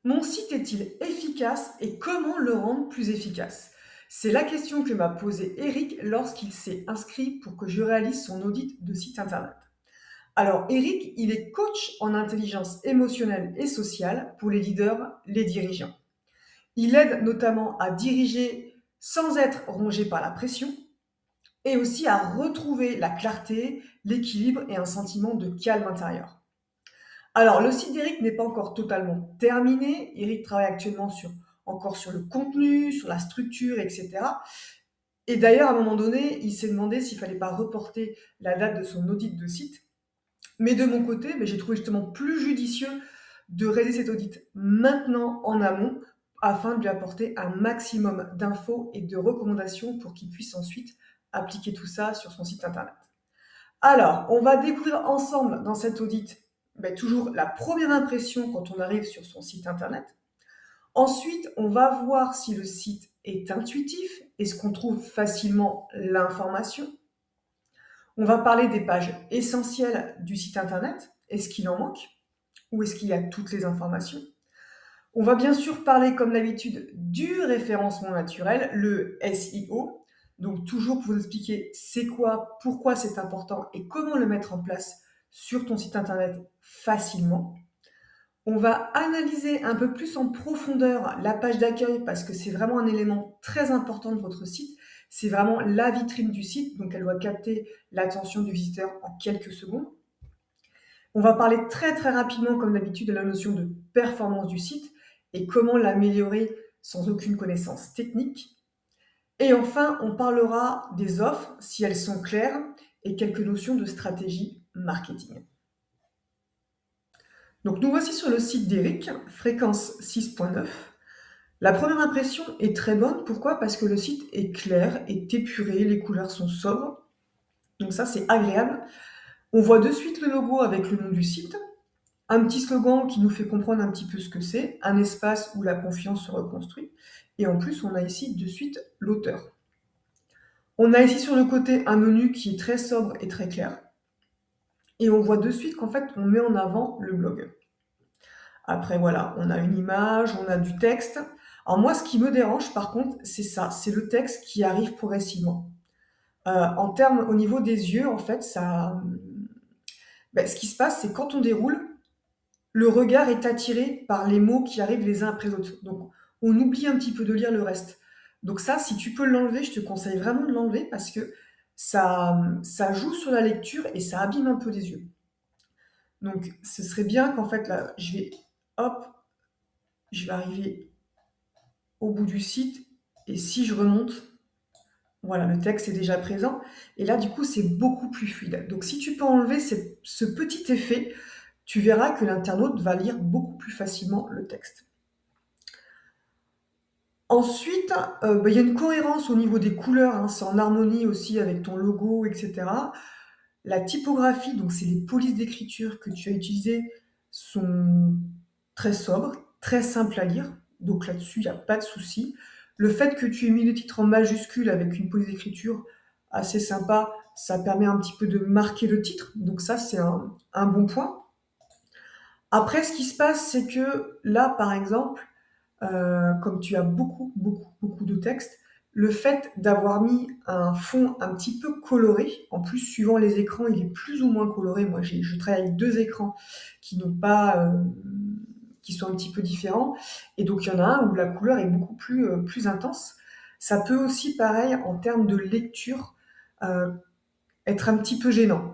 Mon site est-il efficace et comment le rendre plus efficace? C'est la question que m'a posée Eric lorsqu'il s'est inscrit pour que je réalise son audit de site internet. Alors Eric, il est coach en intelligence émotionnelle et sociale pour les leaders, les dirigeants. Il aide notamment à diriger sans être rongé par la pression et aussi à retrouver la clarté, l'équilibre et un sentiment de calme intérieur. Alors, le site d'Eric n'est pas encore totalement terminé. Eric travaille actuellement encore sur le contenu, sur la structure, etc. Et d'ailleurs, à un moment donné, il s'est demandé s'il fallait pas reporter la date de son audit de site. Mais de mon côté, j'ai trouvé justement plus judicieux de réaliser cet audit maintenant en amont afin de lui apporter un maximum d'infos et de recommandations pour qu'il puisse ensuite appliquer tout ça sur son site internet. Alors, on va découvrir ensemble dans cet audit toujours la première impression quand on arrive sur son site internet. Ensuite, on va voir si le site est intuitif, est-ce qu'on trouve facilement l'information. On va parler des pages essentielles du site internet, est-ce qu'il en manque ou est-ce qu'il y a toutes les informations. On va bien sûr parler, comme d'habitude, du référencement naturel, le SEO. Donc toujours pour vous expliquer c'est quoi, pourquoi c'est important et comment le mettre en place sur ton site internet facilement. On va analyser un peu plus en profondeur la page d'accueil parce que c'est vraiment un élément très important de votre site. C'est vraiment la vitrine du site, donc elle doit capter l'attention du visiteur en quelques secondes. On va parler très très rapidement, comme d'habitude, de la notion de performance du site et comment l'améliorer sans aucune connaissance technique. Et enfin, on parlera des offres, si elles sont claires, et quelques notions de stratégie marketing. Donc nous voici sur le site d'Eric, fréquence 6.9. La première impression est très bonne, pourquoi? Parce que le site est clair, est épuré, les couleurs sont sobres, donc ça c'est agréable. On voit de suite le logo avec le nom du site, un petit slogan qui nous fait comprendre un petit peu ce que c'est, un espace où la confiance se reconstruit, et en plus on a ici de suite l'auteur. On a ici sur le côté un menu qui est très sobre et très clair, et on voit de suite qu'en fait on met en avant le blog. Après voilà, on a une image, on a du texte. Alors moi ce qui me dérange par contre c'est ça, c'est le texte qui arrive progressivement. En termes au niveau des yeux en fait ce qui se passe c'est quand on déroule, le regard est attiré par les mots qui arrivent les uns après les autres. Donc, on oublie un petit peu de lire le reste. Donc ça, si tu peux l'enlever, je te conseille vraiment de l'enlever parce que ça joue sur la lecture et ça abîme un peu les yeux. Donc, ce serait bien qu'en fait, là, hop, je vais arriver au bout du site et si je remonte, voilà, le texte est déjà présent. Et là, du coup, c'est beaucoup plus fluide. Donc, si tu peux enlever ce petit effet, tu verras que l'internaute va lire beaucoup plus facilement le texte. Ensuite, il y a une cohérence au niveau des couleurs, hein, c'est en harmonie aussi avec ton logo, et cetera. La typographie, donc c'est les polices d'écriture que tu as utilisées, sont très sobres, très simples à lire, donc là-dessus, il y a pas de souci. Le fait que tu aies mis le titre en majuscule avec une police d'écriture assez sympa, ça permet un petit peu de marquer le titre, donc ça, c'est un bon point. Après, ce qui se passe, c'est que là, par exemple, comme tu as beaucoup, beaucoup, beaucoup de texte, le fait d'avoir mis un fond un petit peu coloré, en plus suivant les écrans, il est plus ou moins coloré. Moi, je travaille avec 2 écrans qui n'ont pas, qui sont un petit peu différents et donc il y en a un où la couleur est beaucoup plus intense. Ça peut aussi, pareil, en termes de lecture, heu, être un petit peu gênant.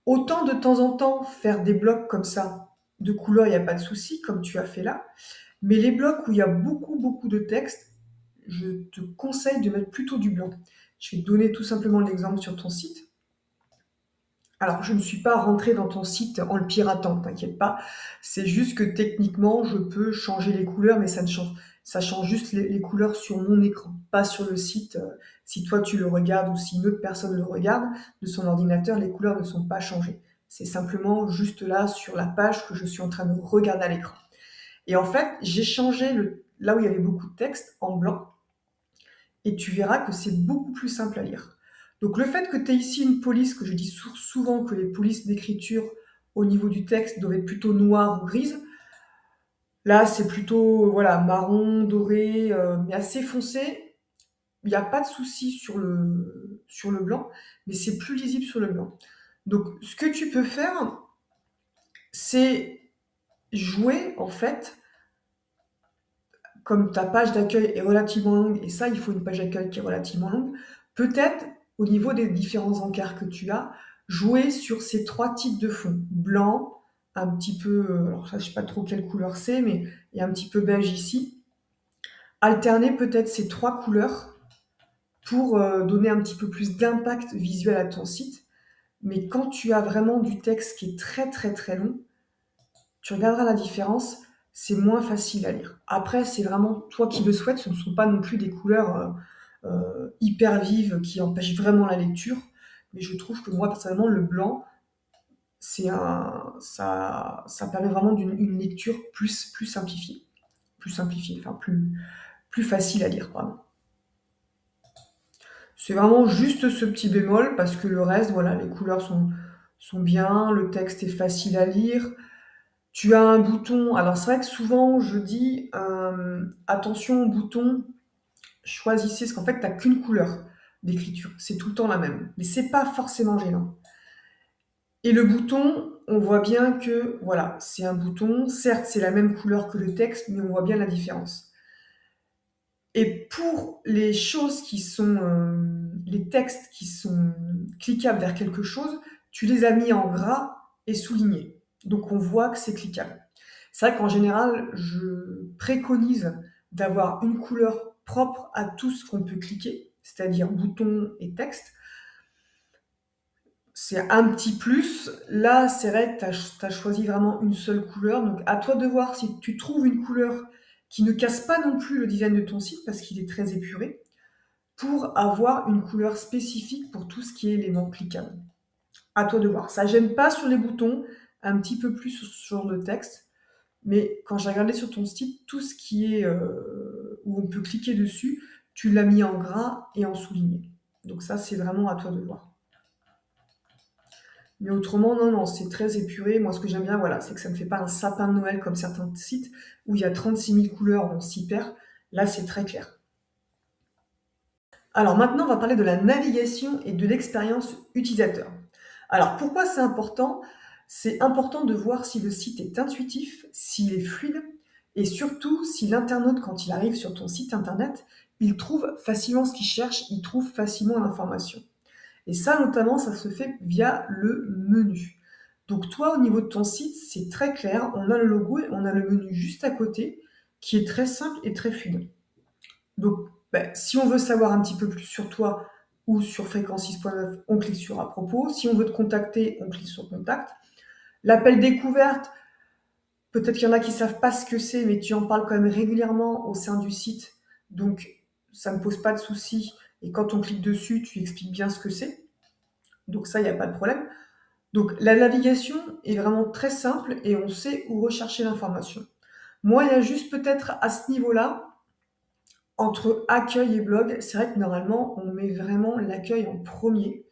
Autant de temps en temps faire des blocs comme ça de couleurs, il y a pas de souci, comme tu as fait là. Mais les blocs où il y a beaucoup, beaucoup de texte, je te conseille de mettre plutôt du blanc. Je vais te donner tout simplement l'exemple sur ton site. Alors, je ne suis pas rentrée dans ton site en le piratant, t'inquiète pas. C'est juste que techniquement, je peux changer les couleurs, mais ça change juste les couleurs sur mon écran, pas sur le site. Si toi tu le regardes ou si une autre personne le regarde de son ordinateur, les couleurs ne sont pas changées. C'est simplement juste là sur la page que je suis en train de regarder à l'écran. Et en fait, j'ai changé là où il y avait beaucoup de texte en blanc et tu verras que c'est beaucoup plus simple à lire. Donc le fait que tu aies ici une police, que je dis souvent que les polices d'écriture au niveau du texte doivent être plutôt noires ou grises, Là, c'est plutôt, voilà, marron, doré, mais assez foncé. Il y a pas de souci sur le blanc, mais c'est plus lisible sur le blanc. Donc ce que tu peux faire, c'est jouer, en fait, comme ta page d'accueil est relativement longue et ça, il faut une page d'accueil qui est relativement longue, peut-être au niveau des différents encarts que tu as, jouer sur ces 3 types de fonds. Blanc, un petit peu, alors ça, je sais pas trop quelle couleur c'est, mais il y a un petit peu beige ici. Alterner peut-être ces 3 couleurs pour, donner un petit peu plus d'impact visuel à ton site. Mais quand tu as vraiment du texte qui est très, très, très long, tu regarderas la différence, c'est moins facile à lire. Après, c'est vraiment toi qui le souhaites, ce ne sont pas non plus des couleurs hyper vives qui empêchent vraiment la lecture. Mais je trouve que moi, personnellement, le blanc, ça permet vraiment une lecture plus simplifiée. Plus simplifiée, enfin plus facile à lire, pardon. C'est vraiment juste ce petit bémol parce que le reste, voilà, les couleurs sont bien, le texte est facile à lire. Tu as un bouton, alors c'est vrai que souvent je dis attention au bouton, choisissez, parce qu'en fait, tu n'as qu'une couleur d'écriture, c'est tout le temps la même, mais c'est pas forcément gênant. Et le bouton, on voit bien que voilà, c'est un bouton, certes c'est la même couleur que le texte, mais on voit bien la différence. Et pour les choses qui sont, les textes qui sont cliquables vers quelque chose, tu les as mis en gras et soulignés. Donc on voit que c'est cliquable. C'est vrai qu'en général, je préconise d'avoir une couleur propre à tout ce qu'on peut cliquer, c'est-à-dire bouton et texte. C'est un petit plus. Là, c'est vrai que tu as choisi vraiment une seule couleur. Donc à toi de voir si tu trouves une couleur qui ne casse pas non plus le design de ton site parce qu'il est très épuré, pour avoir une couleur spécifique pour tout ce qui est élément cliquable. À toi de voir. Ça gêne pas sur les boutons, un petit peu plus sur le texte, mais quand j'ai regardé sur ton site, tout ce qui est où on peut cliquer dessus, tu l'as mis en gras et en souligné. Donc ça, c'est vraiment à toi de voir. Mais autrement, non, non, c'est très épuré. Moi, ce que j'aime bien, voilà, c'est que ça ne fait pas un sapin de Noël comme certains sites où il y a 36 000 couleurs, on s'y perd. Là, c'est très clair. Alors maintenant, on va parler de la navigation et de l'expérience utilisateur. Alors pourquoi c'est important? C'est important de voir si le site est intuitif, s'il est fluide et surtout si l'internaute, quand il arrive sur ton site internet, il trouve facilement ce qu'il cherche, il trouve facilement l'information. Et ça, notamment, ça se fait via le menu. Donc toi, au niveau de ton site, c'est très clair, on a le logo et on a le menu juste à côté qui est très simple et très fluide. Donc, si on veut savoir un petit peu plus sur toi ou sur Fréquence 6.9, on clique sur à propos. Si on veut te contacter, on clique sur contact. L'appel découverte, peut-être qu'il y en a qui ne savent pas ce que c'est, mais tu en parles quand même régulièrement au sein du site. Donc, ça ne pose pas de souci. Et quand on clique dessus, tu expliques bien ce que c'est. Donc ça, il n'y a pas de problème. Donc, la navigation est vraiment très simple et on sait où rechercher l'information. Moi, il y a juste peut-être à ce niveau-là, entre accueil et blog, c'est vrai que normalement, on met vraiment l'accueil en premier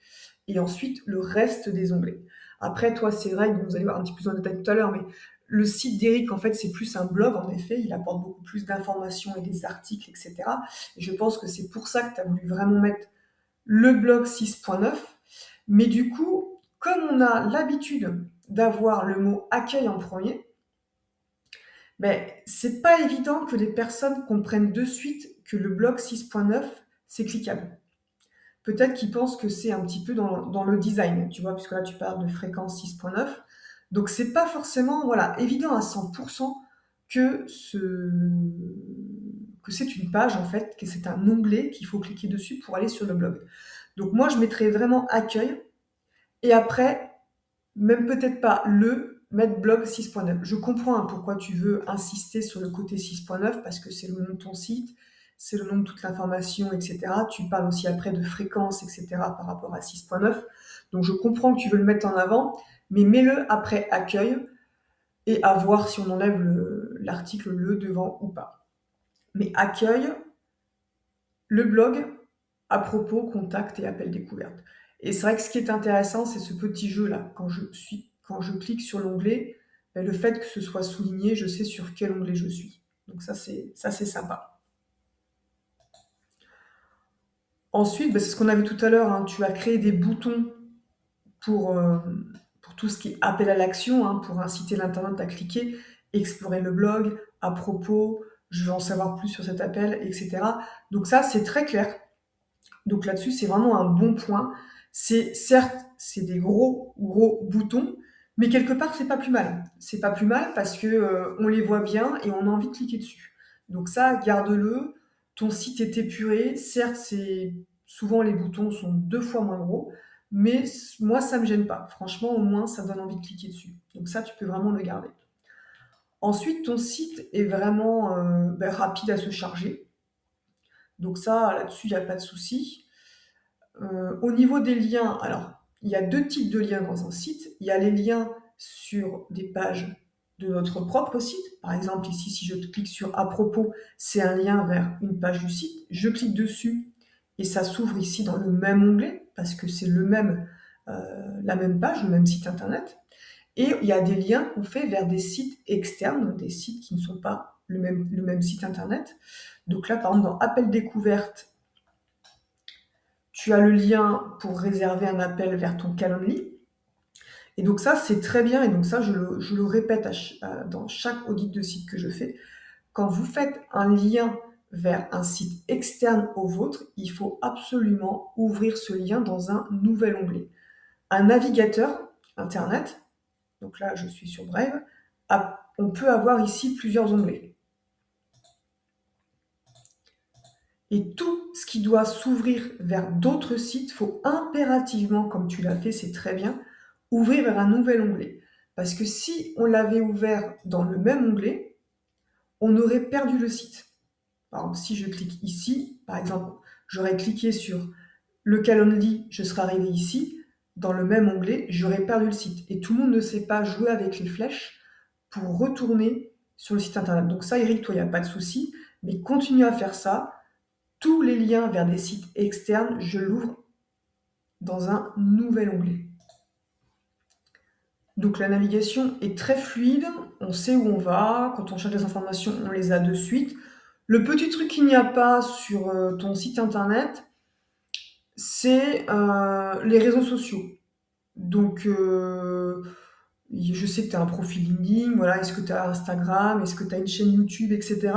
et ensuite le reste des onglets. Après, toi, c'est vrai que vous allez voir un petit peu plus en détail tout à l'heure, mais le site d'Eric, en fait, c'est plus un blog, en effet. Il apporte beaucoup plus d'informations et des articles, etc. Et je pense que c'est pour ça que tu as voulu vraiment mettre le blog 6.9. Mais du coup, comme on a l'habitude d'avoir le mot accueil en premier, c'est pas évident que les personnes comprennent de suite que le blog 6.9, c'est cliquable. Peut-être qu'ils pensent que c'est un petit peu dans le design, tu vois, puisque là tu parles de fréquence 6.9. Donc c'est pas forcément voilà, évident à 100% que, que c'est une page en fait, que c'est un onglet qu'il faut cliquer dessus pour aller sur le blog. Donc moi je mettrais vraiment accueil et après, même peut-être pas mettre blog 6.9. Je comprends hein, pourquoi tu veux insister sur le côté 6.9 parce que c'est le nom de ton site, c'est le nom de toute l'information, etc. Tu parles aussi après de fréquence, etc. par rapport à 6.9. Donc je comprends que tu veux le mettre en avant, mais mets-le après accueil et à voir si on enlève l'article le devant ou pas. Mais accueil, le blog, à propos, contact et appel découverte. Et c'est vrai que ce qui est intéressant, c'est ce petit jeu-là. Quand je clique sur l'onglet, le fait que ce soit souligné, je sais sur quel onglet je suis. Donc ça c'est sympa. Ensuite, c'est ce qu'on a vu tout à l'heure, hein, tu as créé des boutons pour, pour tout ce qui est appel à l'action, hein, pour inciter l'internaute à cliquer, explorer le blog, à propos, je veux en savoir plus sur cet appel, etc. Donc ça, c'est très clair. Donc là-dessus, c'est vraiment un bon point. C'est certes, c'est des gros, gros boutons, mais quelque part, c'est pas plus mal. C'est pas plus mal parce que on les voit bien et on a envie de cliquer dessus. Donc ça, garde-le. Ton site est épuré. Certes, c'est souvent les boutons sont 2 fois moins gros, mais moi, ça me gêne pas. Franchement, au moins, ça donne envie de cliquer dessus. Donc ça, tu peux vraiment le garder. Ensuite, ton site est vraiment rapide à se charger. Donc ça, là-dessus, il n'y a pas de souci. Au niveau des liens, alors, il y a 2 types de liens dans un site. Il y a les liens sur des pages de notre propre site. Par exemple, ici, si je clique sur «À propos», c'est un lien vers une page du site. Je clique dessus et ça s'ouvre ici dans le même onglet parce que c'est la même page, le même site internet. Et il y a des liens qu'on fait vers des sites externes, des sites qui ne sont pas le même site internet. Donc là, par exemple, dans «Appel découverte», tu as le lien pour réserver un appel vers ton Calendly. Et donc ça, c'est très bien. Et donc ça, je le répète dans chaque audit de site que je fais. Quand vous faites un lien vers un site externe au vôtre, il faut absolument ouvrir ce lien dans un nouvel onglet. Un navigateur Internet, donc là, je suis sur Brave, on peut avoir ici plusieurs onglets. Et tout ce qui doit s'ouvrir vers d'autres sites, faut impérativement, comme tu l'as fait, c'est très bien, ouvrir vers un nouvel onglet. Parce que si on l'avait ouvert dans le même onglet, on aurait perdu le site. Par exemple, si je clique ici, par exemple, j'aurais cliqué sur le Calendly, je serais arrivé ici, dans le même onglet, j'aurais perdu le site. Et tout le monde ne sait pas jouer avec les flèches pour retourner sur le site internet. Donc ça, Eric, toi, il n'y a pas de souci, mais continue à faire ça. Tous les liens vers des sites externes, je l'ouvre dans un nouvel onglet. Donc la navigation est très fluide, on sait où on va, quand on cherche des informations, on les a de suite. Le petit truc qu'il n'y a pas sur ton site internet, c'est les réseaux sociaux. Donc je sais que tu as un profil LinkedIn, voilà, est-ce que tu as Instagram, est-ce que tu as une chaîne YouTube, etc.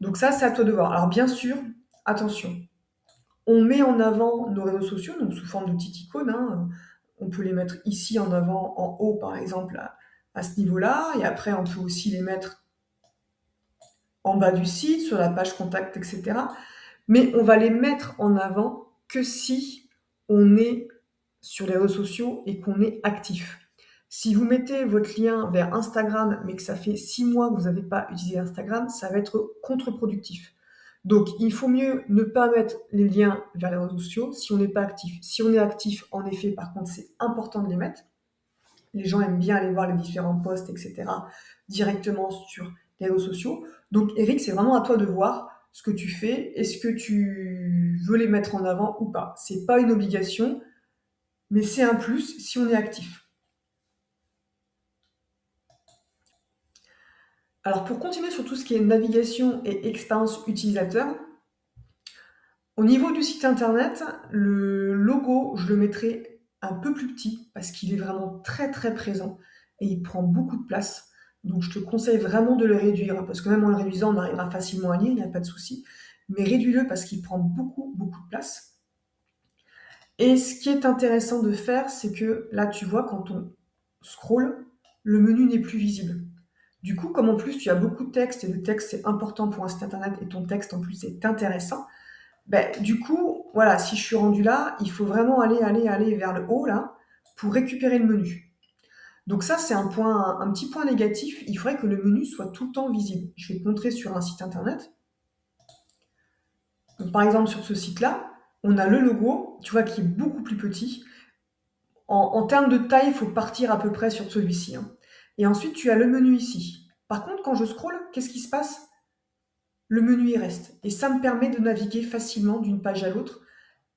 Donc ça, c'est à toi de voir. Alors bien sûr, attention, on met en avant nos réseaux sociaux, donc sous forme de petites icônes, hein. On peut les mettre ici en avant, en haut par exemple, à ce niveau-là, et après on peut aussi les mettre en bas du site, sur la page contact, etc. Mais on va les mettre en avant que si on est sur les réseaux sociaux et qu'on est actif. Si vous mettez votre lien vers Instagram, mais que ça fait 6 mois que vous n'avez pas utilisé Instagram, ça va être contre-productif. Donc, il faut mieux ne pas mettre les liens vers les réseaux sociaux si on n'est pas actif. Si on est actif, en effet, par contre, c'est important de les mettre. Les gens aiment bien aller voir les différents posts, etc., directement sur les réseaux sociaux. Donc, Eric, c'est vraiment à toi de voir ce que tu fais. Est-ce que tu veux les mettre en avant ou pas? C'est pas une obligation, mais c'est un plus si on est actif. Alors, pour continuer sur tout ce qui est navigation et expérience utilisateur, au niveau du site internet, le logo, je le mettrai un peu plus petit parce qu'il est vraiment très très présent et il prend beaucoup de place. Donc je te conseille vraiment de le réduire, hein, parce que même en le réduisant, on arrivera facilement à lire, il n'y a pas de souci. Mais réduis-le parce qu'il prend beaucoup beaucoup de place. Et ce qui est intéressant de faire, c'est que là, tu vois, quand on scrolle, le menu n'est plus visible. Du coup, comme en plus tu as beaucoup de texte et le texte c'est important pour un site internet et ton texte en plus est intéressant, du coup, voilà, si je suis rendue là, il faut vraiment aller vers le haut là pour récupérer le menu. Donc ça, c'est un petit point négatif. Il faudrait que le menu soit tout le temps visible. Je vais te montrer sur un site internet. Donc, par exemple, sur ce site-là, on a le logo, tu vois, qui est beaucoup plus petit. En termes de taille, il faut partir à peu près sur celui-ci, hein. Et ensuite, tu as le menu ici. Par contre, quand je scrolle, qu'est-ce qui se passe? Le menu y reste. Et ça me permet de naviguer facilement d'une page à l'autre,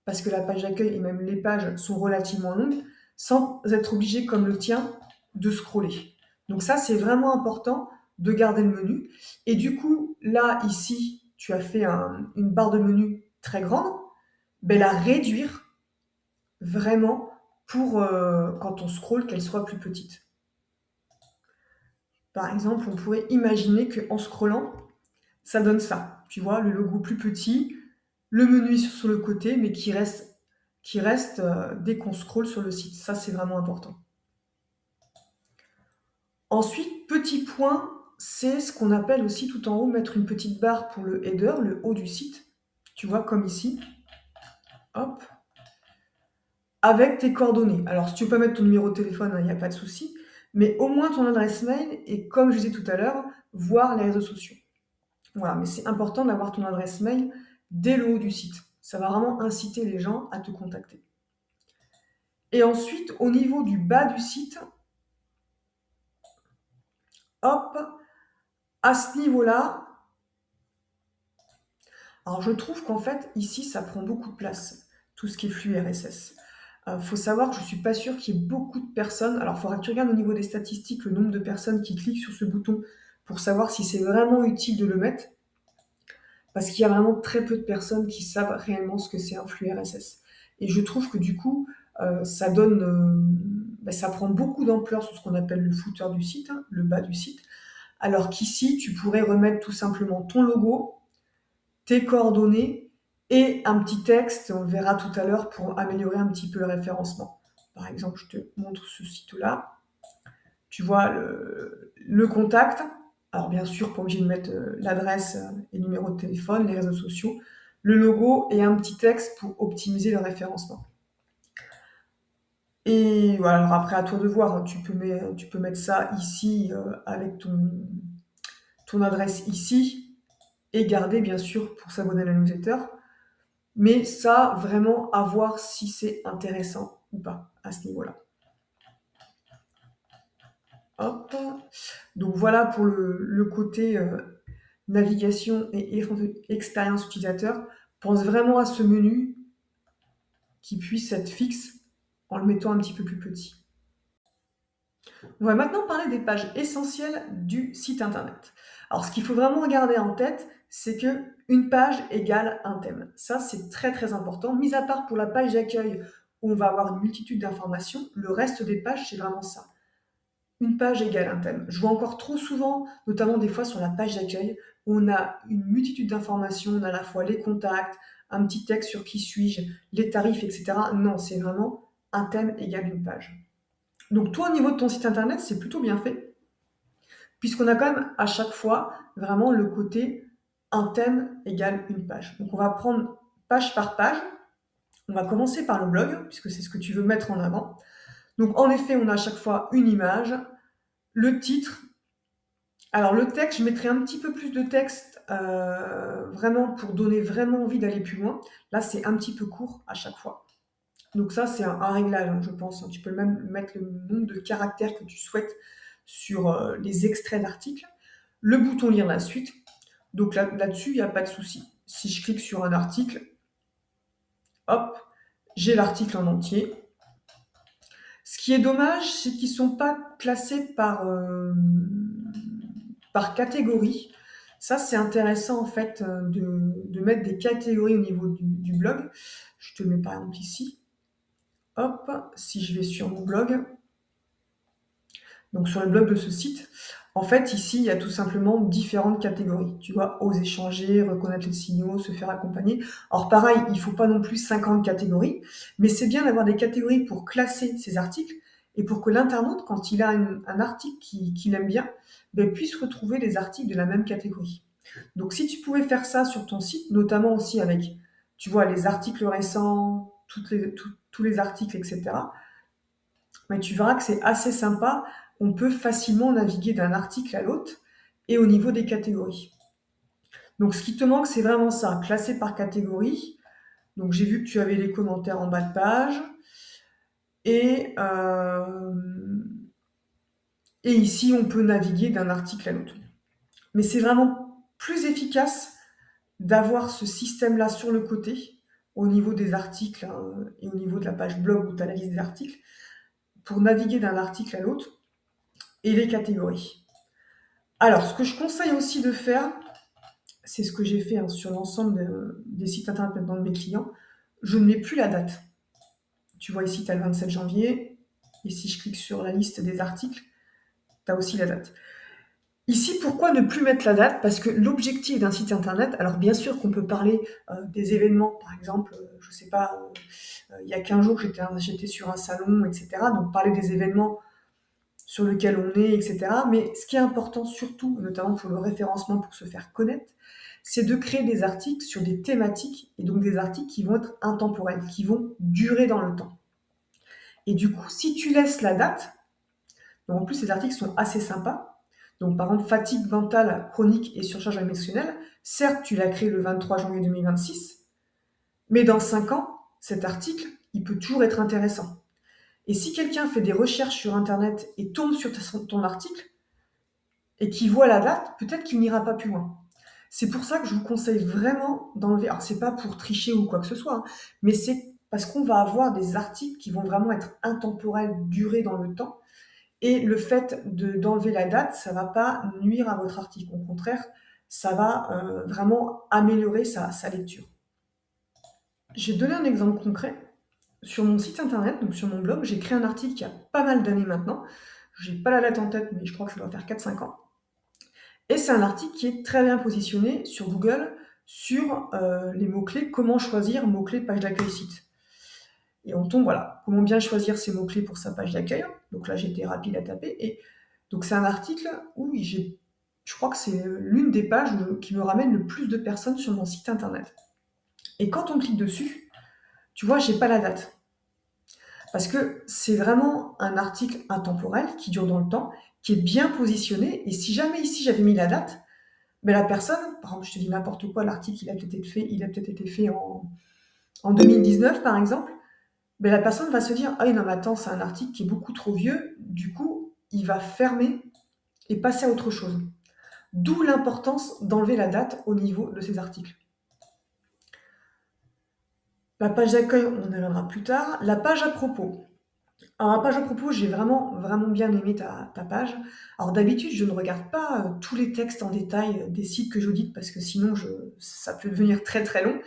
parce que la page d'accueil et même les pages sont relativement longues, sans être obligé, comme le tien, de scroller. Donc ça, c'est vraiment important de garder le menu. Et du coup, là, ici, tu as fait une barre de menu très grande, ben, la réduire vraiment pour quand on scrolle, qu'elle soit plus petite. Par exemple, on pourrait imaginer qu'en scrollant, ça donne ça. Tu vois, le logo plus petit, le menu sur le côté, mais qui reste dès qu'on scrolle sur le site. Ça, c'est vraiment important. Ensuite, petit point, c'est ce qu'on appelle aussi tout en haut, mettre une petite barre pour le header, le haut du site. Tu vois, comme ici. Hop. Avec tes coordonnées. Alors, si tu veux pas mettre ton numéro de téléphone, il n'y a pas de souci. Mais au moins ton adresse mail et, comme je disais tout à l'heure, voir les réseaux sociaux. Voilà, mais c'est important d'avoir ton adresse mail dès le haut du site. Ça va vraiment inciter les gens à te contacter. Et ensuite, au niveau du bas du site, hop, à ce niveau-là, alors je trouve qu'en fait, ici, ça prend beaucoup de place, tout ce qui est flux RSS. Faut savoir que je suis pas sûre qu'il y ait beaucoup de personnes. Alors, il faudra que tu regardes au niveau des statistiques le nombre de personnes qui cliquent sur ce bouton pour savoir si c'est vraiment utile de le mettre. Parce qu'il y a vraiment très peu de personnes qui savent réellement ce que c'est un flux RSS. Et je trouve que du coup, ça prend beaucoup d'ampleur sur ce qu'on appelle le footer du site, hein, le bas du site. Alors qu'ici, tu pourrais remettre tout simplement ton logo, tes coordonnées et un petit texte, on le verra tout à l'heure, pour améliorer un petit peu le référencement. Par exemple, je te montre ce site-là. Tu vois le contact. Alors bien sûr, pas obligé de mettre l'adresse et le numéro de téléphone, les réseaux sociaux, le logo et un petit texte pour optimiser le référencement. Et voilà, alors après à toi de voir, hein, tu peux mettre ça ici avec ton adresse ici et garder bien sûr pour s'abonner à la newsletter. Mais ça, vraiment, à voir si c'est intéressant ou pas à ce niveau-là. Hop. Donc voilà pour le côté navigation et expérience utilisateur. Pense vraiment à ce menu qui puisse être fixe en le mettant un petit peu plus petit. On va maintenant parler des pages essentielles du site internet. Alors ce qu'il faut vraiment garder en tête, c'est que une page égale un thème. Ça, c'est très très important. Mis à part pour la page d'accueil où on va avoir une multitude d'informations, le reste des pages, c'est vraiment ça. Une page égale un thème. Je vois encore trop souvent, notamment des fois sur la page d'accueil, où on a une multitude d'informations, on a à la fois les contacts, un petit texte sur qui suis-je, les tarifs, etc. Non, c'est vraiment un thème égale une page. Donc toi, au niveau de ton site internet, c'est plutôt bien fait, puisqu'on a quand même à chaque fois vraiment le côté un thème égale une page. Donc on va prendre page par page. On va commencer par le blog, puisque c'est ce que tu veux mettre en avant. Donc en effet, on a à chaque fois une image, le titre. Alors le texte, je mettrai un petit peu plus de texte vraiment pour donner vraiment envie d'aller plus loin. Là, c'est un petit peu court à chaque fois. Donc ça, c'est un réglage, hein, je pense. Tu peux même mettre le nombre de caractères que tu souhaites sur les extraits d'articles. Le bouton lire la suite. Donc là-dessus, il n'y a pas de souci. Si je clique sur un article, hop, j'ai l'article en entier. Ce qui est dommage, c'est qu'ils ne sont pas classés par catégorie. Ça, c'est intéressant en fait de mettre des catégories au niveau du blog. Je te mets par exemple ici. Hop, si je vais sur mon blog, donc sur le blog de ce site, en fait, ici, il y a tout simplement différentes catégories. Tu vois, oser échanger, reconnaître les signaux, se faire accompagner. Alors pareil, il ne faut pas non plus 50 catégories, mais c'est bien d'avoir des catégories pour classer ces articles et pour que l'internaute, quand il a un article qu'il aime bien, ben, puisse retrouver les articles de la même catégorie. Donc si tu pouvais faire ça sur ton site, notamment aussi avec, tu vois, les articles récents, tous les articles, etc., mais tu verras que c'est assez sympa. On peut facilement naviguer d'un article à l'autre et au niveau des catégories. Donc ce qui te manque, c'est vraiment ça, classé par catégorie. Donc j'ai vu que tu avais les commentaires en bas de page. Et, et ici, on peut naviguer d'un article à l'autre. Mais c'est vraiment plus efficace d'avoir ce système-là sur le côté, au niveau des articles et au niveau de la page blog où tu as la liste des articles, pour naviguer d'un article à l'autre. et les catégories. Alors, ce que je conseille aussi de faire, c'est ce que j'ai fait hein, sur l'ensemble des sites internet maintenant de mes clients, je ne mets plus la date. Tu vois ici, tu as le 27 janvier, et si je clique sur la liste des articles, tu as aussi la date. Ici, pourquoi ne plus mettre la date? Parce que l'objectif d'un site internet, alors bien sûr qu'on peut parler des événements, par exemple, je sais pas, il y a 15 jours j'étais sur un salon, etc. Donc parler des événements sur lesquels on est, etc. Mais ce qui est important surtout, notamment pour le référencement, pour se faire connaître, c'est de créer des articles sur des thématiques, et donc des articles qui vont être intemporels, qui vont durer dans le temps. Et du coup, si tu laisses la date, donc en plus ces articles sont assez sympas, donc par exemple fatigue mentale chronique et surcharge émotionnelle, certes tu l'as créé le 23 janvier 2026, mais dans 5 ans, cet article, il peut toujours être intéressant. Et si quelqu'un fait des recherches sur Internet et tombe sur ton article, et qui voit la date, peut-être qu'il n'ira pas plus loin. C'est pour ça que je vous conseille vraiment d'enlever. Alors, c'est pas pour tricher ou quoi que ce soit, hein, mais c'est parce qu'on va avoir des articles qui vont vraiment être intemporels, durer dans le temps. Et le fait d'enlever la date, ça va pas nuire à votre article. Au contraire, ça va vraiment améliorer sa lecture. J'ai donné un exemple concret. Sur mon site internet, donc sur mon blog, j'ai créé un article il y a pas mal d'années maintenant. J'ai pas la date en tête, mais je crois que ça doit faire 4-5 ans. Et c'est un article qui est très bien positionné sur Google sur les mots-clés, comment choisir mots-clés page d'accueil site. Et on tombe, voilà, comment bien choisir ces mots-clés pour sa page d'accueil. Donc là, j'ai été rapide à taper. Et donc c'est un article où je crois que c'est l'une des pages qui me ramène le plus de personnes sur mon site internet. Et quand on clique dessus, tu vois, j'ai pas la date. Parce que c'est vraiment un article intemporel qui dure dans le temps, qui est bien positionné. Et si jamais ici j'avais mis la date, mais la personne, par exemple, je te dis n'importe quoi, l'article il a peut-être été fait en 2019 par exemple, mais la personne va se dire ah oui non mais attends c'est un article qui est beaucoup trop vieux, du coup il va fermer et passer à autre chose. D'où l'importance d'enlever la date au niveau de ces articles. La page d'accueil, on y reviendra plus tard. La page à propos. Alors, la page à propos, j'ai vraiment, vraiment bien aimé ta page. Alors, d'habitude, je ne regarde pas tous les textes en détail des sites que j'audite parce que sinon, ça peut devenir très, très long.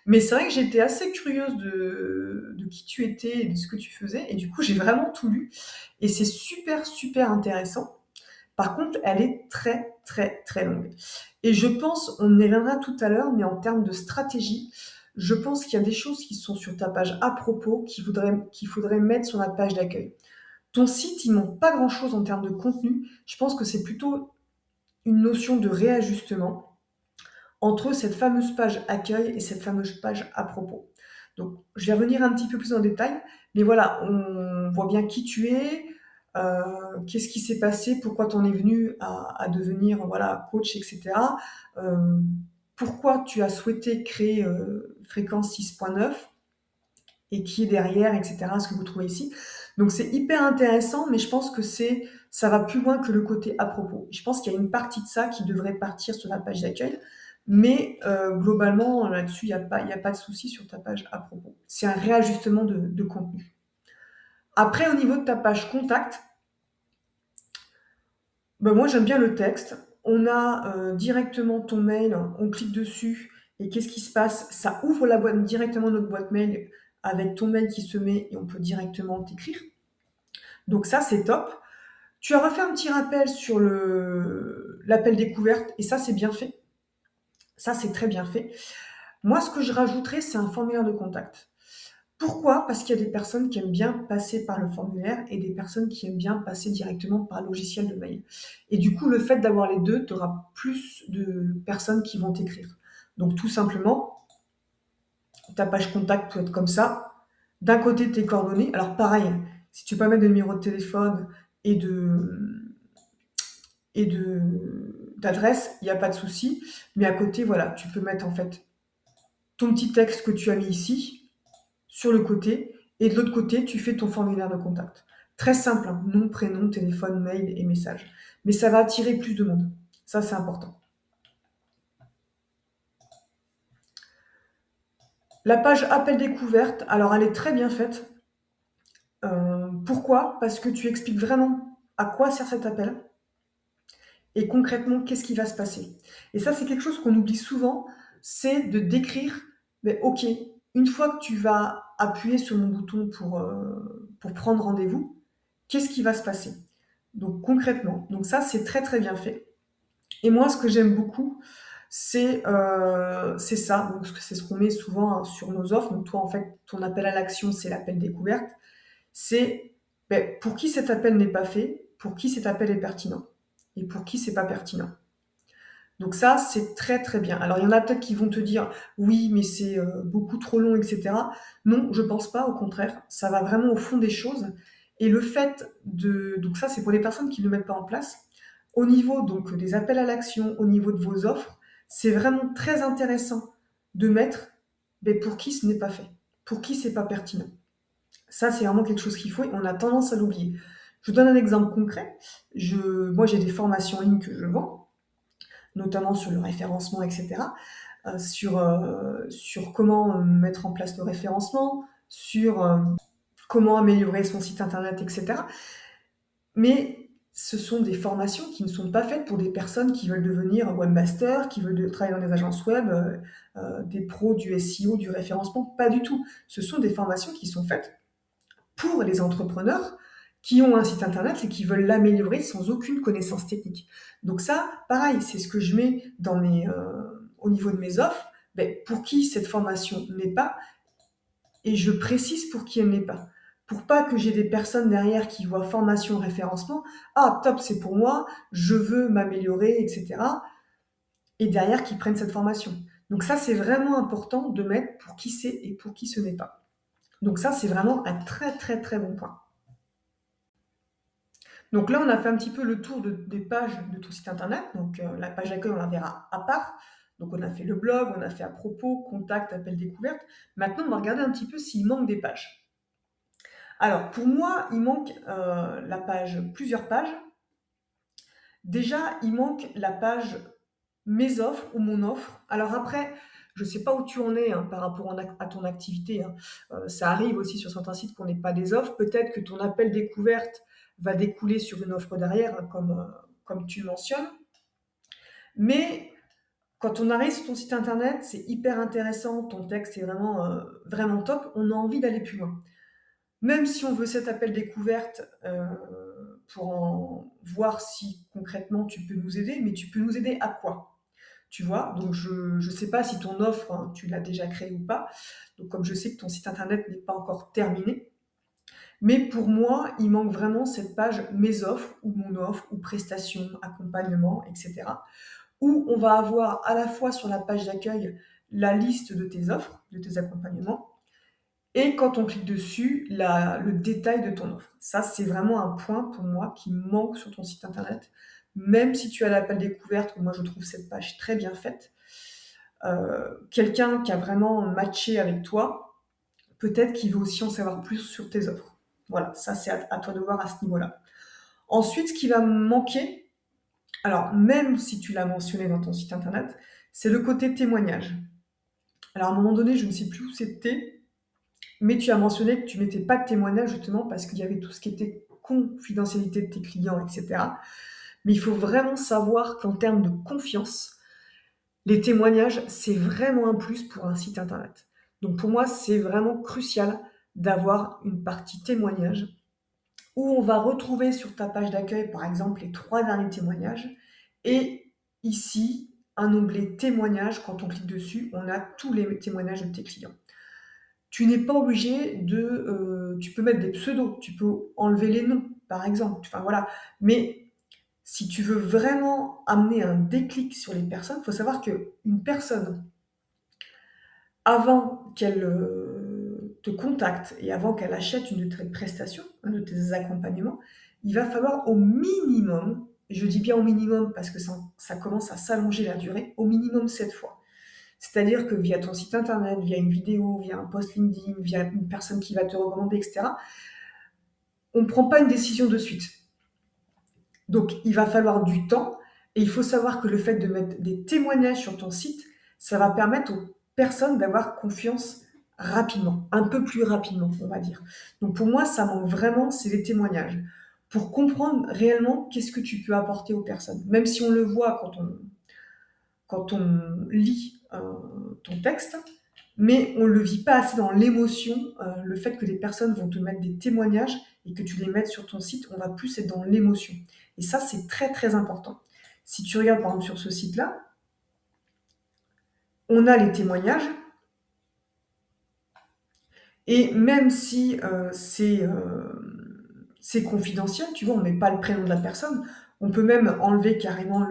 Mais c'est vrai que j'étais assez curieuse de qui tu étais et de ce que tu faisais. Et du coup, j'ai vraiment tout lu. Et c'est super, super intéressant. Par contre, elle est très, très, très longue. Et je pense, on y reviendra tout à l'heure, mais en termes de stratégie, je pense qu'il y a des choses qui sont sur ta page à propos qu'il faudrait mettre sur la page d'accueil. Ton site, il manque pas grand-chose en termes de contenu. Je pense que c'est plutôt une notion de réajustement entre cette fameuse page accueil et cette fameuse page à propos. Donc, je vais revenir un petit peu plus en détail, mais voilà, on voit bien qui tu es, qu'est-ce qui s'est passé, pourquoi tu en es venu à devenir voilà, coach, etc. Euh, Pourquoi tu as souhaité créer Fréquence 6.9 et qui est derrière, etc. Ce que vous trouvez ici. Donc c'est hyper intéressant, mais je pense que ça va plus loin que le côté à propos. Je pense qu'il y a une partie de ça qui devrait partir sur la page d'accueil, mais globalement, là-dessus, il y a pas de souci sur ta page à propos. C'est un réajustement de contenu. Après, au niveau de ta page contact, ben moi j'aime bien le texte. On a directement ton mail, on clique dessus et qu'est-ce qui se passe? Ça ouvre directement notre boîte mail avec ton mail qui se met et on peut directement t'écrire. Donc ça c'est top. Tu as refait un petit rappel sur l'appel découverte et ça c'est bien fait. Ça c'est très bien fait. Moi ce que je rajouterais c'est un formulaire de contact. Pourquoi? Parce qu'il y a des personnes qui aiment bien passer par le formulaire et des personnes qui aiment bien passer directement par le logiciel de mail. Et du coup, le fait d'avoir les deux, tu auras plus de personnes qui vont t'écrire. Donc tout simplement, ta page contact peut être comme ça. D'un côté, tes coordonnées. Alors pareil, si tu peux pas mettre de numéro de téléphone et d'adresse, il n'y a pas de souci. Mais à côté, voilà, tu peux mettre en fait ton petit texte que tu as mis ici sur le côté, et de l'autre côté, tu fais ton formulaire de contact. Très simple, hein, nom, prénom, téléphone, mail et message. Mais ça va attirer plus de monde. Ça, c'est important. La page appel découverte, alors elle est très bien faite. Pourquoi? Parce que tu expliques vraiment. à quoi sert cet appel et concrètement, qu'est-ce qui va se passer? Et ça, c'est quelque chose qu'on oublie souvent, c'est de décrire, beh, OK, une fois que tu vas appuyer sur mon bouton pour prendre rendez-vous, qu'est-ce qui va se passer? Donc concrètement, donc ça, c'est très, très bien fait. Et moi, ce que j'aime beaucoup, c'est ça, donc c'est ce qu'on met souvent, hein, sur nos offres. Donc toi, en fait, ton appel à l'action, c'est l'appel découverte. C'est, beh, pour qui cet appel n'est pas fait, pour qui cet appel est pertinent et pour qui c'est pas pertinent. Donc ça, c'est très, très bien. Alors il y en a peut-être qui vont te dire: «Oui, mais c'est, beaucoup trop long» et cetera. Non, je pense pas, au contraire, ça va vraiment au fond des choses et le fait de donc ça, c'est pour les personnes qui ne le mettent pas en place. Au niveau donc des appels à l'action, au niveau de vos offres, c'est vraiment très intéressant de mettre, beh, pour qui ce n'est pas fait, pour qui c'est pas pertinent. Ça, c'est vraiment quelque chose qu'il faut et on a tendance à l'oublier. Je vous donne un exemple concret. Moi, j'ai des formations en ligne que je vends, notamment sur le référencement et cetera, sur comment, mettre en place le référencement, sur, comment améliorer son site internet et cetera. Mais ce sont des formations qui ne sont pas faites pour des personnes qui veulent devenir webmaster, qui veulent travailler dans des agences web, des pros du SEO, du référencement, pas du tout. Ce sont des formations qui sont faites pour les entrepreneurs qui ont un site internet et qui veulent l'améliorer sans aucune connaissance technique. Donc ça, pareil, c'est ce que je mets au niveau de mes offres. Ben, pour qui cette formation n'est pas, et je précise pour qui elle n'est pas. Pour pas que j'ai des personnes derrière qui voient formation référencement, ah top, c'est pour moi, je veux m'améliorer, etc. Et derrière qui prennent cette formation. Donc ça, c'est vraiment important de mettre pour qui c'est et pour qui ce n'est pas. Donc ça, c'est vraiment un très très très bon point. Donc là, on a fait un petit peu le tour des pages de ton site internet. Donc la page d'accueil, on la verra à part. Donc on a fait le blog, on a fait à propos, contact, appel découverte. Maintenant, on va regarder un petit peu s'il manque des pages. Alors pour moi, il manque plusieurs pages. Déjà, il manque la page mes offres ou mon offre. Alors après, je ne sais pas où tu en es, hein, par rapport à ton activité, hein. Ça arrive aussi sur certains sites qu'on n'ait pas des offres. Peut-être que ton appel découverte va découler sur une offre derrière, hein, comme tu le mentionnes. Mais quand on arrive sur ton site internet, c'est hyper intéressant, ton texte est vraiment, vraiment top, on a envie d'aller plus loin. Même si on veut cet appel découverte, pour en voir si concrètement tu peux nous aider, mais tu peux nous aider à quoi? Tu vois? Donc je ne sais pas si ton offre, hein, tu l'as déjà créée ou pas. Donc comme je sais que ton site internet n'est pas encore terminé, mais pour moi, il manque vraiment cette page mes offres ou mon offre ou prestations, accompagnement, et cetera, où on va avoir à la fois sur la page d'accueil la liste de tes offres, de tes accompagnements, et quand on clique dessus, le détail de ton offre. Ça, c'est vraiment un point pour moi qui manque sur ton site internet. Même si tu as l'appel découverte, moi je trouve cette page très bien faite. Quelqu'un qui a vraiment matché avec toi, peut-être qu'il veut aussi en savoir plus sur tes offres. Voilà, ça c'est à toi de voir à ce niveau-là. Ensuite, ce qui va me manquer, alors même si tu l'as mentionné dans ton site internet, c'est le côté témoignage. Alors à un moment donné, je ne sais plus où c'était, mais tu as mentionné que tu mettais pas de témoignage justement parce qu'il y avait tout ce qui était confidentialité de tes clients, et cetera. Mais il faut vraiment savoir qu'en termes de confiance, les témoignages, c'est vraiment un plus pour un site internet. Donc pour moi, c'est vraiment crucial d'avoir une partie témoignage où on va retrouver sur ta page d'accueil, par exemple, les 3 derniers témoignages. Et ici, un onglet témoignages, quand on clique dessus, on a tous les témoignages de tes clients. Tu n'es pas obligé tu peux mettre des pseudos, tu peux enlever les noms, par exemple. Enfin voilà. Mais si tu veux vraiment amener un déclic sur les personnes, il faut savoir qu'une personne, avant qu'elle te contacte et avant qu'elle achète une de tes prestations, un de tes accompagnements, il va falloir au minimum, et je dis bien au minimum parce que ça commence à s'allonger la durée, au minimum 7 fois. C'est-à-dire que via ton site internet, via une vidéo, via un post LinkedIn, via une personne qui va te recommander, etc., on ne prend pas une décision de suite. Donc, il va falloir du temps et il faut savoir que le fait de mettre des témoignages sur ton site, ça va permettre aux personnes d'avoir confiance rapidement, un peu plus rapidement, on va dire. Donc, pour moi, ça manque vraiment, c'est les témoignages. pour comprendre réellement qu'est-ce que tu peux apporter aux personnes. Même si on le voit quand on lit ton texte, mais on ne le vit pas assez dans l'émotion, le fait que les personnes vont te mettre des témoignages et que tu les mettes sur ton site, on va plus être dans l'émotion. Et ça, c'est très très important. Si tu regardes par exemple sur ce site-là, on a les témoignages, et même si c'est confidentiel, tu vois, on ne met pas le prénom de la personne, on peut même enlever carrément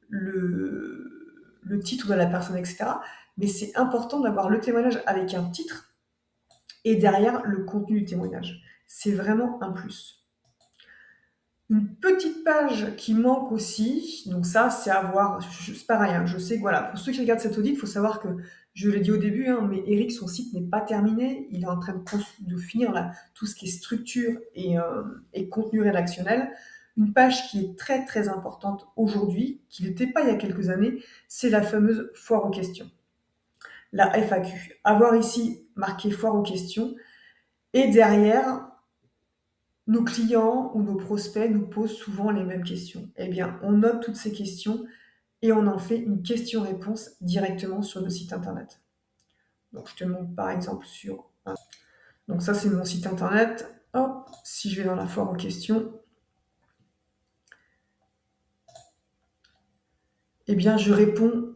le titre de la personne, etc. Mais c'est important d'avoir le témoignage avec un titre et derrière le contenu du témoignage. C'est vraiment un plus. Une petite page qui manque aussi, donc ça c'est à voir, c'est pareil, hein, je sais que voilà, pour ceux qui regardent cet audit, il faut savoir que, je l'ai dit au début, hein, mais Eric, son site n'est pas terminé, il est en train de finir là, tout ce qui est structure et contenu rédactionnel. Une page qui est très très importante aujourd'hui, qui n'était pas il y a quelques années, c'est la fameuse foire aux questions, la FAQ. Avoir ici marqué foire aux questions, et derrière, nos clients ou nos prospects nous posent souvent les mêmes questions. Eh bien, on note toutes ces questions et on en fait une question-réponse directement sur le site internet. Donc, je te montre par exemple sur... Donc ça, c'est mon site internet. Hop, si je vais dans la foire aux questions, eh bien, je réponds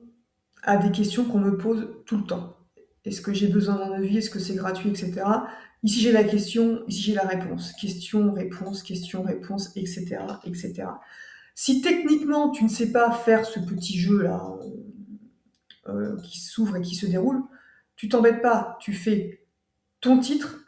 à des questions qu'on me pose tout le temps. Est-ce que j'ai besoin d'un devis? Est-ce que c'est gratuit, etc. Ici, j'ai la question, ici, j'ai la réponse. Question, réponse, etc., etc. Si techniquement, tu ne sais pas faire ce petit jeu-là qui s'ouvre et qui se déroule, tu t'embêtes pas, tu fais ton titre,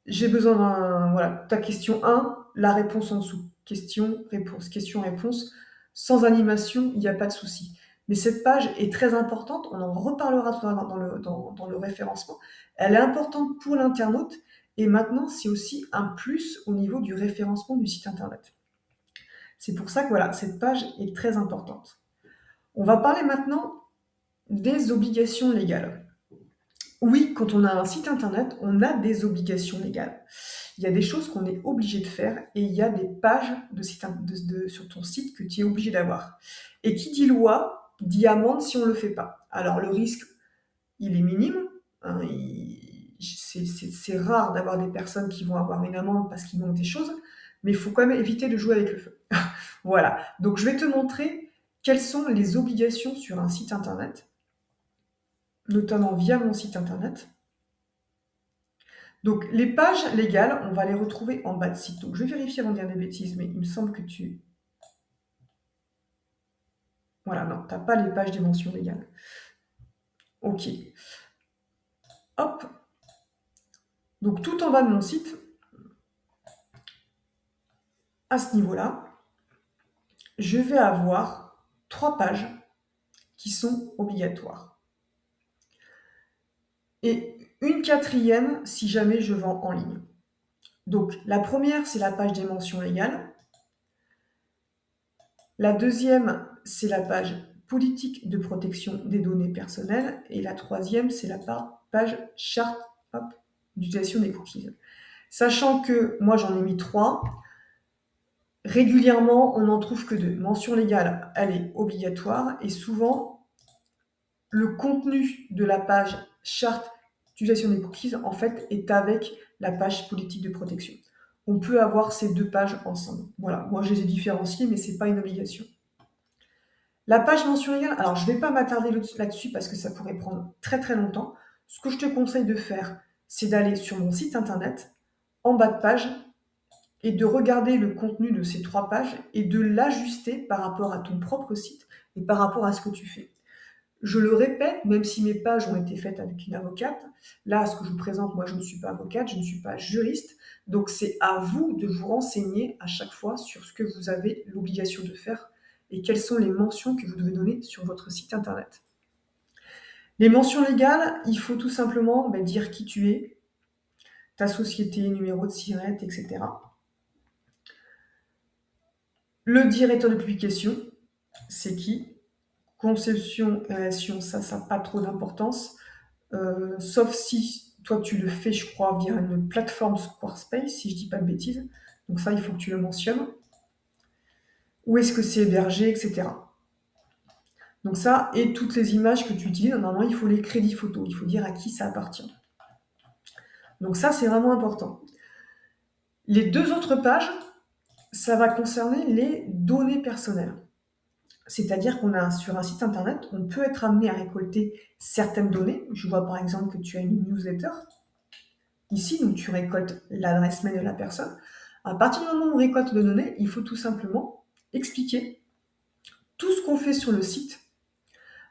j'ai besoin d'un... Voilà, ta question 1, la réponse en dessous. Question, réponse. Sans animation, il n'y a pas de souci. Mais cette page est très importante, on en reparlera tout à l'heure dans le référencement. Elle est importante pour l'internaute et maintenant, c'est aussi un plus au niveau du référencement du site internet. C'est pour ça que voilà, cette page est très importante. On va parler maintenant des obligations légales. Oui, quand on a un site internet, on a des obligations légales. Il y a des choses qu'on est obligé de faire et il y a des pages sur ton site que tu es obligé d'avoir. Et qui dit loi, dit amende si on ne le fait pas. Alors le risque, il est minime. Hein, c'est rare d'avoir des personnes qui vont avoir une amende parce qu'ils manquent des choses, mais il faut quand même éviter de jouer avec le feu. Voilà, donc je vais te montrer quelles sont les obligations sur un site internet, notamment via mon site internet. Donc les pages légales, on va les retrouver en bas de site. Donc je vais vérifier avant de dire des bêtises, mais il me semble que tu... Voilà, non, tu n'as pas les pages des mentions légales. Ok. Hop. Donc tout en bas de mon site, à ce niveau-là, je vais avoir 3 pages qui sont obligatoires. Et une quatrième si jamais je vends en ligne. Donc la première, c'est la page des mentions légales. La deuxième, c'est la page politique de protection des données personnelles. Et la troisième, c'est la page charte d'utilisation des cookies. Sachant que moi, j'en ai mis 3. Régulièrement, on n'en trouve que 2. Mention légale, elle est obligatoire. Et souvent, le contenu de la page charte d'utilisation des cookies, en fait, est avec la page politique de protection. On peut avoir ces 2 pages ensemble. Voilà, moi je les ai différenciées, mais ce n'est pas une obligation. La page mention légale, alors je ne vais pas m'attarder là-dessus parce que ça pourrait prendre très très longtemps. Ce que je te conseille de faire, c'est d'aller sur mon site internet, en bas de page, et de regarder le contenu de ces 3 pages et de l'ajuster par rapport à ton propre site et par rapport à ce que tu fais. Je le répète, même si mes pages ont été faites avec une avocate, là, ce que je vous présente, moi, je ne suis pas avocate, je ne suis pas juriste, donc c'est à vous de vous renseigner à chaque fois sur ce que vous avez l'obligation de faire et quelles sont les mentions que vous devez donner sur votre site internet. Les mentions légales, il faut tout simplement dire qui tu es, ta société, numéro de SIRET, etc. Le directeur de publication, c'est qui? Conception et rédaction, ça n'a pas trop d'importance. Sauf si toi tu le fais, je crois, via une plateforme Squarespace, si je dis pas de bêtises. Donc ça, il faut que tu le mentionnes. Où est-ce que c'est hébergé, etc. Donc ça, et toutes les images que tu utilises, normalement, il faut les crédits photos. Il faut dire à qui ça appartient. Donc ça, c'est vraiment important. Les 2 autres pages, ça va concerner les données personnelles. C'est-à-dire sur un site internet, on peut être amené à récolter certaines données. Je vois par exemple que tu as une newsletter ici, donc tu récoltes l'adresse mail de la personne. À partir du moment où on récolte des données, il faut tout simplement expliquer tout ce qu'on fait sur le site,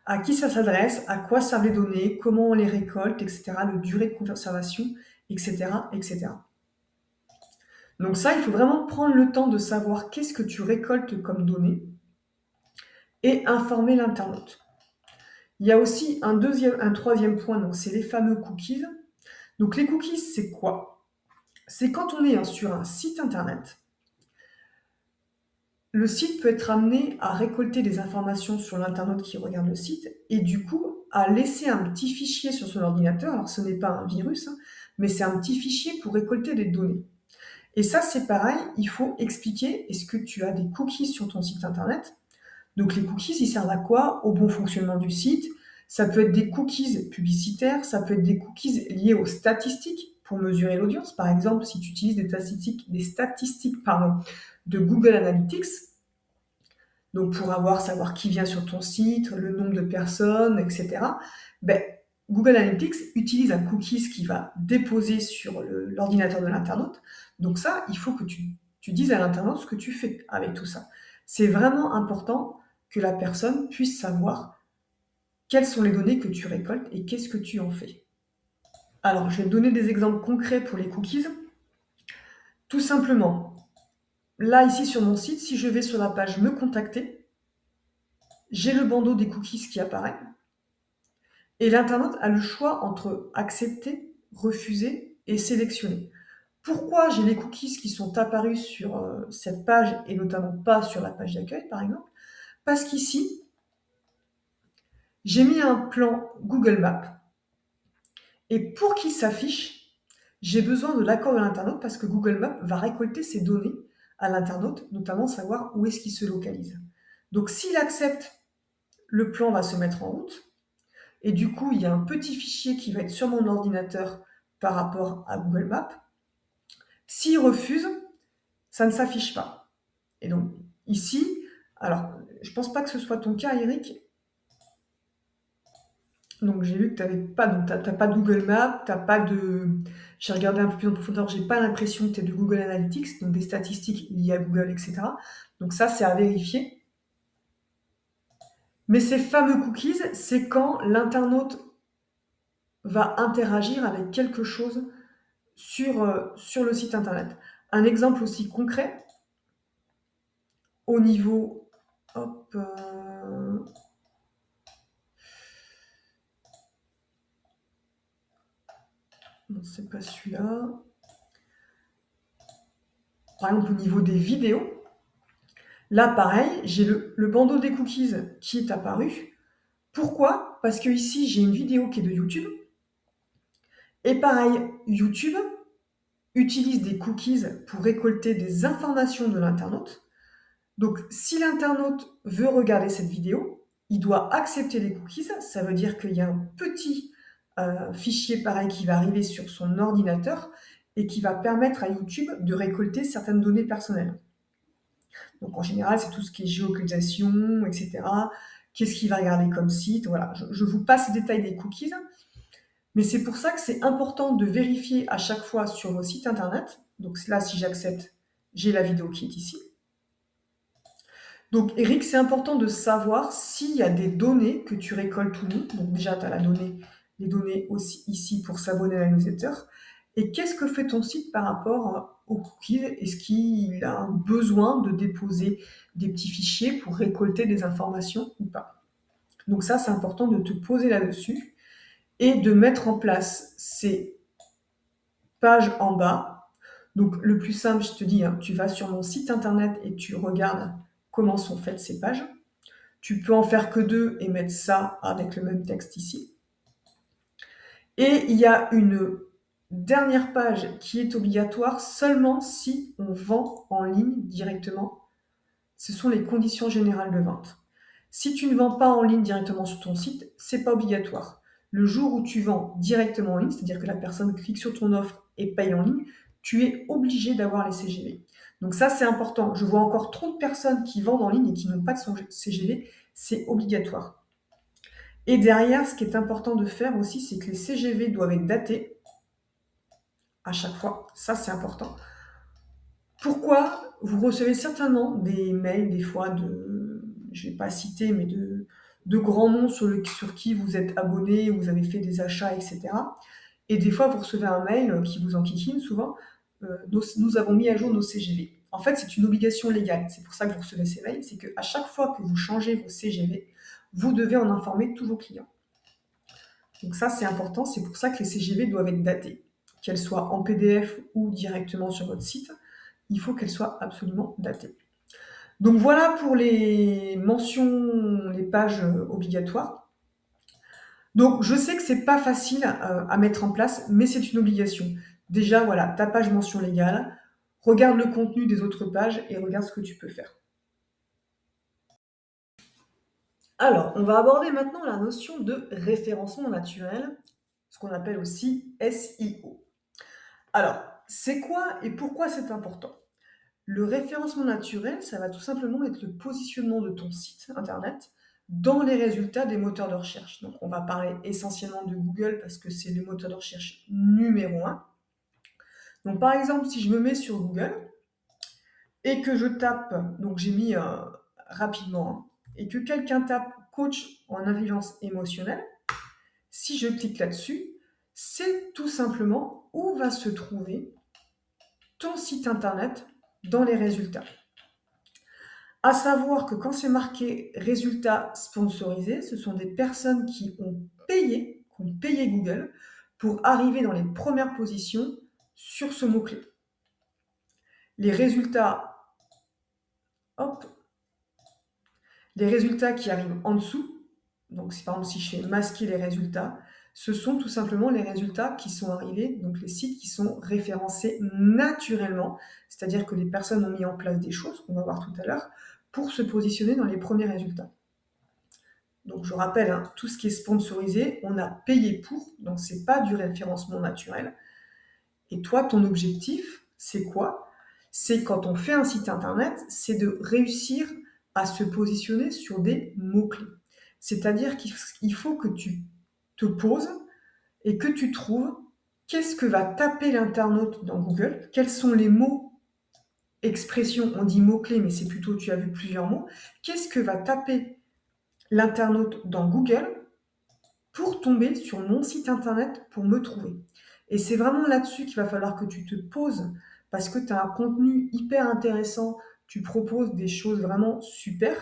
à qui ça s'adresse, à quoi servent les données, comment on les récolte, etc., la durée de conservation, etc., etc. Donc ça, il faut vraiment prendre le temps de savoir qu'est-ce que tu récoltes comme données et informer l'internaute. Il y a aussi un troisième point, donc c'est les fameux cookies. Donc les cookies, c'est quoi? C'est quand on est sur un site internet, le site peut être amené à récolter des informations sur l'internaute qui regarde le site et du coup à laisser un petit fichier sur son ordinateur. Alors ce n'est pas un virus, mais c'est un petit fichier pour récolter des données. Et ça, c'est pareil, il faut expliquer, est-ce que tu as des cookies sur ton site internet? Donc les cookies, ils servent à quoi? Au bon fonctionnement du site. Ça peut être des cookies publicitaires, ça peut être des cookies liés aux statistiques pour mesurer l'audience. Par exemple, si tu utilises des statistiques de Google Analytics, donc pour savoir qui vient sur ton site, le nombre de personnes, etc. Ben, Google Analytics utilise un cookies qui va déposer sur l'ordinateur de l'internaute. Donc ça, il faut que tu dises à l'internaute ce que tu fais avec tout ça. C'est vraiment important que la personne puisse savoir quelles sont les données que tu récoltes et qu'est-ce que tu en fais. Alors, je vais te donner des exemples concrets pour les cookies. Tout simplement, là, ici sur mon site, si je vais sur la page Me contacter, j'ai le bandeau des cookies qui apparaît. Et l'internaute a le choix entre accepter, refuser et sélectionner. Pourquoi j'ai les cookies qui sont apparus sur cette page et notamment pas sur la page d'accueil, par exemple? Parce qu'ici, j'ai mis un plan Google Maps et pour qu'il s'affiche, j'ai besoin de l'accord de l'internaute parce que Google Maps va récolter ces données à l'internaute, notamment savoir où est-ce qu'il se localise. Donc s'il accepte, le plan va se mettre en route et du coup, il y a un petit fichier qui va être sur mon ordinateur par rapport à Google Maps. S'il refuse, ça ne s'affiche pas. Et donc ici, alors je ne pense pas que ce soit ton cas, Eric. Donc j'ai vu que tu n'avais pas, donc t'as pas de Google Maps, t'as pas de. J'ai regardé un peu plus en profondeur, j'ai pas l'impression que tu es de Google Analytics, donc des statistiques liées à Google, etc. Donc ça, c'est à vérifier. Mais ces fameux cookies, c'est quand l'internaute va interagir avec quelque chose sur le site internet. Un exemple aussi concret, au niveau. Hop. Non, c'est pas celui-là. Par exemple, au niveau des vidéos, là, pareil, j'ai le bandeau des cookies qui est apparu. Pourquoi? Parce que ici, j'ai une vidéo qui est de YouTube. Et pareil, YouTube utilise des cookies pour récolter des informations de l'internaute. Donc, si l'internaute veut regarder cette vidéo, il doit accepter les cookies. Ça veut dire qu'il y a un petit fichier pareil qui va arriver sur son ordinateur et qui va permettre à YouTube de récolter certaines données personnelles. Donc en général, c'est tout ce qui est géolocalisation, etc. Qu'est-ce qu'il va regarder comme site? Voilà, je vous passe les détails des cookies. Mais c'est pour ça que c'est important de vérifier à chaque fois sur vos sites internet. Donc là, si j'accepte, j'ai la vidéo qui est ici. Donc Eric, c'est important de savoir s'il y a des données que tu récoltes ou non. Donc déjà, tu as les données aussi ici pour s'abonner à la newsletter. Et qu'est-ce que fait ton site par rapport aux cookies? Est-ce qu'il a besoin de déposer des petits fichiers pour récolter des informations ou pas? Donc ça, c'est important de te poser là-dessus et de mettre en place ces pages en bas. Donc le plus simple, je te dis, tu vas sur mon site internet et tu regardes comment sont faites ces pages. Tu peux en faire que 2 et mettre ça avec le même texte ici. Et il y a une Dernière page qui est obligatoire seulement si on vend en ligne directement, ce sont les conditions générales de vente. Si tu ne vends pas en ligne directement sur ton site, c'est pas obligatoire. Le jour où tu vends directement en ligne, c'est-à-dire que la personne clique sur ton offre et paye en ligne, tu es obligé d'avoir les CGV. Donc ça, c'est important. Je vois encore trop de personnes qui vendent en ligne et qui n'ont pas de son CGV. C'est obligatoire. Et derrière, ce qui est important de faire aussi, c'est que les CGV doivent être datés à chaque fois. Ça, c'est important. Pourquoi? Vous recevez certainement des mails, des fois, je ne vais pas citer, mais de grands noms sur qui vous êtes abonné, vous avez fait des achats, etc. Et des fois, vous recevez un mail qui vous enquiquine souvent. Nous avons mis à jour nos CGV. En fait, c'est une obligation légale. C'est pour ça que vous recevez ces mails. C'est qu'à chaque fois que vous changez vos CGV, vous devez en informer tous vos clients. Donc ça, c'est important. C'est pour ça que les CGV doivent être datés. Qu'elles soient en PDF ou directement sur votre site, il faut qu'elles soient absolument datées. Donc voilà pour les mentions, les pages obligatoires. Donc je sais que c'est pas facile à mettre en place, mais c'est une obligation. Déjà, voilà, ta page mention légale, regarde le contenu des autres pages et regarde ce que tu peux faire. Alors, on va aborder maintenant la notion de référencement naturel, ce qu'on appelle aussi SEO. Alors, c'est quoi et pourquoi c'est important? Le référencement naturel, ça va tout simplement être le positionnement de ton site internet dans les résultats des moteurs de recherche. Donc, on va parler essentiellement de Google parce que c'est le moteur de recherche numéro un. Donc, par exemple, si je me mets sur Google et que je tape, donc j'ai mis rapidement, hein, et que quelqu'un tape coach en intelligence émotionnelle, si je clique là-dessus, c'est tout simplement où va se trouver ton site internet dans les résultats. À savoir que quand c'est marqué résultats sponsorisés, ce sont des personnes qui ont payé Google pour arriver dans les premières positions sur ce mot-clé. Les résultats, hop, les résultats qui arrivent en dessous, donc par exemple si je fais masquer les résultats, ce sont tout simplement les résultats qui sont arrivés, donc les sites qui sont référencés naturellement, c'est-à-dire que les personnes ont mis en place des choses, qu'on va voir tout à l'heure, pour se positionner dans les premiers résultats. Donc je rappelle, hein, tout ce qui est sponsorisé, on a payé pour, donc c'est pas du référencement naturel. Et toi, ton objectif, c'est quoi? C'est quand on fait un site internet, c'est de réussir à se positionner sur des mots-clés. C'est-à-dire qu'il faut que tu te poses et que tu trouves qu'est-ce que va taper l'internaute dans Google, quels sont les mots, expressions, on dit mots-clés, mais c'est plutôt, tu as vu plusieurs mots, qu'est-ce que va taper l'internaute dans Google pour tomber sur mon site internet pour me trouver. Et c'est vraiment là-dessus qu'il va falloir que tu te poses parce que tu as un contenu hyper intéressant, tu proposes des choses vraiment super,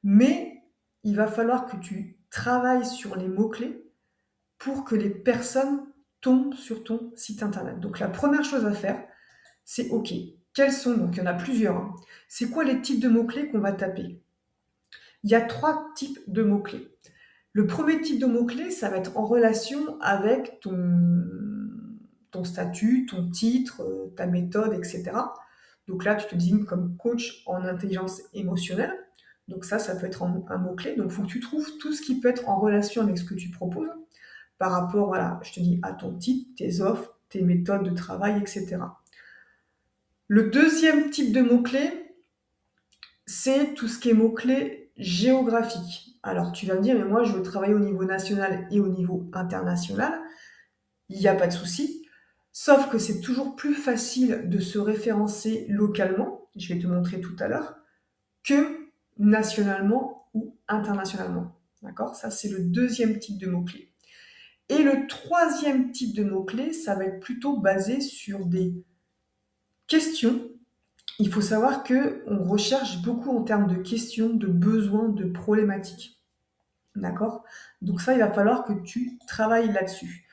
mais il va falloir que tu travailles sur les mots-clés pour que les personnes tombent sur ton site internet. Donc la première chose à faire, c'est OK, quels sont, donc il y en a plusieurs, hein, c'est quoi les types de mots-clés qu'on va taper? Il y a 3 types de mots-clés. Le premier type de mot-clé, ça va être en relation avec ton statut, ton titre, ta méthode, etc. Donc là, tu te désignes comme coach en intelligence émotionnelle. Donc ça peut être un mot-clé. Donc il faut que tu trouves tout ce qui peut être en relation avec ce que tu proposes par rapport, voilà, je te dis, à ton titre, tes offres, tes méthodes de travail, etc. Le deuxième type de mot-clé, c'est tout ce qui est mots-clés géographiques. Alors, tu vas me dire, mais moi, je veux travailler au niveau national et au niveau international. Il n'y a pas de souci. Sauf que c'est toujours plus facile de se référencer localement, je vais te montrer tout à l'heure, que nationalement ou internationalement. D'accord? Ça, c'est le deuxième type de mots-clés. Et le troisième type de mots-clés, ça va être plutôt basé sur des questions. Il faut savoir qu'on recherche beaucoup en termes de questions, de besoins, de problématiques. D'accord? Donc ça, il va falloir que tu travailles là-dessus.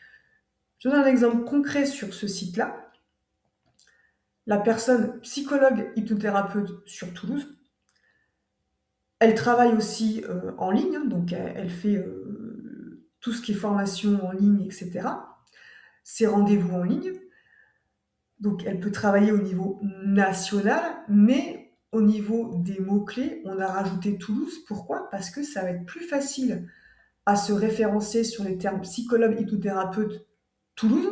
Je donne un exemple concret sur ce site-là. La personne psychologue hypnothérapeute sur Toulouse, elle travaille aussi en ligne, donc elle fait tout ce qui est formation en ligne, etc. ses rendez-vous en ligne. Donc elle peut travailler au niveau national, mais au niveau des mots-clés, on a rajouté Toulouse. Pourquoi? Parce que ça va être plus facile à se référencer sur les termes psychologue, hypnothérapeute, Toulouse,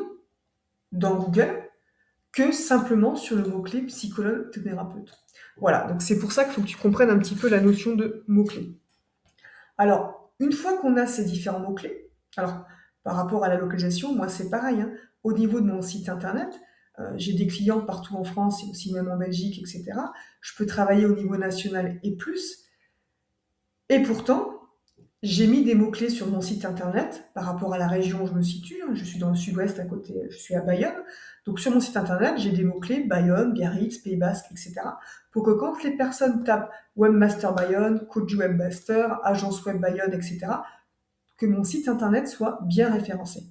dans Google, que simplement sur le mot-clé psychologue, hypnothérapeute. Voilà, donc c'est pour ça qu'il faut que tu comprennes un petit peu la notion de mots-clés. Alors, une fois qu'on a ces différents mots-clés, alors par rapport à la localisation, moi c'est pareil, hein. Au niveau de mon site internet, j'ai des clients partout en France et aussi même en Belgique, etc. Je peux travailler au niveau national et plus. Et pourtant, j'ai mis des mots-clés sur mon site internet par rapport à la région où je me situe, hein. Je suis dans le sud-ouest à côté, je suis à Bayonne. Donc sur mon site internet, j'ai des mots-clés Bayonne, Biarritz, Pays Basque, etc. Pour que quand les personnes tapent Webmaster Bayonne, coach Webmaster, agence web Bayonne, etc., que mon site internet soit bien référencé.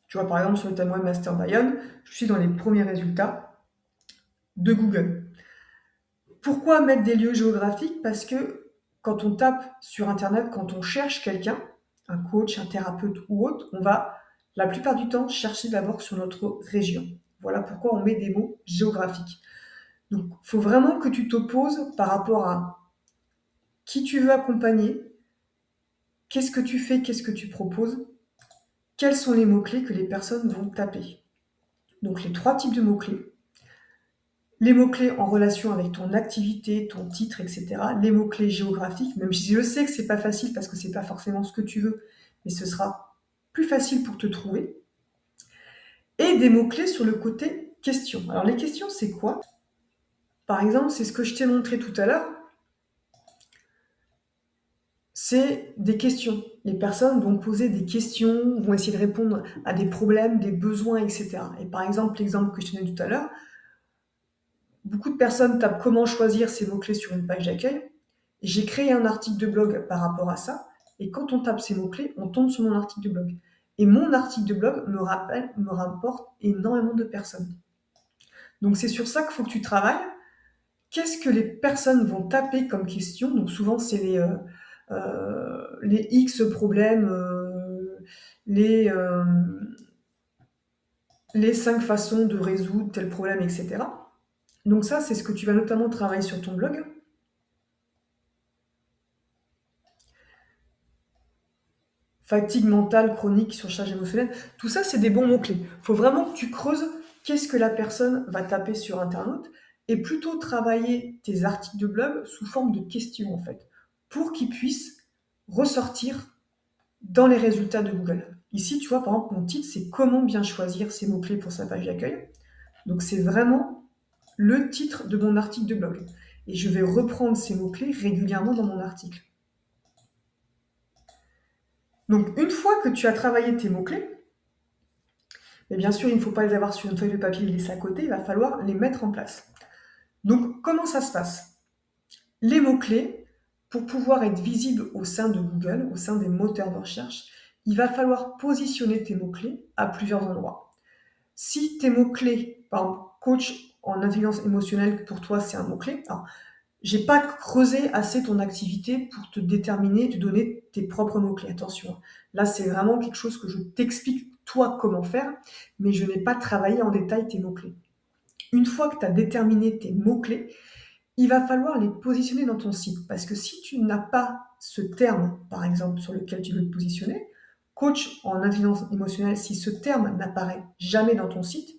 Tu vois, par exemple, sur le thème Webmaster Bayonne, je suis dans les premiers résultats de Google. Pourquoi mettre des lieux géographiques? Parce que quand on tape sur internet, quand on cherche quelqu'un, un coach, un thérapeute ou autre, on va la plupart du temps chercher d'abord sur notre région. Voilà pourquoi on met des mots géographiques. Donc, il faut vraiment que tu t'opposes par rapport à qui tu veux accompagner, qu'est-ce que tu fais, qu'est-ce que tu proposes, quels sont les mots-clés que les personnes vont taper. Donc, les 3 types de mots-clés. Les mots-clés en relation avec ton activité, ton titre, etc. Les mots-clés géographiques, même si je sais que c'est pas facile parce que c'est pas forcément ce que tu veux, mais ce sera plus facile pour te trouver. Et des mots-clés sur le côté questions. Alors les questions, c'est quoi? Par exemple, c'est ce que je t'ai montré tout à l'heure. C'est des questions. Les personnes vont poser des questions, vont essayer de répondre à des problèmes, des besoins, etc. Et par exemple, l'exemple que je te donnais tout à l'heure, beaucoup de personnes tapent comment choisir ces mots-clés sur une page d'accueil. J'ai créé un article de blog par rapport à ça. Et quand on tape ces mots-clés, on tombe sur mon article de blog. Et mon article de blog me rapporte énormément de personnes. Donc c'est sur ça qu'il faut que tu travailles. Qu'est-ce que les personnes vont taper comme question? Donc souvent c'est les X problèmes, les 5 façons de résoudre tel problème, etc. Donc ça, c'est ce que tu vas notamment travailler sur ton blog. Fatigue mentale, chronique, surcharge émotionnelle, tout ça, c'est des bons mots-clés. Il faut vraiment que tu creuses qu'est-ce que la personne va taper sur Internet et plutôt travailler tes articles de blog sous forme de questions, en fait, pour qu'ils puissent ressortir dans les résultats de Google. Ici, tu vois, par exemple, mon titre, c'est comment bien choisir ses mots-clés pour sa page d'accueil. Donc, c'est vraiment le titre de mon article de blog. Et je vais reprendre ces mots-clés régulièrement dans mon article. Donc, une fois que tu as travaillé tes mots-clés, mais bien sûr, il ne faut pas les avoir sur une feuille de papier et les laisser à côté, il va falloir les mettre en place. Donc, comment ça se passe? Les mots-clés, pour pouvoir être visibles au sein de Google, au sein des moteurs de recherche, il va falloir positionner tes mots-clés à plusieurs endroits. Si tes mots-clés, par exemple, coach en intelligence émotionnelle, pour toi, c'est un mot-clé, alors, j'ai pas creusé assez ton activité pour te déterminer, te donner tes propres mots-clés. Attention, là, c'est vraiment quelque chose que je t'explique, toi, comment faire, mais je n'ai pas travaillé en détail tes mots-clés. Une fois que tu as déterminé tes mots-clés, il va falloir les positionner dans ton site. Parce que si tu n'as pas ce terme, par exemple, sur lequel tu veux te positionner, coach en intelligence émotionnelle, si ce terme n'apparaît jamais dans ton site,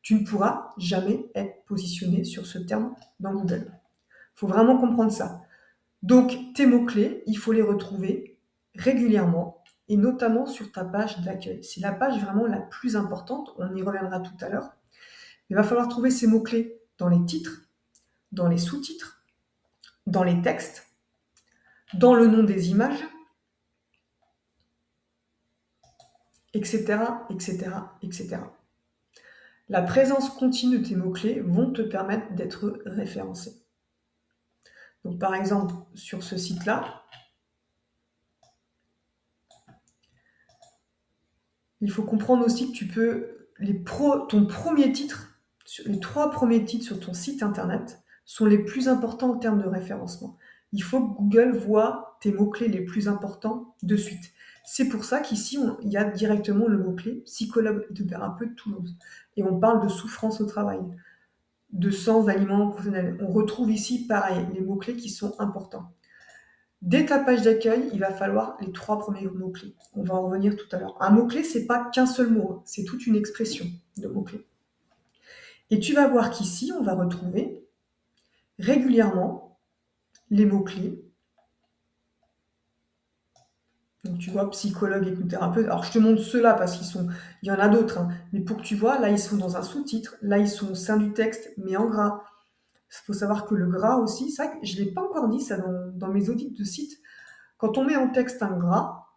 tu ne pourras jamais être positionné sur ce terme dans Google. Il faut vraiment comprendre ça. Donc, tes mots-clés, il faut les retrouver régulièrement et notamment sur ta page d'accueil. C'est la page vraiment la plus importante, on y reviendra tout à l'heure. Il va falloir trouver ces mots-clés dans les titres, dans les sous-titres, dans les textes, dans le nom des images, etc., etc., etc. La présence continue de tes mots-clés vont te permettre d'être référencé. Donc, par exemple, sur ce site-là, il faut comprendre aussi que tu peux, ton premier titre, les 3 premiers titres sur ton site internet sont les plus importants en termes de référencement. Il faut que Google voit tes mots-clés les plus importants de suite. C'est pour ça qu'ici, il y a directement le mot-clé psychologue hypnothérapeute Toulouse. Et on parle de souffrance au travail, de sens d'alignement professionnel. On retrouve ici, pareil, les mots-clés qui sont importants. Dès ta page d'accueil, il va falloir les 3 premiers mots-clés. On va en revenir tout à l'heure. Un mot-clé, c'est pas qu'un seul mot, hein, c'est toute une expression de mots-clés. Et tu vas voir qu'ici, on va retrouver régulièrement les mots-clés. Donc tu vois, psychologue, hypnothérapeute. Alors je te montre ceux-là parce il y en a d'autres, hein, mais pour que tu vois, là ils sont dans un sous-titre, là ils sont au sein du texte, mais en gras. Il faut savoir que le gras aussi, ça, je ne l'ai pas encore dit ça dans mes audits de site. Quand on met en texte un gras,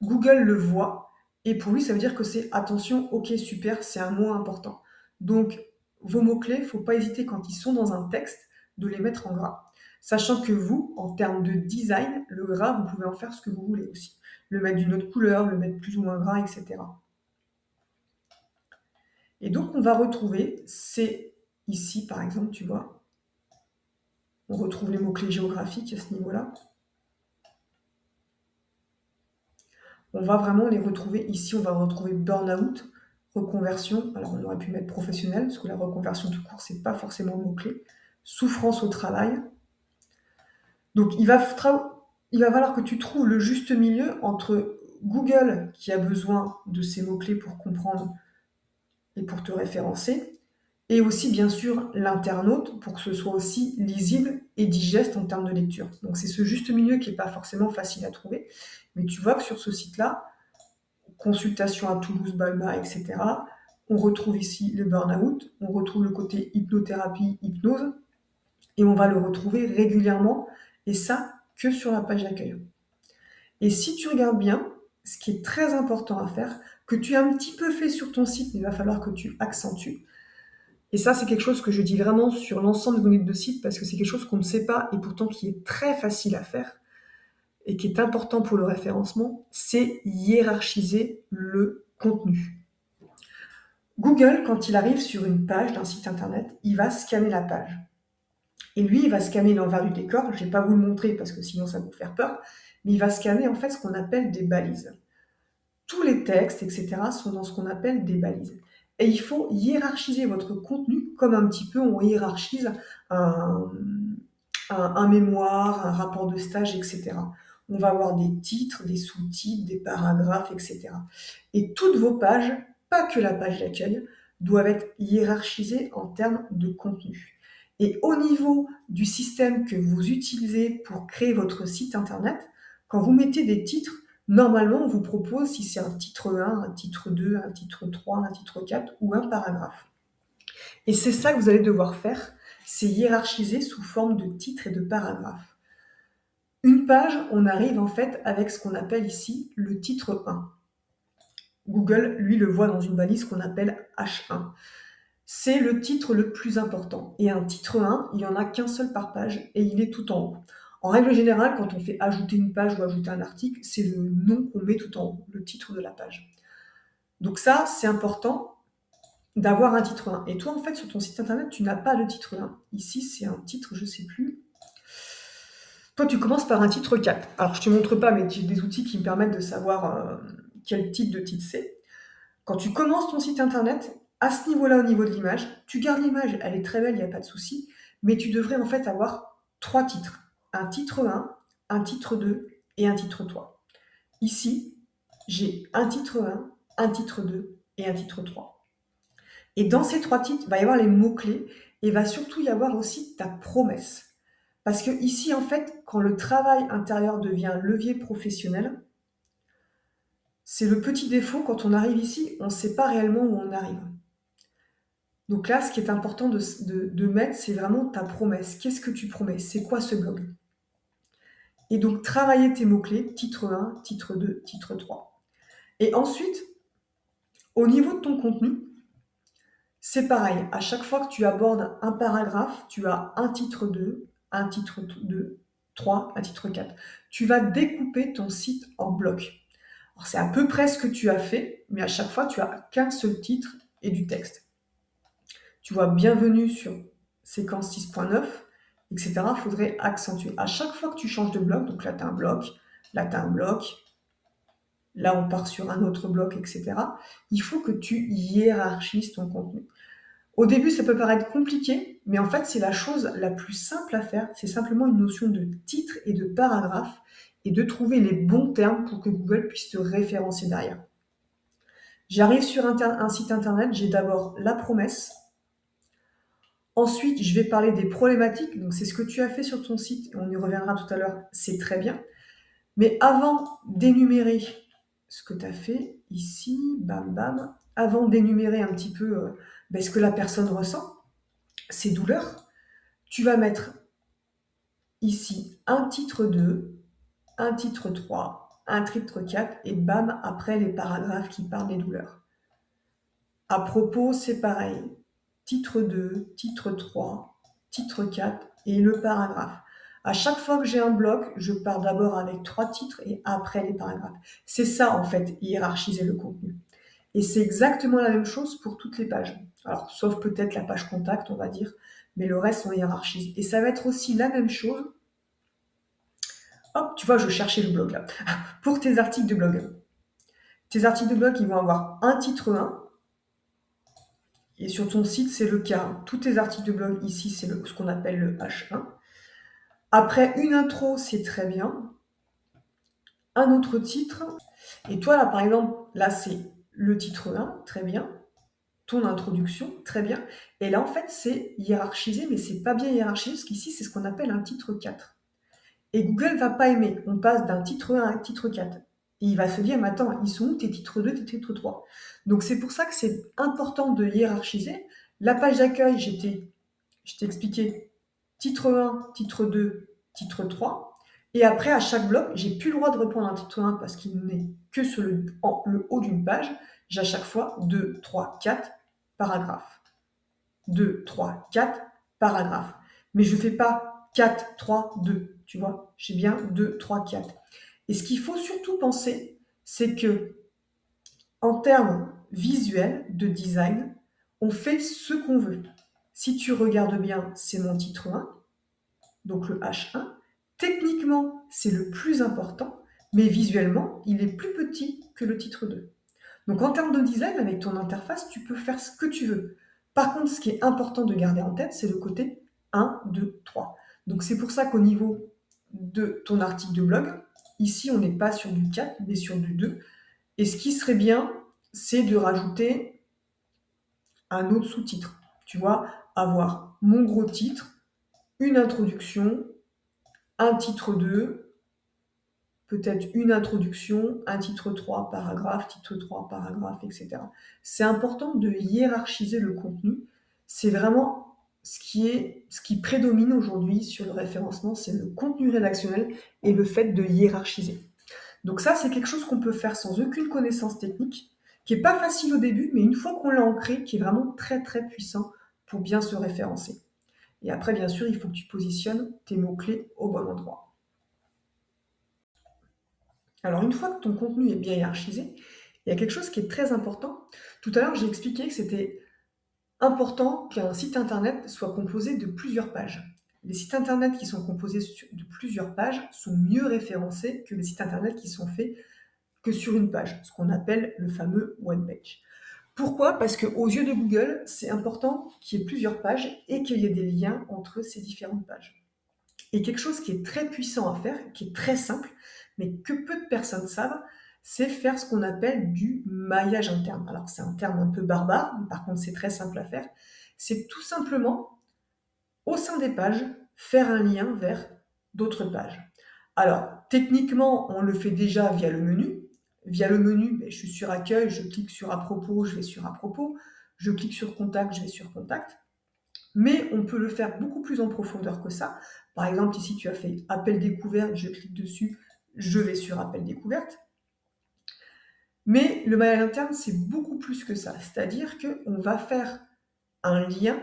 Google le voit et pour lui, ça veut dire que c'est attention, ok, super, c'est un mot important. Donc, vos mots-clés, il ne faut pas hésiter quand ils sont dans un texte de les mettre en gras. Sachant que vous, en termes de design, le gras, vous pouvez en faire ce que vous voulez aussi. Le mettre d'une autre couleur, le mettre plus ou moins gras, etc. Et donc, on va retrouver, c'est ici, par exemple, tu vois, on retrouve les mots-clés géographiques à ce niveau-là. On va vraiment les retrouver ici, on va retrouver burn-out, reconversion, alors on aurait pu mettre professionnel, parce que la reconversion tout court, c'est pas forcément le mot-clé, souffrance au travail. Donc il va falloir que tu trouves le juste milieu entre Google, qui a besoin de ces mots-clés pour comprendre et pour te référencer, et aussi bien sûr l'internaute, pour que ce soit aussi lisible et digeste en termes de lecture. Donc c'est ce juste milieu qui n'est pas forcément facile à trouver, mais tu vois que sur ce site-là, consultation à Toulouse, Balma, etc. On retrouve ici le burn-out, on retrouve le côté hypnothérapie, hypnose, et on va le retrouver régulièrement, et ça, que sur la page d'accueil. Et si tu regardes bien, ce qui est très important à faire, que tu as un petit peu fait sur ton site, mais il va falloir que tu accentues. Et ça, c'est quelque chose que je dis vraiment sur l'ensemble des données de site, parce que c'est quelque chose qu'on ne sait pas, et pourtant qui est très facile à faire, et qui est important pour le référencement, c'est hiérarchiser le contenu. Google, quand il arrive sur une page d'un site internet, il va scanner la page. Et lui, il va scanner l'envers du décor. Je ne vais pas vous le montrer parce que sinon ça va vous faire peur. Mais il va scanner en fait ce qu'on appelle des balises. Tous les textes, etc. sont dans ce qu'on appelle des balises. Et il faut hiérarchiser votre contenu comme un petit peu on hiérarchise un mémoire, un rapport de stage, etc. On va avoir des titres, des sous-titres, des paragraphes, etc. Et toutes vos pages, pas que la page d'accueil, doivent être hiérarchisées en termes de contenu. Et au niveau du système que vous utilisez pour créer votre site internet, quand vous mettez des titres, normalement on vous propose si c'est un titre 1, un titre 2, un titre 3, un titre 4 ou un paragraphe. Et c'est ça que vous allez devoir faire, c'est hiérarchiser sous forme de titres et de paragraphes. Une page, on arrive en fait avec ce qu'on appelle ici le titre 1. Google, lui, le voit dans une balise qu'on appelle H1. C'est le titre le plus important. Et un titre 1, il n'y en a qu'un seul par page et il est tout en haut. En règle générale, quand on fait ajouter une page ou ajouter un article, c'est le nom qu'on met tout en haut, le titre de la page. Donc ça, c'est important d'avoir un titre 1. Et toi, en fait, sur ton site internet, tu n'as pas de titre 1. Ici, c'est un titre, je ne sais plus. Toi, tu commences par un titre 4. Alors, je ne te montre pas, mais j'ai des outils qui me permettent de savoir quel type de titre c'est. Quand tu commences ton site internet, à ce niveau-là, au niveau de l'image, tu gardes l'image, elle est très belle, il n'y a pas de souci, mais tu devrais en fait avoir 3 titres. Un titre 1, un titre 2 et un titre 3. Ici, j'ai un titre 1, un titre 2 et un titre 3. Et dans ces 3 titres, il va y avoir les mots-clés et il va surtout y avoir aussi ta promesse. Parce que ici, en fait, quand le travail intérieur devient levier professionnel, c'est le petit défaut, quand on arrive ici, on ne sait pas réellement où on arrive. Donc là, ce qui est important de mettre, c'est vraiment ta promesse. Qu'est-ce que tu promets? C'est quoi ce blog? Et donc, travailler tes mots-clés, titre 1, titre 2, titre 3. Et ensuite, au niveau de ton contenu, c'est pareil. À chaque fois que tu abordes un paragraphe, tu as un titre 2, un titre 2, 3, un titre 4. Tu vas découper ton site en blocs. Alors, c'est à peu près ce que tu as fait, mais à chaque fois, tu as qu'un seul titre et du texte. Tu vois, bienvenue sur séquence 6.9, etc. Il faudrait accentuer. À chaque fois que tu changes de bloc, donc là, tu as un bloc, là, tu as un bloc, Là, on part sur un autre bloc, etc. Il faut que tu hiérarchises ton contenu. Au début, ça peut paraître compliqué, mais en fait, c'est la chose la plus simple à faire. C'est simplement une notion de titre et de paragraphe et de trouver les bons termes pour que Google puisse te référencer derrière. J'arrive sur un site internet, j'ai d'abord la promesse. Ensuite, je vais parler des problématiques. Donc, c'est ce que tu as fait sur ton site. On y reviendra tout à l'heure. C'est très bien. Mais avant d'énumérer ce que tu as fait ici, bam bam, avant d'énumérer un petit peu ce que la personne ressent, ses douleurs, tu vas mettre ici un titre 2, un titre 3, un titre 4 et bam, après les paragraphes qui parlent des douleurs. À propos, c'est pareil. Titre 2, titre 3, titre 4 et le paragraphe. À chaque fois que j'ai un bloc, je pars d'abord avec 3 titres et après les paragraphes. C'est ça, en fait, hiérarchiser le contenu. Et c'est exactement la même chose pour toutes les pages. Alors, sauf peut-être la page contact, on va dire, mais le reste, on hiérarchise. Et ça va être aussi la même chose. Hop, tu vois, je cherchais le blog là. Pour tes articles de blog. Tes articles de blog, ils vont avoir un titre 1. Et sur ton site, c'est le cas. Tous tes articles de blog ici, c'est ce qu'on appelle le H1. Après, une intro, c'est très bien. Un autre titre. Et toi, là, par exemple, là, c'est le titre 1, très bien. Ton introduction, très bien. Et là, en fait, c'est hiérarchisé, mais c'est pas bien hiérarchisé, parce qu'ici, c'est ce qu'on appelle un titre 4. Et Google va pas aimer. On passe d'un titre 1 à un titre 4. Et il va se dire, mais attends, ils sont où tes titres 2, tes titres 3? Donc c'est pour ça que c'est important de hiérarchiser. La page d'accueil, je t'ai expliqué titre 1, titre 2, titre 3. Et après, à chaque bloc, j'ai plus le droit de répondre à un titre 1 parce qu'il n'est que sur le haut d'une page. J'ai à chaque fois 2, 3, 4 paragraphes. 2, 3, 4 paragraphes. Mais je ne fais pas 4, 3, 2. Tu vois, j'ai bien 2, 3, 4. Et ce qu'il faut surtout penser, c'est que en termes visuels, de design, on fait ce qu'on veut. Si tu regardes bien, c'est mon titre 1, donc le H1. Techniquement, c'est le plus important, mais visuellement, il est plus petit que le titre 2. Donc en termes de design, avec ton interface, tu peux faire ce que tu veux. Par contre, ce qui est important de garder en tête, c'est le côté 1, 2, 3. Donc c'est pour ça qu'au niveau de ton article de blog, ici, on n'est pas sur du 4, mais sur du 2. Et ce qui serait bien, c'est de rajouter un autre sous-titre. Tu vois, avoir mon gros titre, une introduction, un titre 2, peut-être une introduction, un titre 3, paragraphe, titre 3, paragraphe, etc. C'est important de hiérarchiser le contenu. C'est vraiment ce qui prédomine aujourd'hui sur le référencement, c'est le contenu rédactionnel et le fait de hiérarchiser. Donc ça, c'est quelque chose qu'on peut faire sans aucune connaissance technique, qui n'est pas facile au début, mais une fois qu'on l'a ancré, qui est vraiment très très puissant pour bien se référencer. Et après, bien sûr, il faut que tu positionnes tes mots-clés au bon endroit. Alors, une fois que ton contenu est bien hiérarchisé, il y a quelque chose qui est très important. Tout à l'heure, j'ai expliqué que c'était important qu'un site internet soit composé de plusieurs pages. Les sites internet qui sont composés de plusieurs pages sont mieux référencés que les sites internet qui sont faits que sur une page, ce qu'on appelle le fameux one page. Pourquoi? Parce qu'aux yeux de Google, c'est important qu'il y ait plusieurs pages et qu'il y ait des liens entre ces différentes pages. Et quelque chose qui est très puissant à faire, qui est très simple, mais que peu de personnes savent, c'est faire ce qu'on appelle du maillage interne. Alors c'est un terme un peu barbare, mais par contre c'est très simple à faire. C'est tout simplement, au sein des pages, faire un lien vers d'autres pages. Alors, techniquement, on le fait déjà via le menu. Via le menu, je suis sur Accueil, je clique sur À propos, je vais sur À propos. Je clique sur Contact, je vais sur Contact. Mais on peut le faire beaucoup plus en profondeur que ça. Par exemple, ici, tu as fait Appel découverte, je clique dessus, je vais sur Appel découverte. Mais le maillage interne, c'est beaucoup plus que ça. C'est-à-dire qu'on va faire un lien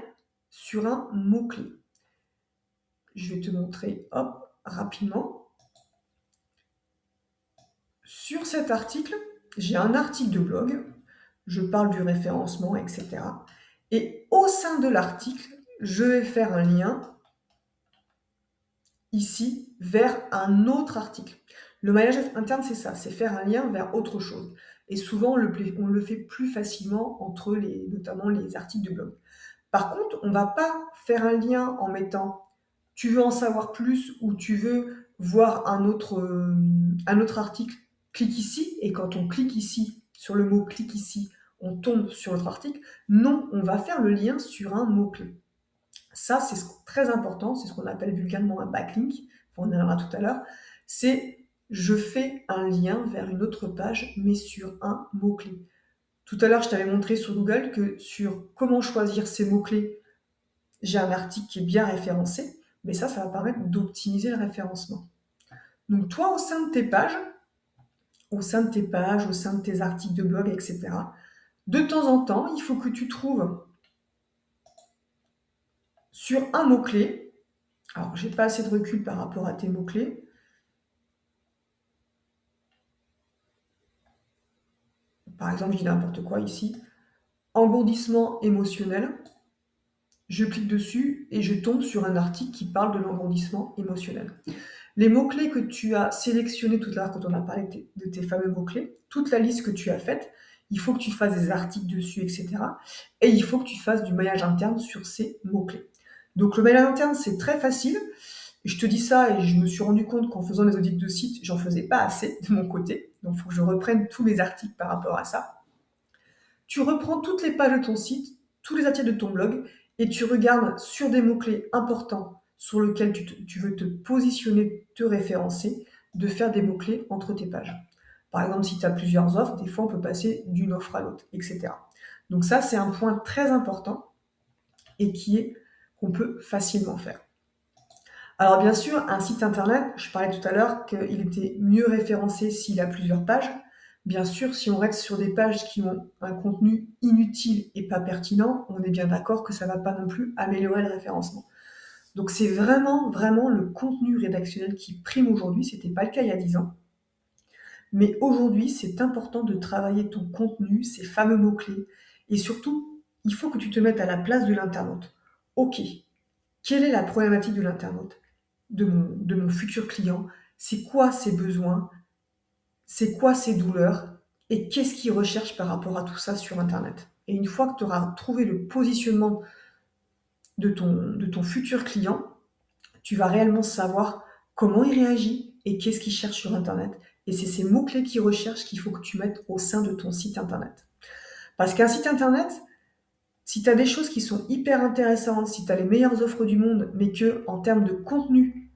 sur un mot-clé. Je vais te montrer, hop, rapidement. Sur cet article, j'ai un article de blog, je parle du référencement, etc. Et au sein de l'article, je vais faire un lien ici vers un autre article. Le maillage interne, c'est ça, c'est faire un lien vers autre chose. Et souvent, on le fait plus facilement entre notamment les articles de blog. Par contre, on va pas faire un lien en mettant tu veux en savoir plus ou tu veux voir un autre article, clique ici. Et quand on clique ici, sur le mot clique ici, on tombe sur notre article. Non, on va faire le lien sur un mot-clé. Ça, c'est très important, c'est ce qu'on appelle vulgairement un backlink, on en verra tout à l'heure, c'est je fais un lien vers une autre page, mais sur un mot-clé. Tout à l'heure, je t'avais montré sur Google que sur comment choisir ces mots-clés, j'ai un article qui est bien référencé, mais ça va permettre d'optimiser le référencement. Donc toi, au sein de tes pages, au sein de tes articles de blog, etc., de temps en temps, il faut que tu trouves sur un mot-clé. Alors, j'ai pas assez de recul par rapport à tes mots-clés. Par exemple, je dis n'importe quoi ici. Engourdissement émotionnel. Je clique dessus et je tombe sur un article qui parle de l'engourdissement émotionnel. Les mots-clés que tu as sélectionnés tout à l'heure quand on a parlé de tes fameux mots-clés, toute la liste que tu as faite, il faut que tu fasses des articles dessus, etc. Et il faut que tu fasses du maillage interne sur ces mots-clés. Donc le maillage interne, c'est très facile. Je te dis ça et je me suis rendu compte qu'en faisant des audits de site, j'en faisais pas assez de mon côté. Donc il faut que je reprenne tous les articles par rapport à ça. Tu reprends toutes les pages de ton site, tous les articles de ton blog, et tu regardes sur des mots-clés importants sur lesquels tu veux te positionner, te référencer, de faire des mots-clés entre tes pages. Par exemple, si tu as plusieurs offres, des fois on peut passer d'une offre à l'autre, etc. Donc ça, c'est un point très important et qu'on peut facilement faire. Alors bien sûr, un site internet, je parlais tout à l'heure qu'il était mieux référencé s'il a plusieurs pages. Bien sûr, si on reste sur des pages qui ont un contenu inutile et pas pertinent, on est bien d'accord que ça ne va pas non plus améliorer le référencement. Donc c'est vraiment, vraiment le contenu rédactionnel qui prime aujourd'hui. Ce n'était pas le cas il y a 10 ans. Mais aujourd'hui, c'est important de travailler ton contenu, ces fameux mots-clés. Et surtout, il faut que tu te mettes à la place de l'internaute. Ok, quelle est la problématique de l'internaute, de mon futur client? C'est quoi ses besoins? C'est quoi ses douleurs? Et qu'est-ce qu'il recherche par rapport à tout ça sur Internet? Et une fois que tu auras trouvé le positionnement de ton futur client, tu vas réellement savoir comment il réagit et qu'est-ce qu'il cherche sur Internet. Et c'est ces mots-clés qu'il recherche qu'il faut que tu mettes au sein de ton site Internet. Parce qu'un site Internet, si tu as des choses qui sont hyper intéressantes, si tu as les meilleures offres du monde, mais que en termes de contenu,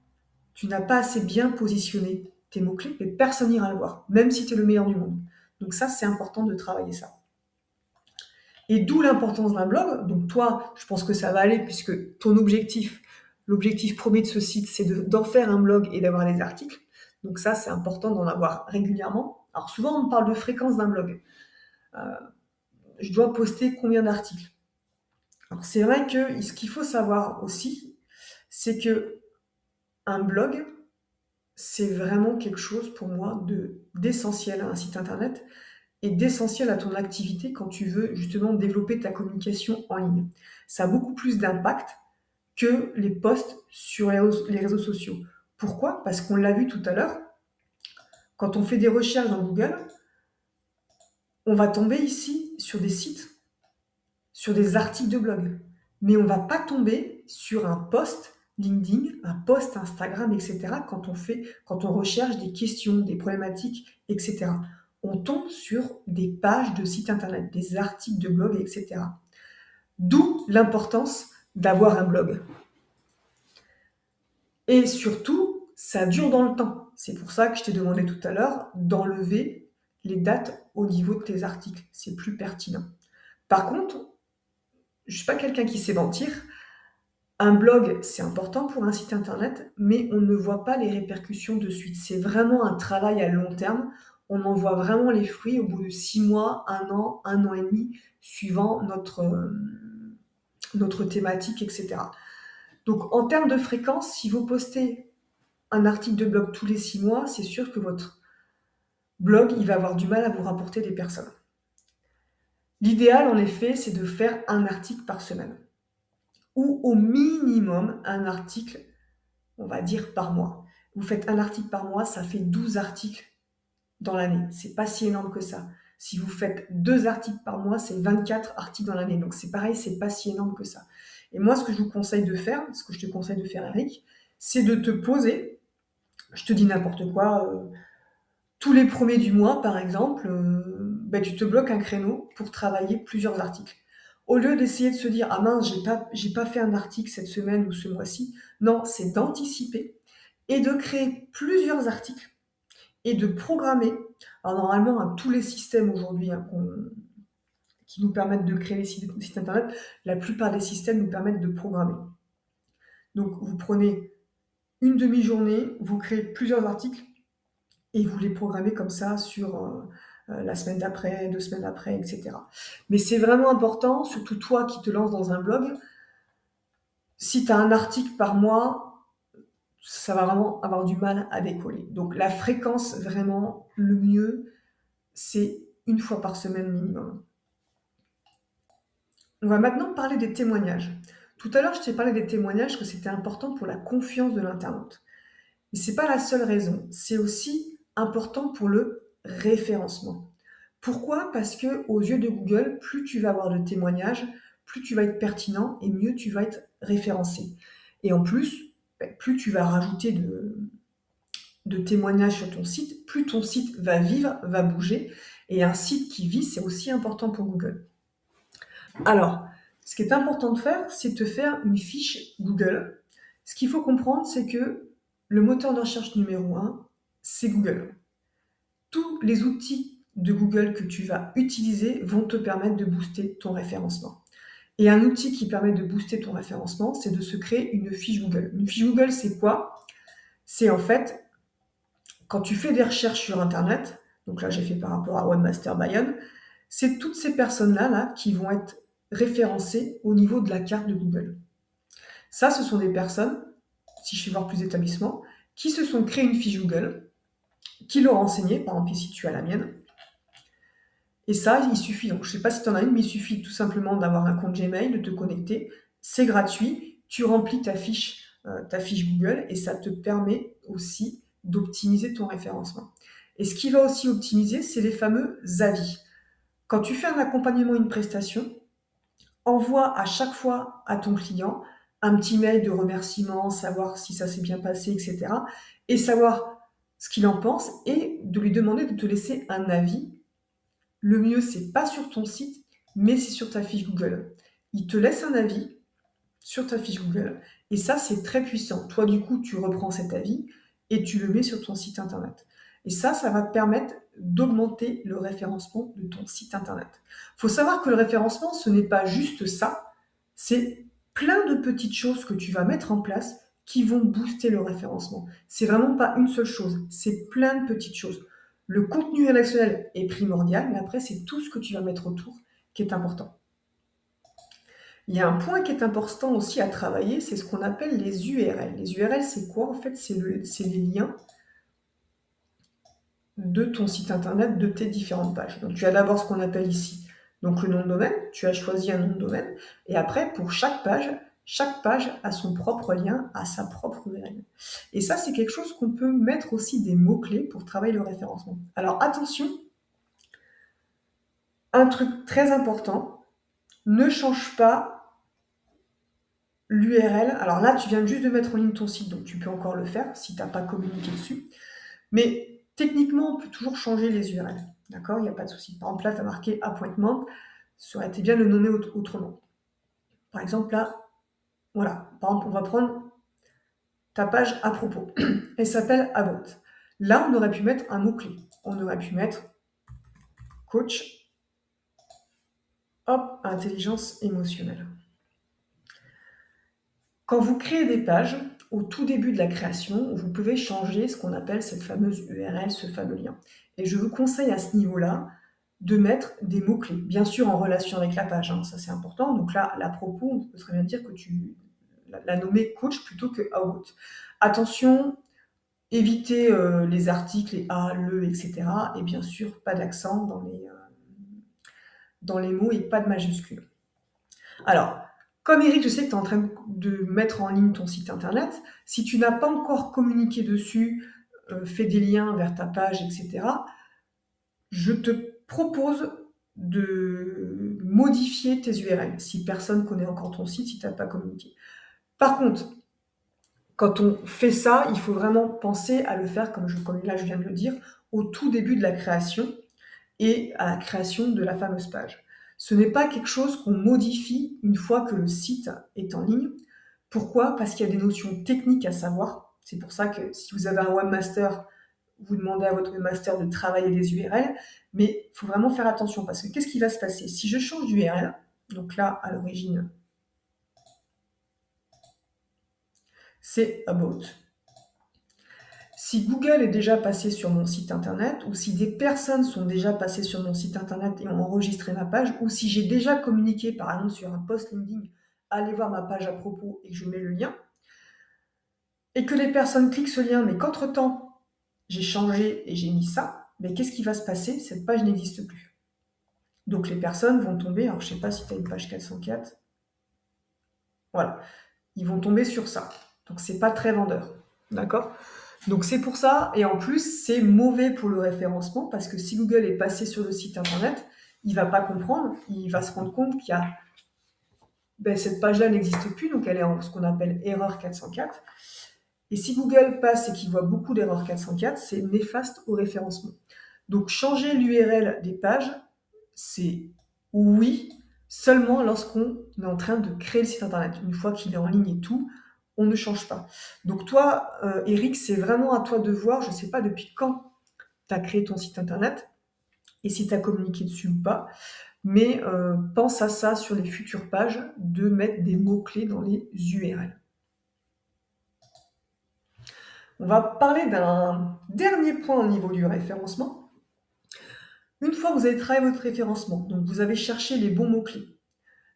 tu n'as pas assez bien positionné tes mots-clés, mais personne n'ira le voir, même si tu es le meilleur du monde. Donc ça, c'est important de travailler ça. Et d'où l'importance d'un blog. Donc toi, je pense que ça va aller puisque ton objectif, l'objectif premier de ce site, c'est d'en faire un blog et d'avoir des articles. Donc ça, c'est important d'en avoir régulièrement. Alors souvent, on parle de fréquence d'un blog. Je dois poster combien d'articles? Alors c'est vrai que ce qu'il faut savoir aussi, c'est que un blog, c'est vraiment quelque chose pour moi d'essentiel à un site internet et d'essentiel à ton activité quand tu veux justement développer ta communication en ligne. Ça a beaucoup plus d'impact que les posts sur les réseaux sociaux. Pourquoi? Parce qu'on l'a vu tout à l'heure, quand on fait des recherches dans Google, on va tomber ici sur des sites, sur des articles de blog, mais on ne va pas tomber sur un post LinkedIn, un post Instagram, etc. Quand on recherche des questions, des problématiques, etc. On tombe sur des pages de sites internet, des articles de blog, etc. D'où l'importance d'avoir un blog. Et surtout, ça dure dans le temps. C'est pour ça que je t'ai demandé tout à l'heure d'enlever les dates au niveau de tes articles. C'est plus pertinent. Par contre, je ne suis pas quelqu'un qui sait mentir. Un blog, c'est important pour un site internet, mais on ne voit pas les répercussions de suite. C'est vraiment un travail à long terme. On en voit vraiment les fruits au bout de 6 mois, 1 an et demi, suivant notre thématique, etc. Donc, en termes de fréquence, si vous postez un article de blog tous les 6 mois, c'est sûr que votre blog, il va avoir du mal à vous rapporter des personnes. L'idéal, en effet, c'est de faire un article par semaine. Ou au minimum un article, on va dire, par mois. Vous faites un article par mois, ça fait 12 articles dans l'année. C'est pas si énorme que ça. Si vous faites 2 articles par mois, c'est 24 articles dans l'année. Donc c'est pareil, c'est pas si énorme que ça. Et moi, ce que je vous conseille de faire, ce que je te conseille de faire, Eric, c'est de te poser, je te dis n'importe quoi, tous les premiers du mois, par exemple, tu te bloques un créneau pour travailler plusieurs articles. Au lieu d'essayer de se dire: «Ah mince, j'ai pas fait un article cette semaine ou ce mois-ci», non, c'est d'anticiper et de créer plusieurs articles et de programmer. Alors normalement, hein, tous les systèmes aujourd'hui, hein, qui nous permettent de créer des sites internet, la plupart des systèmes nous permettent de programmer. Donc vous prenez une demi-journée, vous créez plusieurs articles et vous les programmez comme ça sur, la semaine d'après, 2 semaines après, et cetera. Mais c'est vraiment important, surtout toi qui te lances dans un blog, si tu as un article par mois, ça va vraiment avoir du mal à décoller. Donc la fréquence, vraiment, le mieux, c'est 1 fois par semaine minimum. On va maintenant parler des témoignages. Tout à l'heure, je t'ai parlé des témoignages, que c'était important pour la confiance de l'internaute. Mais c'est pas la seule raison, c'est aussi important pour le référencement. Pourquoi? Parce qu'aux yeux de Google, plus tu vas avoir de témoignages, plus tu vas être pertinent et mieux tu vas être référencé. Et en plus, plus tu vas rajouter de témoignages sur ton site, plus ton site va vivre, va bouger. Et un site qui vit, c'est aussi important pour Google. Alors, ce qui est important de faire, c'est de te faire une fiche Google. Ce qu'il faut comprendre, c'est que le moteur de recherche numéro 1, c'est Google. Tous les outils de Google que tu vas utiliser vont te permettre de booster ton référencement. Et un outil qui permet de booster ton référencement, c'est de se créer une fiche Google. Une fiche Google, c'est quoi? C'est en fait, quand tu fais des recherches sur Internet, donc là j'ai fait par rapport à Webmaster Bayonne, c'est toutes ces personnes-là là, qui vont être référencées au niveau de la carte de Google. Ça, ce sont des personnes, si je vais voir plus d'établissements, qui se sont créés une fiche Google, qui l'ont renseignée, par exemple ici tu as la mienne. Et ça, il suffit, donc je ne sais pas si tu en as une, mais il suffit tout simplement d'avoir un compte Gmail, de te connecter, c'est gratuit, tu remplis ta fiche Google et ça te permet aussi d'optimiser ton référencement. Et ce qui va aussi optimiser, c'est les fameux avis. Quand tu fais un accompagnement, une prestation, envoie à chaque fois à ton client un petit mail de remerciement, savoir si ça s'est bien passé, etc. Et savoir ce qu'il en pense et de lui demander de te laisser un avis. Le mieux, c'est pas sur ton site, mais c'est sur ta fiche Google. Il te laisse un avis sur ta fiche Google et ça, c'est très puissant. Toi, du coup, tu reprends cet avis et tu le mets sur ton site internet. Et ça va te permettre d'augmenter le référencement de ton site internet. Il faut savoir que le référencement, ce n'est pas juste ça, c'est plein de petites choses que tu vas mettre en place qui vont booster le référencement. C'est vraiment pas une seule chose, c'est plein de petites choses. Le contenu rédactionnel est primordial, mais après, c'est tout ce que tu vas mettre autour qui est important. Il y a un point qui est important aussi à travailler, c'est ce qu'on appelle les URL. Les URL, c'est quoi? En fait, c'est les liens de ton site internet, de tes différentes pages. Donc, tu as d'abord ce qu'on appelle ici donc le nom de domaine. Tu as choisi un nom de domaine. Et après, pour chaque page a son propre lien, a sa propre URL. Et ça, c'est quelque chose qu'on peut mettre aussi des mots-clés pour travailler le référencement. Alors, attention, un truc très important, ne change pas l'URL. Alors là, tu viens juste de mettre en ligne ton site, donc tu peux encore le faire si tu n'as pas communiqué dessus. Mais techniquement, on peut toujours changer les URL. D'accord? Il n'y a pas de souci. Par exemple, là, tu as marqué appointment. Ça aurait été bien de le nommer autrement. Par exemple, là, voilà. Par exemple, on va prendre ta page à propos. Elle s'appelle About. Là, on aurait pu mettre un mot-clé. On aurait pu mettre coach, hop, intelligence émotionnelle. Quand vous créez des pages, au tout début de la création, vous pouvez changer ce qu'on appelle cette fameuse URL, ce fameux lien. Et je vous conseille à ce niveau-là de mettre des mots-clés, bien sûr en relation avec la page, hein, ça c'est important. Donc là, à propos, on peut très bien dire que tu la nommer coach plutôt que about. Attention, évitez les articles, les A, le, etc. Et bien sûr, pas d'accent dans les mots et pas de majuscules. Alors, Comme Eric, je sais que tu es en train de mettre en ligne ton site internet. Si tu n'as pas encore communiqué dessus, fait des liens vers ta page, etc., je te propose de modifier tes URL si personne connaît encore ton site, si tu n'as pas communiqué. Par contre, quand on fait ça, il faut vraiment penser à le faire, comme là je viens de le dire, au tout début de la création et à la création de la fameuse page. Ce n'est pas quelque chose qu'on modifie une fois que le site est en ligne. Pourquoi? Parce qu'il y a des notions techniques à savoir. C'est pour ça que si vous avez un webmaster, vous demandez à votre webmaster de travailler les URL, mais il faut vraiment faire attention parce que qu'est-ce qui va se passer? Si je change d'URL, donc là, à l'origine, c'est About. Si Google est déjà passé sur mon site internet, ou si des personnes sont déjà passées sur mon site internet et ont enregistré ma page, ou si j'ai déjà communiqué par exemple sur un post LinkedIn, allez voir ma page à propos et que je mets le lien, et que les personnes cliquent ce lien, mais qu'entre-temps, j'ai changé et j'ai mis ça, mais qu'est-ce qui va se passer? Cette page n'existe plus. Donc les personnes vont tomber, alors je ne sais pas si tu as une page 404, voilà, ils vont tomber sur ça. Donc c'est pas très vendeur, d'accord? Donc c'est pour ça, et en plus c'est mauvais pour le référencement, parce que si Google est passé sur le site internet, il va pas comprendre, il va se rendre compte qu'il y a, cette page-là n'existe plus, donc elle est en ce qu'on appelle erreur 404. Et si Google passe et qu'il voit beaucoup d'erreurs 404, c'est néfaste au référencement. Donc changer l'URL des pages, c'est oui, seulement lorsqu'on est en train de créer le site internet. Une fois qu'il est en ligne et tout, on ne change pas. Donc toi, Eric, c'est vraiment à toi de voir, je ne sais pas depuis quand tu as créé ton site internet et si tu as communiqué dessus ou pas, mais pense à ça sur les futures pages, de mettre des mots-clés dans les URL. On va parler d'un dernier point au niveau du référencement. Une fois que vous avez travaillé votre référencement, donc vous avez cherché les bons mots-clés,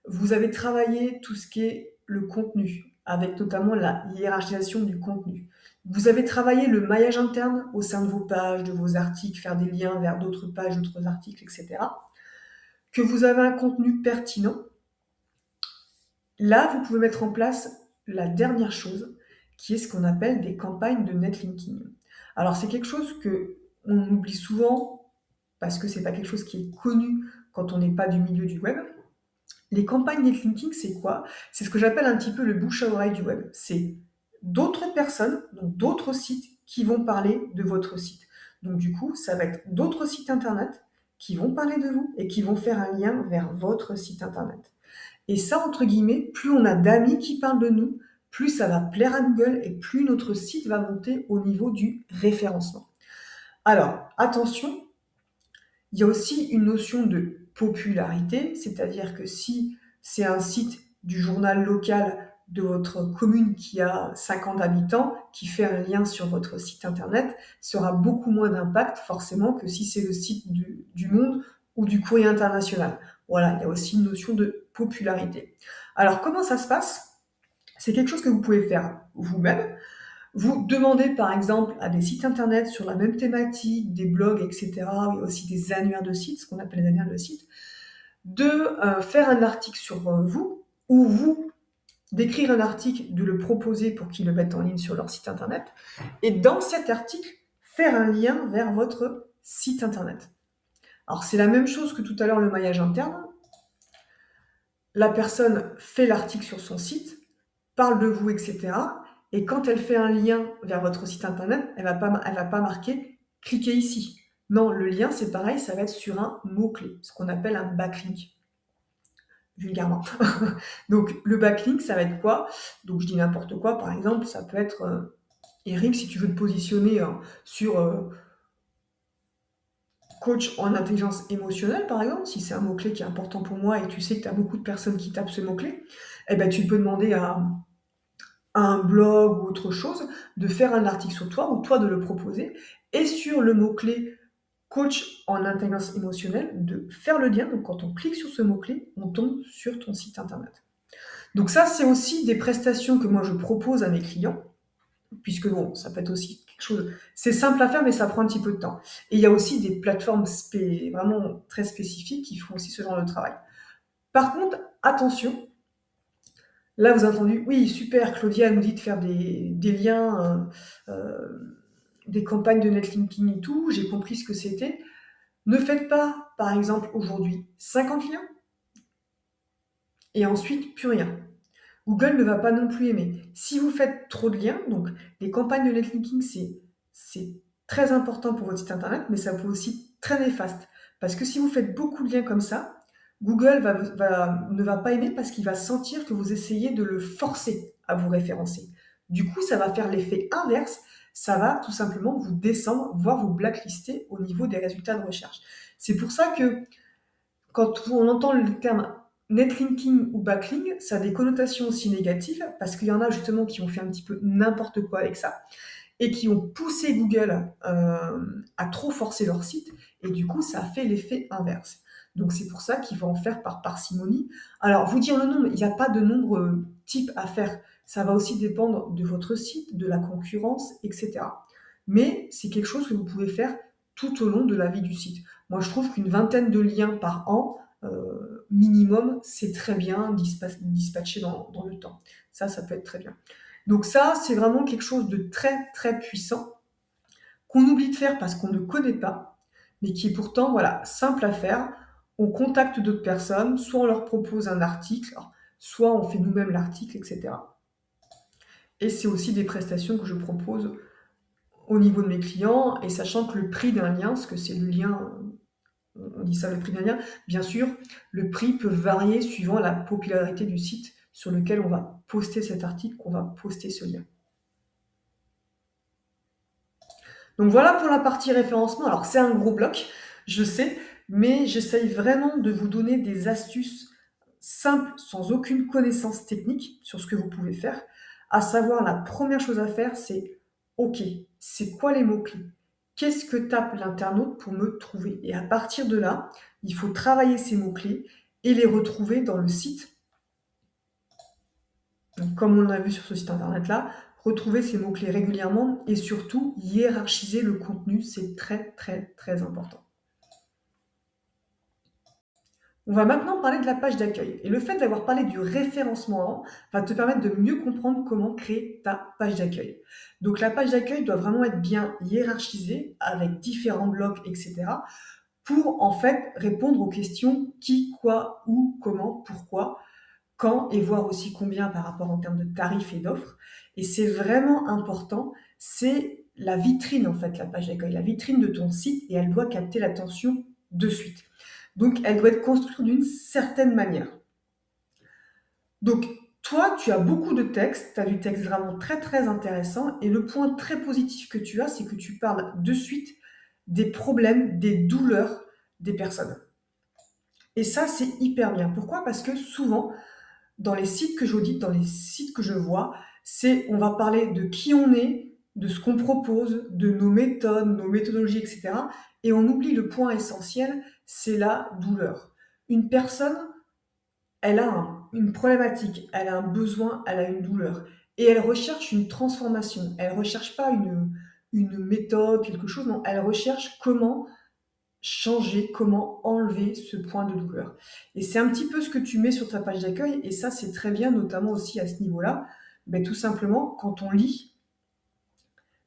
vous avez travaillé tout ce qui est le contenu, avec notamment la hiérarchisation du contenu. Vous avez travaillé le maillage interne au sein de vos pages, de vos articles, faire des liens vers d'autres pages, d'autres articles, etc. Que vous avez un contenu pertinent. Là, vous pouvez mettre en place la dernière chose, qui est ce qu'on appelle des campagnes de netlinking. Alors, c'est quelque chose que on oublie souvent parce que c'est pas quelque chose qui est connu quand on n'est pas du milieu du web. Les campagnes netlinking, c'est quoi? C'est ce que j'appelle un petit peu le bouche à oreille du web. C'est d'autres personnes, donc d'autres sites qui vont parler de votre site. Donc du coup, ça va être d'autres sites internet qui vont parler de vous et qui vont faire un lien vers votre site internet. Et ça, entre guillemets, plus on a d'amis qui parlent de nous, plus ça va plaire à Google et plus notre site va monter au niveau du référencement. Alors, attention, il y a aussi une notion de popularité, c'est-à-dire que si c'est un site du journal local de votre commune qui a 50 habitants, qui fait un lien sur votre site internet, ça aura beaucoup moins d'impact forcément que si c'est le site du Monde ou du Courrier international. Voilà, il y a aussi une notion de popularité. Alors comment ça se passe? C'est quelque chose que vous pouvez faire vous-même. Vous demandez par exemple à des sites internet sur la même thématique, des blogs, etc., il y a aussi des annuaires de sites, ce qu'on appelle les annuaires de sites, de faire un article sur vous, ou vous d'écrire un article, de le proposer pour qu'ils le mettent en ligne sur leur site internet, et dans cet article, faire un lien vers votre site internet. Alors c'est la même chose que tout à l'heure le maillage interne. La personne fait l'article sur son site, parle de vous, etc. Et quand elle fait un lien vers votre site internet, elle va pas marquer « cliquez ici ». Non, le lien, c'est pareil, ça va être sur un mot-clé, ce qu'on appelle un backlink, vulgairement. Donc, le backlink, ça va être quoi? Donc, je dis n'importe quoi, par exemple, ça peut être Eric, si tu veux te positionner sur coach en intelligence émotionnelle, par exemple, si c'est un mot-clé qui est important pour moi et tu sais que tu as beaucoup de personnes qui tapent ce mot-clé, eh ben, tu peux demander à un blog ou autre chose, de faire un article sur toi ou toi de le proposer, et sur le mot-clé coach en intelligence émotionnelle, de faire le lien. Donc quand on clique sur ce mot-clé, on tombe sur ton site internet. Donc ça, c'est aussi des prestations que moi je propose à mes clients, puisque bon, ça peut être aussi quelque chose, c'est simple à faire, mais ça prend un petit peu de temps. Et il y a aussi des plateformes vraiment très spécifiques qui font aussi ce genre de travail. Par contre, attention, Là, vous avez entendu: «Oui, super, Claudia, elle nous dit de faire des liens, des campagnes de netlinking et tout, j'ai compris ce que c'était». Ne faites pas, par exemple, aujourd'hui 50 liens et ensuite plus rien. Google ne va pas non plus aimer. Si vous faites trop de liens, donc les campagnes de netlinking, c'est très important pour votre site internet, mais ça peut aussi être très néfaste. Parce que si vous faites beaucoup de liens comme ça, Google ne va pas aimer parce qu'il va sentir que vous essayez de le forcer à vous référencer. Du coup, ça va faire l'effet inverse. Ça va tout simplement vous descendre, voire vous blacklister au niveau des résultats de recherche. C'est pour ça que quand on entend le terme netlinking ou backlink, ça a des connotations aussi négatives parce qu'il y en a justement qui ont fait un petit peu n'importe quoi avec ça et qui ont poussé Google à trop forcer leur site et du coup ça a fait l'effet inverse. Donc c'est pour ça qu'il faut en faire par parcimonie. Alors vous dire le nombre, il n'y a pas de nombre type à faire. Ça va aussi dépendre de votre site, de la concurrence, etc. Mais c'est quelque chose que vous pouvez faire tout au long de la vie du site. Moi je trouve qu'une vingtaine de liens par an, minimum, c'est très bien dispatché dans le temps. Ça peut être très bien. Donc ça, c'est vraiment quelque chose de très, très puissant qu'on oublie de faire parce qu'on ne connaît pas, mais qui est pourtant, voilà, simple à faire. On contacte d'autres personnes, soit on leur propose un article, soit on fait nous-mêmes l'article, etc. Et c'est aussi des prestations que je propose au niveau de mes clients, et sachant que le prix d'un lien, parce que c'est le lien, on dit ça le prix d'un lien, bien sûr, le prix peut varier suivant la popularité du site sur lequel on va poster cet article, qu'on va poster ce lien. Donc voilà pour la partie référencement. Alors c'est un gros bloc, je sais, mais j'essaye vraiment de vous donner des astuces simples, sans aucune connaissance technique sur ce que vous pouvez faire. À savoir, la première chose à faire, c'est OK, c'est quoi les mots-clés? Qu'est-ce que tape l'internaute pour me trouver? Et à partir de là, il faut travailler ces mots-clés et les retrouver dans le site. Donc, comme on l'a vu sur ce site internet-là, retrouver ces mots-clés régulièrement et surtout hiérarchiser le contenu, c'est très très très important. On va maintenant parler de la page d'accueil. Et le fait d'avoir parlé du référencement avant va te permettre de mieux comprendre comment créer ta page d'accueil. Donc la page d'accueil doit vraiment être bien hiérarchisée avec différents blocs, etc. pour en fait répondre aux questions qui, quoi, où, comment, pourquoi, quand et voir aussi combien par rapport en termes de tarifs et d'offres. Et c'est vraiment important, c'est la vitrine en fait, la page d'accueil, la vitrine de ton site et elle doit capter l'attention de suite. Donc elle doit être construite d'une certaine manière. Donc toi, tu as beaucoup de texte, tu as du texte vraiment très très intéressant et le point très positif que tu as, c'est que tu parles de suite des problèmes, des douleurs des personnes. Et ça, c'est hyper bien. Pourquoi? Parce que souvent, dans les sites que j'audite, dans les sites que je vois, on va parler de qui on est, de ce qu'on propose, de nos méthodes, nos méthodologies, etc. Et on oublie le point essentiel, c'est la douleur. Une personne, elle a une problématique, elle a un besoin, elle a une douleur. Et elle recherche une transformation. Elle ne recherche pas une méthode, quelque chose, non. Elle recherche comment changer, comment enlever ce point de douleur. Et c'est un petit peu ce que tu mets sur ta page d'accueil, et ça c'est très bien, notamment aussi à ce niveau-là. Ben, tout simplement, quand on lit,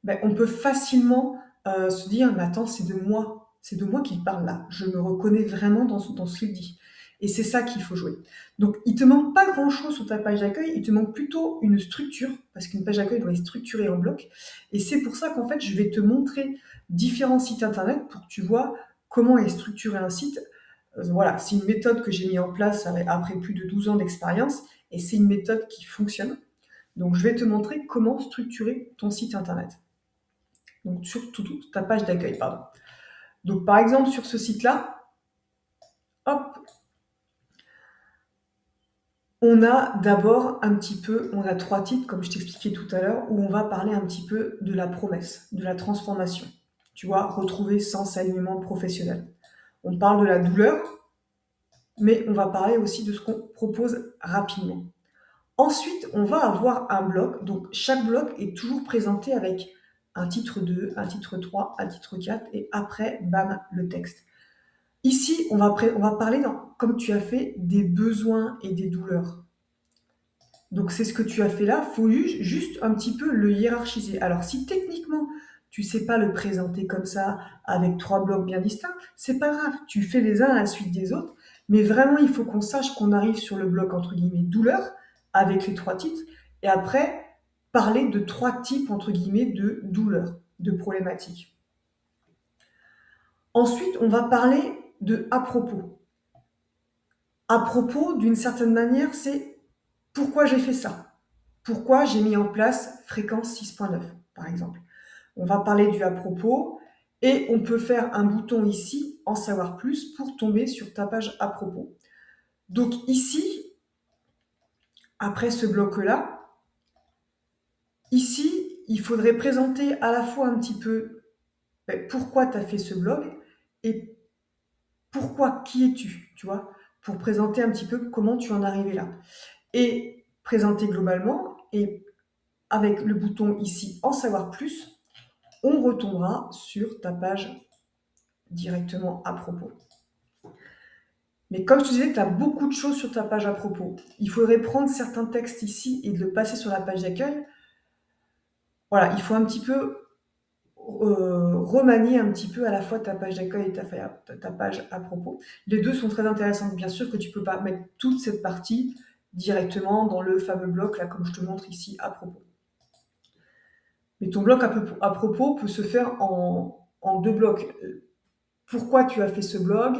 ben, on peut facilement se dire, mais attends, c'est de moi qu'il parle là, je me reconnais vraiment dans ce qu'il dit. Et c'est ça qu'il faut jouer. Donc, il te manque pas grand-chose sur ta page d'accueil, il te manque plutôt une structure, parce qu'une page d'accueil doit être structurée en bloc. Et c'est pour ça qu'en fait, je vais te montrer différents sites internet pour que tu vois comment est structuré un site. Voilà, c'est une méthode que j'ai mis en place après plus de 12 ans d'expérience, et c'est une méthode qui fonctionne. Donc, je vais te montrer comment structurer ton site internet. Donc, sur toute ta page d'accueil, pardon. Donc, par exemple, sur ce site-là, hop, on a d'abord un petit peu, on a 3 titres, comme je t'expliquais tout à l'heure, où on va parler un petit peu de la promesse, de la transformation. Tu vois, retrouver sens, alignement professionnel. On parle de la douleur, mais on va parler aussi de ce qu'on propose rapidement. Ensuite, on va avoir un bloc. Donc, chaque bloc est toujours présenté avec un titre 2, un titre 3, un titre 4, et après, bam, le texte. Ici, on va parler, comme tu as fait, des besoins et des douleurs. Donc c'est ce que tu as fait là, il faut juste un petit peu le hiérarchiser. Alors si techniquement, tu ne sais pas le présenter comme ça, avec 3 blocs bien distincts, c'est pas grave, tu fais les uns à la suite des autres, mais vraiment il faut qu'on sache qu'on arrive sur le bloc entre guillemets douleur, avec les 3 titres, et après parler de 3 types entre guillemets de douleurs, de problématiques. Ensuite, on va parler de à propos. À propos, d'une certaine manière, c'est pourquoi j'ai fait ça. Pourquoi j'ai mis en place fréquence 6.9, par exemple. On va parler du à propos et on peut faire un bouton ici, en savoir plus, pour tomber sur ta page à propos. Donc ici, après ce bloc-là, ici, il faudrait présenter à la fois un petit peu pourquoi tu as fait ce blog et pourquoi, qui es-tu, tu vois, pour présenter un petit peu comment tu en es arrivé là. Et présenter globalement, et avec le bouton ici, en savoir plus, on retombera sur ta page directement à propos. Mais comme je te disais, tu as beaucoup de choses sur ta page à propos. Il faudrait prendre certains textes ici et de le passer sur la page d'accueil. Voilà, il faut un petit peu remanier un petit peu à la fois ta page d'accueil et ta page à propos. Les deux sont très intéressantes. Bien sûr que tu ne peux pas mettre toute cette partie directement dans le fameux bloc, là, comme je te montre ici, à propos. Mais ton bloc à propos peut se faire en 2 blocs. Pourquoi tu as fait ce blog,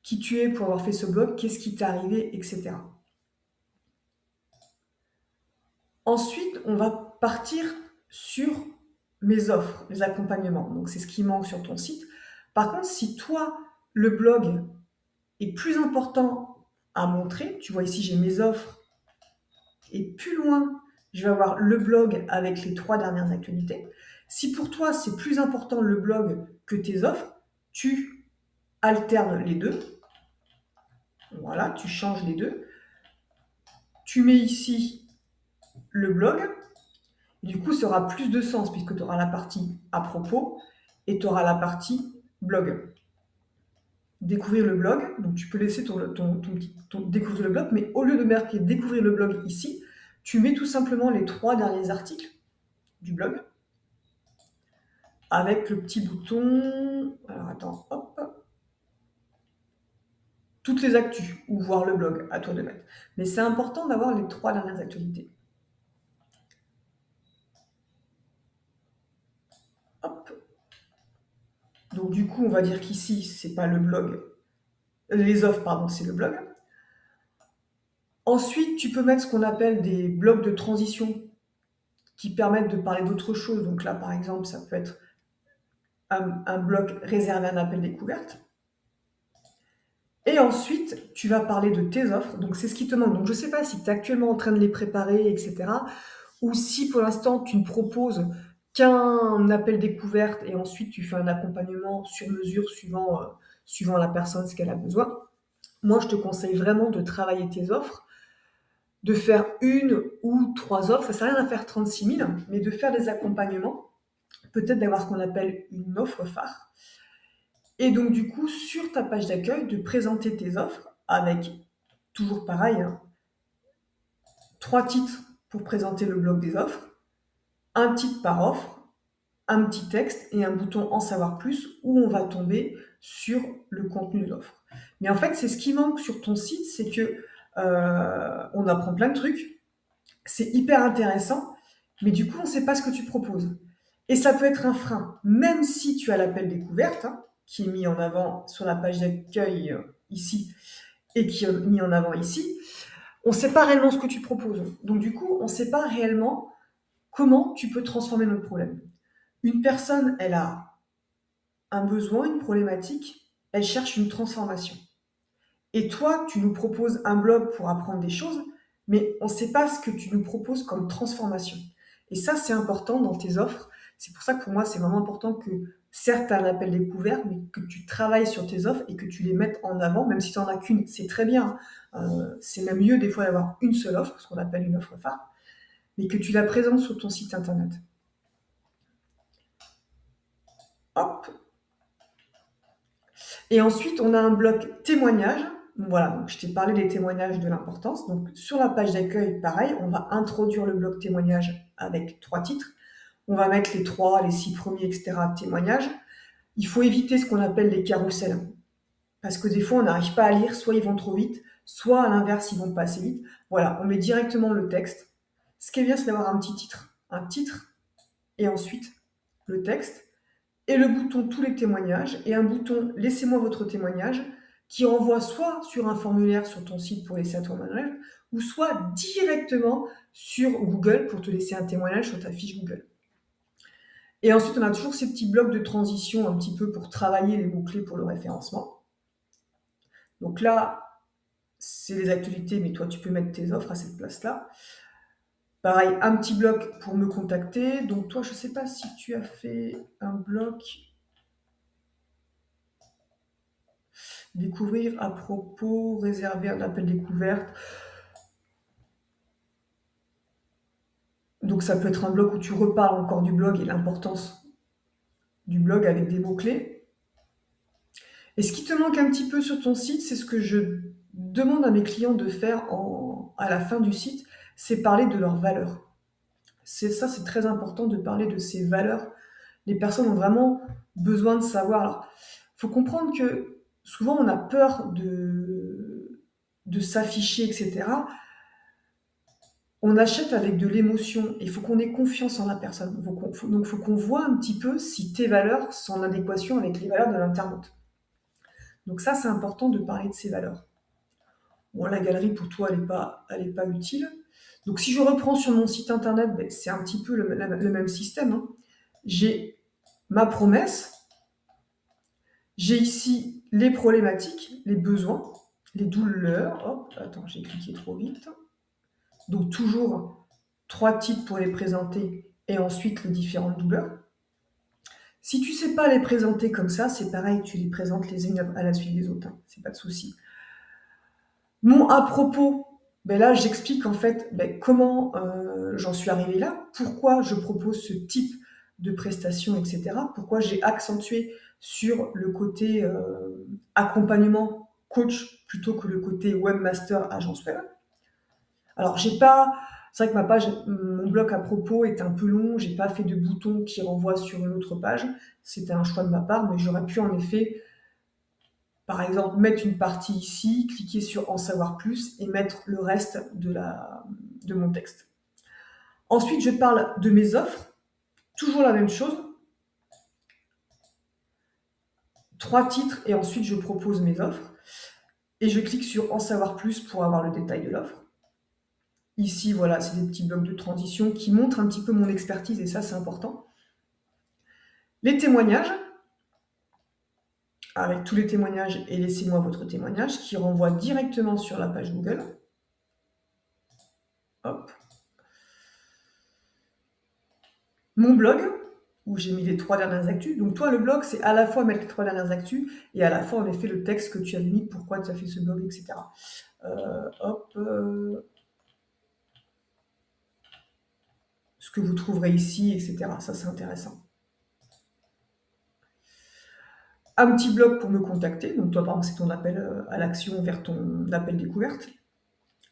qui tu es pour avoir fait ce blog, qu'est-ce qui t'est arrivé, etc. Ensuite, on va partir sur mes offres, mes accompagnements. Donc, c'est ce qui manque sur ton site. Par contre, si toi, le blog est plus important à montrer, tu vois ici, j'ai mes offres, et plus loin, je vais avoir le blog avec les 3 dernières actualités. Si pour toi, c'est plus important le blog que tes offres, tu alternes les deux. Voilà, tu changes les deux. Tu mets ici le blog. Du coup, ça aura plus de sens puisque tu auras la partie à propos et tu auras la partie blog. Découvrir le blog, donc tu peux laisser découvrir le blog, mais au lieu de marquer découvrir le blog ici, tu mets tout simplement les 3 derniers articles du blog avec le petit bouton. Alors attends, hop. Toutes les actus, ou voir le blog, à toi de mettre. Mais c'est important d'avoir les 3 dernières actualités. Hop. Donc du coup, on va dire qu'ici, c'est pas le blog. Les offres, pardon, c'est le blog. Ensuite, tu peux mettre ce qu'on appelle des blocs de transition qui permettent de parler d'autres choses. Donc là, par exemple, ça peut être un bloc réservé à un appel découverte. Et ensuite, tu vas parler de tes offres. Donc, c'est ce qui te manque. Donc, je ne sais pas si tu es actuellement en train de les préparer, etc. Ou si pour l'instant, tu ne proposes qu'un appel découverte et ensuite tu fais un accompagnement sur mesure suivant la personne, ce qu'elle a besoin. Moi, je te conseille vraiment de travailler tes offres, de faire 1 ou 3 offres. Ça ne sert à rien de faire 36 000, mais de faire des accompagnements, peut-être d'avoir ce qu'on appelle une offre phare. Et donc, du coup, sur ta page d'accueil, de présenter tes offres avec, toujours pareil, 3 titres pour présenter le bloc des offres, un titre par offre, un petit texte et un bouton en savoir plus où on va tomber sur le contenu de l'offre. Mais en fait, c'est ce qui manque sur ton site, c'est que on apprend plein de trucs, c'est hyper intéressant, mais du coup, on ne sait pas ce que tu proposes. Et ça peut être un frein, même si tu as l'appel découverte, qui est mis en avant sur la page d'accueil ici, et qui est mis en avant ici, on ne sait pas réellement ce que tu proposes. Donc du coup, on ne sait pas réellement comment tu peux transformer notre problème. Une personne, elle a un besoin, une problématique, elle cherche une transformation. Et toi, tu nous proposes un blog pour apprendre des choses, mais on ne sait pas ce que tu nous proposes comme transformation. Et ça, c'est important dans tes offres. C'est pour ça que pour moi, c'est vraiment important que, certes, tu as un appel découvert, mais que tu travailles sur tes offres et que tu les mettes en avant, même si tu n'en as qu'une, c'est très bien. C'est même mieux des fois d'avoir une seule offre, ce qu'on appelle une offre phare, mais que tu la présentes sur ton site internet. Hop. Et ensuite, on a un bloc témoignage. Voilà, donc je t'ai parlé des témoignages, de l'importance. Donc sur la page d'accueil, pareil, on va introduire le bloc témoignage avec 3 titres. On va mettre les 3, les 6 premiers, et cetera, témoignages. Il faut éviter ce qu'on appelle les carousels, parce que des fois, on n'arrive pas à lire, soit ils vont trop vite, soit à l'inverse, ils vont pas assez vite. Voilà, on met directement le texte. Ce qui est bien, c'est d'avoir un titre et ensuite le texte, et le bouton tous les témoignages, et un bouton laissez-moi votre témoignage, qui renvoie soit sur un formulaire sur ton site pour laisser un témoignage, ou soit directement sur Google pour te laisser un témoignage sur ta fiche Google. Et ensuite, on a toujours ces petits blocs de transition un petit peu pour travailler les mots-clés pour le référencement. Donc là, c'est les actualités, mais toi, tu peux mettre tes offres à cette place-là. Pareil, un petit bloc pour me contacter. Donc toi, je ne sais pas si tu as fait un bloc découvrir à propos, réserver un appel découverte. Donc ça peut être un bloc où tu reparles encore du blog et l'importance du blog avec des mots-clés. Et ce qui te manque un petit peu sur ton site, c'est ce que je demande à mes clients de faire à la fin du site, c'est parler de leurs valeurs. C'est très important de parler de ces valeurs. Les personnes ont vraiment besoin de savoir. Alors, faut comprendre que souvent on a peur de s'afficher, etc. On achète avec de l'émotion. Il faut qu'on ait confiance en la personne. Donc, il faut qu'on voit un petit peu si tes valeurs sont en adéquation avec les valeurs de l'internaute. Donc ça, c'est important de parler de ces valeurs. Bon, la galerie, pour toi, elle est pas utile. Donc si je reprends sur mon site internet, ben, c'est un petit peu le même système, hein. J'ai ma promesse, j'ai ici les problématiques, les besoins, les douleurs. Hop, attends, j'ai cliqué trop vite. Donc toujours 3 titres pour les présenter et ensuite les différentes douleurs. Si tu sais pas les présenter comme ça, c'est pareil, tu les présentes les unes à la suite des autres, hein, c'est pas de souci. Mon à propos, ben là j'explique en fait ben, comment j'en suis arrivée là, pourquoi je propose ce type de prestation, etc. Pourquoi j'ai accentué sur le côté accompagnement coach plutôt que le côté webmaster agence web. Alors c'est vrai que mon bloc à propos est un peu long, j'ai pas fait de bouton qui renvoie sur une autre page, c'était un choix de ma part, mais j'aurais pu en effet, par exemple, mettre une partie ici, cliquer sur en savoir plus et mettre le reste de mon texte. Ensuite, je parle de mes offres, toujours la même chose, 3 titres et ensuite je propose mes offres et je clique sur en savoir plus pour avoir le détail de l'offre. Ici, voilà, c'est des petits blocs de transition qui montrent un petit peu mon expertise et ça, c'est important. Les témoignages, avec tous les témoignages et laissez-moi votre témoignage qui renvoie directement sur la page Google. Hop. Mon blog, où j'ai mis les 3 dernières actus. Donc toi, le blog, c'est à la fois mettre les 3 dernières actus et à la fois, en effet, le texte que tu as mis, pourquoi tu as fait ce blog, etc. Hop. Ce que vous trouverez ici, etc. Ça, c'est intéressant. Un petit blog pour me contacter. Donc toi, par exemple, c'est ton appel à l'action vers ton appel découverte.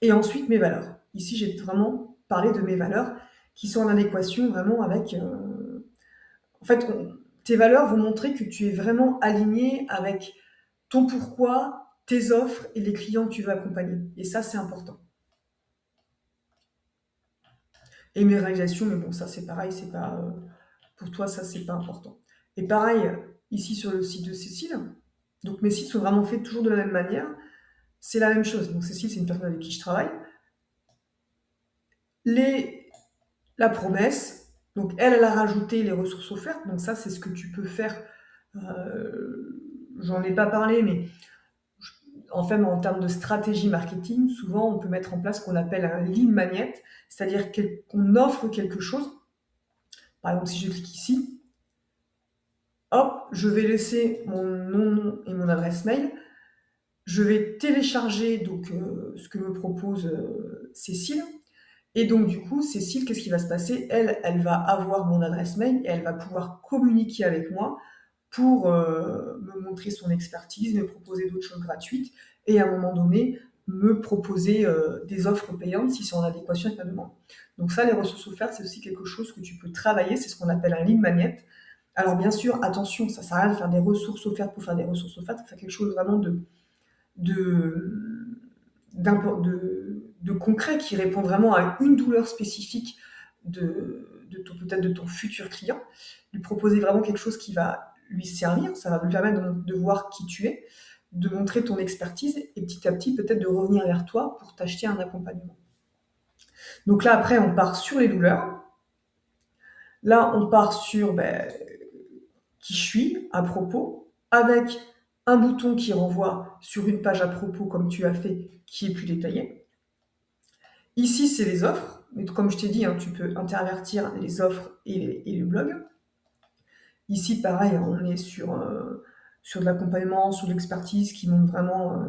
Et ensuite, mes valeurs. Ici, j'ai vraiment parlé de mes valeurs qui sont en adéquation vraiment avec... En fait, tes valeurs vont montrer que tu es vraiment aligné avec ton pourquoi, tes offres et les clients que tu veux accompagner. Et ça, c'est important. Et mes réalisations, mais bon, ça, c'est pareil, c'est pas... pour toi, ça, c'est pas important. Et pareil, ici sur le site de Cécile, donc mes sites sont vraiment faits toujours de la même manière. C'est la même chose. Donc Cécile, c'est une personne avec qui je travaille. La promesse, donc elle a rajouté les ressources offertes. Donc ça, c'est ce que tu peux faire. J'en ai pas parlé, mais en fait, en termes de stratégie marketing, souvent, on peut mettre en place ce qu'on appelle un lead magnet, c'est-à-dire qu'on offre quelque chose. Par exemple, si je clique ici, hop, je vais laisser mon nom et mon adresse mail. Je vais télécharger donc ce que me propose Cécile. Et donc du coup, Cécile, qu'est-ce qui va se passer? Elle va avoir mon adresse mail et elle va pouvoir communiquer avec moi pour me montrer son expertise, me proposer d'autres choses gratuites et à un moment donné, me proposer des offres payantes si c'est en adéquation avec ma demande. Donc ça, les ressources offertes, c'est aussi quelque chose que tu peux travailler, c'est ce qu'on appelle un lead magnet. Alors bien sûr, attention, ça sert à rien de faire des ressources offertes pour faire des ressources offertes, faut faire quelque chose vraiment de, de concret qui répond vraiment à une douleur spécifique peut-être de ton futur client, lui proposer vraiment quelque chose qui va lui servir, ça va lui permettre de voir qui tu es, de montrer ton expertise et petit à petit peut-être de revenir vers toi pour t'acheter un accompagnement. Donc là après on part sur les douleurs, là on part sur qui je suis à propos, avec un bouton qui renvoie sur une page à propos comme tu as fait, qui est plus détaillée. Ici, c'est les offres. Mais comme je t'ai dit, hein, tu peux intervertir les offres et le blog. Ici, pareil, on est sur de l'accompagnement, sur de l'expertise qui montre vraiment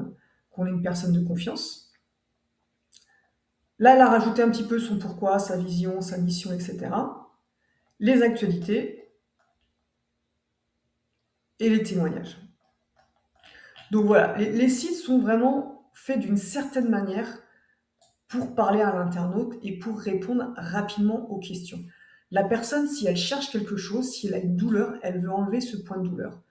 qu'on est une personne de confiance. Là, elle a rajouté un petit peu son pourquoi, sa vision, sa mission, etc. Les actualités et les témoignages. Donc voilà, les sites sont vraiment faits d'une certaine manière pour parler à l'internaute et pour répondre rapidement aux questions. La personne, si elle cherche quelque chose, si elle a une douleur, elle veut enlever ce point de douleur.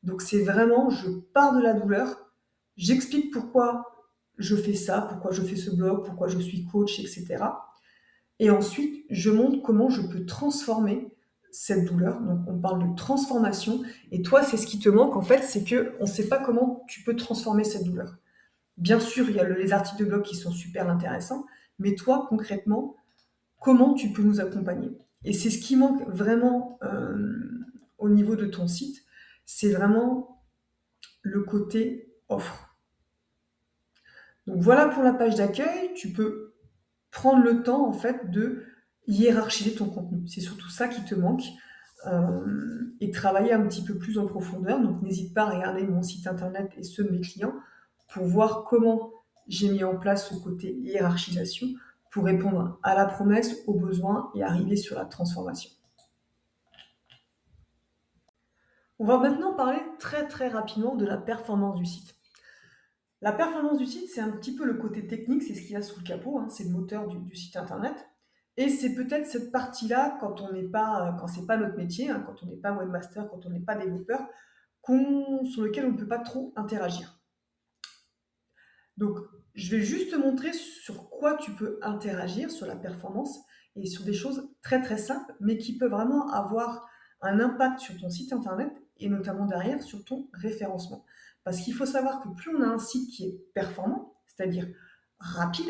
Donc c'est vraiment, je pars de la douleur, j'explique pourquoi je fais ça, pourquoi je fais ce blog, pourquoi je suis coach, etc. Et ensuite, je montre comment je peux transformer cette douleur. Donc on parle de transformation. Et toi, c'est ce qui te manque en fait, c'est qu'on ne sait pas comment tu peux transformer cette douleur. Bien sûr, il y a les articles de blog qui sont super intéressants, mais toi, concrètement, comment tu peux nous accompagner? Et c'est ce qui manque vraiment au niveau de ton site, c'est vraiment le côté offre. Donc voilà pour la page d'accueil, tu peux prendre le temps en fait de hiérarchiser ton contenu. C'est surtout ça qui te manque et travailler un petit peu plus en profondeur. Donc n'hésite pas à regarder mon site internet et ceux de mes clients pour voir comment j'ai mis en place ce côté hiérarchisation pour répondre à la promesse, aux besoins et arriver sur la transformation. On va maintenant parler très très rapidement de la performance du site. La performance du site, c'est un petit peu le côté technique, c'est ce qu'il y a sous le capot, hein, c'est le moteur du site internet. Et c'est peut-être cette partie-là, quand on n'est pas, quand c'est pas notre métier, hein, quand on n'est pas webmaster, quand on n'est pas développeur, sur lequel on ne peut pas trop interagir. Donc, je vais juste te montrer sur quoi tu peux interagir sur la performance et sur des choses très très simples, mais qui peuvent vraiment avoir un impact sur ton site internet et notamment derrière sur ton référencement. Parce qu'il faut savoir que plus on a un site qui est performant, c'est-à-dire rapide,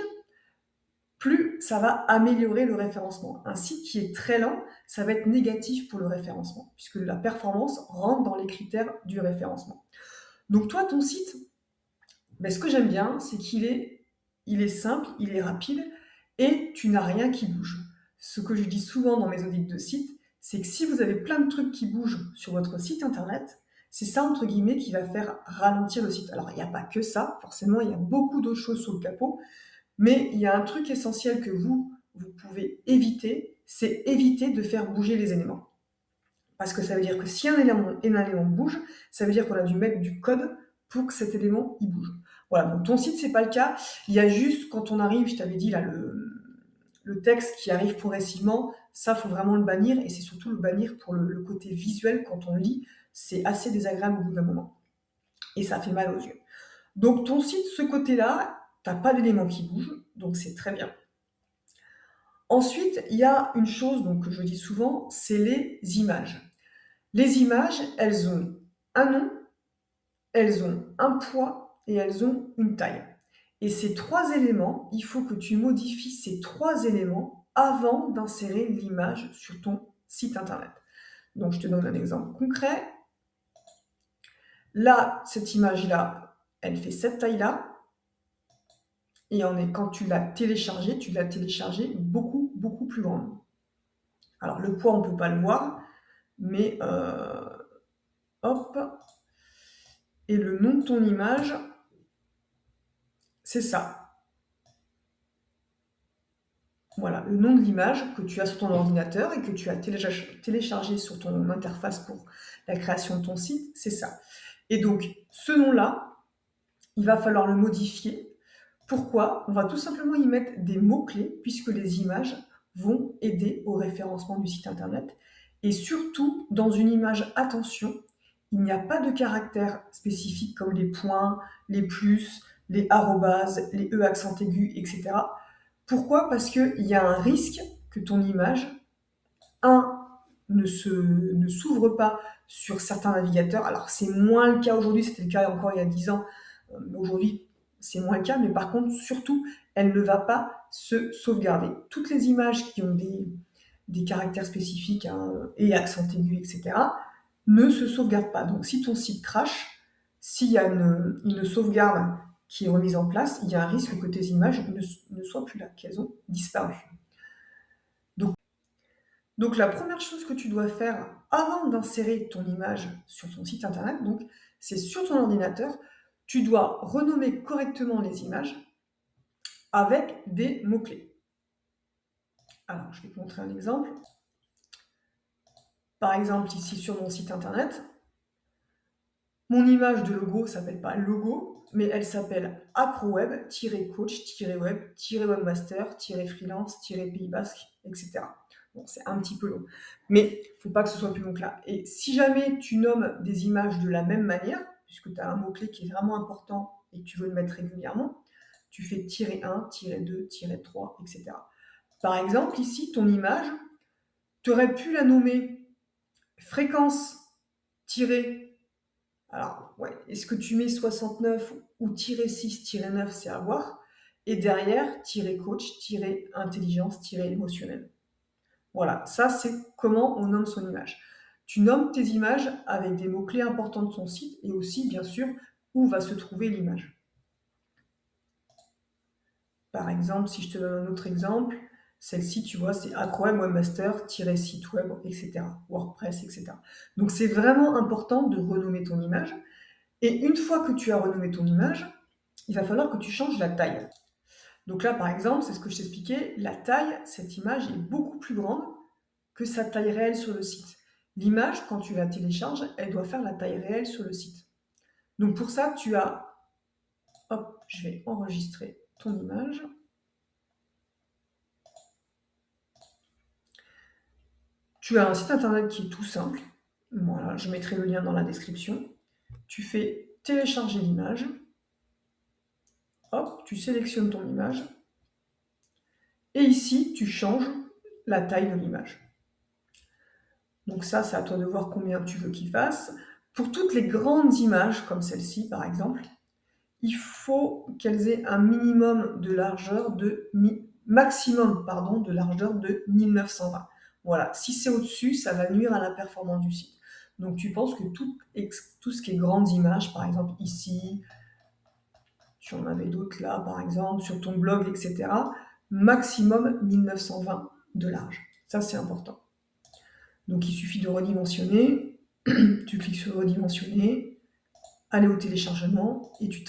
plus ça va améliorer le référencement. Un site qui est très lent, ça va être négatif pour le référencement, puisque la performance rentre dans les critères du référencement. Donc toi, ton site, ce que j'aime bien, c'est il est simple, il est rapide, et tu n'as rien qui bouge. Ce que je dis souvent dans mes audits de site, c'est que si vous avez plein de trucs qui bougent sur votre site internet, c'est ça, entre guillemets, qui va faire ralentir le site. Alors, il n'y a pas que ça, forcément, il y a beaucoup d'autres choses sous le capot, mais il y a un truc essentiel que vous pouvez éviter, c'est éviter de faire bouger les éléments. Parce que ça veut dire que si un élément bouge, ça veut dire qu'on a dû mettre du code pour que cet élément il bouge. Voilà, donc ton site, c'est pas le cas. Il y a juste, quand on arrive, je t'avais dit là, le texte qui arrive progressivement, ça, faut vraiment le bannir, et c'est surtout le bannir pour le côté visuel quand on lit, c'est assez désagréable au bout d'un moment. Et ça fait mal aux yeux. Donc ton site, ce côté-là, t'as pas d'éléments qui bougent, donc c'est très bien. Ensuite, il y a une chose donc, que je dis souvent, c'est les images. Les images, elles ont un nom, elles ont un poids et elles ont une taille. Et ces trois éléments, il faut que tu modifies ces trois éléments avant d'insérer l'image sur ton site internet. Donc, je te donne un exemple concret. Là, cette image-là, elle fait cette taille-là. Et quand tu l'as téléchargée beaucoup, beaucoup plus grande. Alors, le poids, on ne peut pas le voir, mais hop. Et le nom de ton image, c'est ça. Voilà, le nom de l'image que tu as sur ton ordinateur et que tu as téléchargé sur ton interface pour la création de ton site, c'est ça. Et donc, ce nom-là, il va falloir le modifier. Pourquoi? On va tout simplement y mettre des mots-clés, puisque les images vont aider au référencement du site internet. Et surtout, dans une image, attention, il n'y a pas de caractères spécifiques comme les points, les plus, les arrobases, les e accent aigu, etc. Pourquoi? Parce qu'il y a un risque que ton image, un, ne s'ouvre pas sur certains navigateurs. Alors c'est moins le cas aujourd'hui, c'était le cas encore il y a 10 ans. Aujourd'hui, c'est moins le cas, mais par contre, surtout, elle ne va pas se sauvegarder. Toutes les images qui ont des caractères spécifiques, hein, et accent aigu, etc., ne se sauvegardent pas. Donc si ton site crash, s'il y a une sauvegarde qui est remise en place, il y a un risque que tes images ne soient plus là, qu'elles ont disparu. Donc la première chose que tu dois faire avant d'insérer ton image sur ton site internet, donc, c'est sur ton ordinateur, tu dois renommer correctement les images avec des mots-clés. Alors, je vais te montrer un exemple. Par exemple, ici sur mon site internet, mon image de logo ne s'appelle pas logo, mais elle s'appelle acroweb-coach-web-webmaster-freelance-pays basque, etc. Bon, c'est un petit peu long, mais il ne faut pas que ce soit plus long que là. Et si jamais tu nommes des images de la même manière, puisque tu as un mot-clé qui est vraiment important et que tu veux le mettre régulièrement, tu fais -1, -2, -3, etc. Par exemple, ici, ton image, tu aurais pu la nommer fréquence alors, ouais, est-ce que tu mets 69 ou -6, -9, c'est à voir. Et derrière, -coach, -intelligence, -émotionnel. Voilà, ça c'est comment on nomme son image. Tu nommes tes images avec des mots-clés importants de ton site et aussi, bien sûr, où va se trouver l'image. Par exemple, si je te donne un autre exemple, celle-ci, tu vois, c'est Acroweb Webmaster-site web, etc. WordPress, etc. Donc c'est vraiment important de renommer ton image. Et une fois que tu as renommé ton image, il va falloir que tu changes la taille. Donc là, par exemple, c'est ce que je t'expliquais, la taille, cette image est beaucoup plus grande que sa taille réelle sur le site. L'image, quand tu la télécharges, elle doit faire la taille réelle sur le site. Donc pour ça, tu as... Hop, je vais enregistrer ton image. Tu as un site internet qui est tout simple. Voilà, je mettrai le lien dans la description. Tu fais télécharger l'image. Hop, tu sélectionnes ton image. Et ici, tu changes la taille de l'image. Donc ça, c'est à toi de voir combien tu veux qu'il fasse. Pour toutes les grandes images, comme celle-ci par exemple, il faut qu'elles aient un minimum de largeur maximum de largeur de 1920. Voilà, si c'est au-dessus, ça va nuire à la performance du site. Donc tu penses que tout ce qui est grandes images, par exemple ici, tu en avais d'autres là, par exemple, sur ton blog, etc., maximum 1920 de large. Ça, c'est important. Donc il suffit de redimensionner, tu cliques sur redimensionner, aller au téléchargement et tu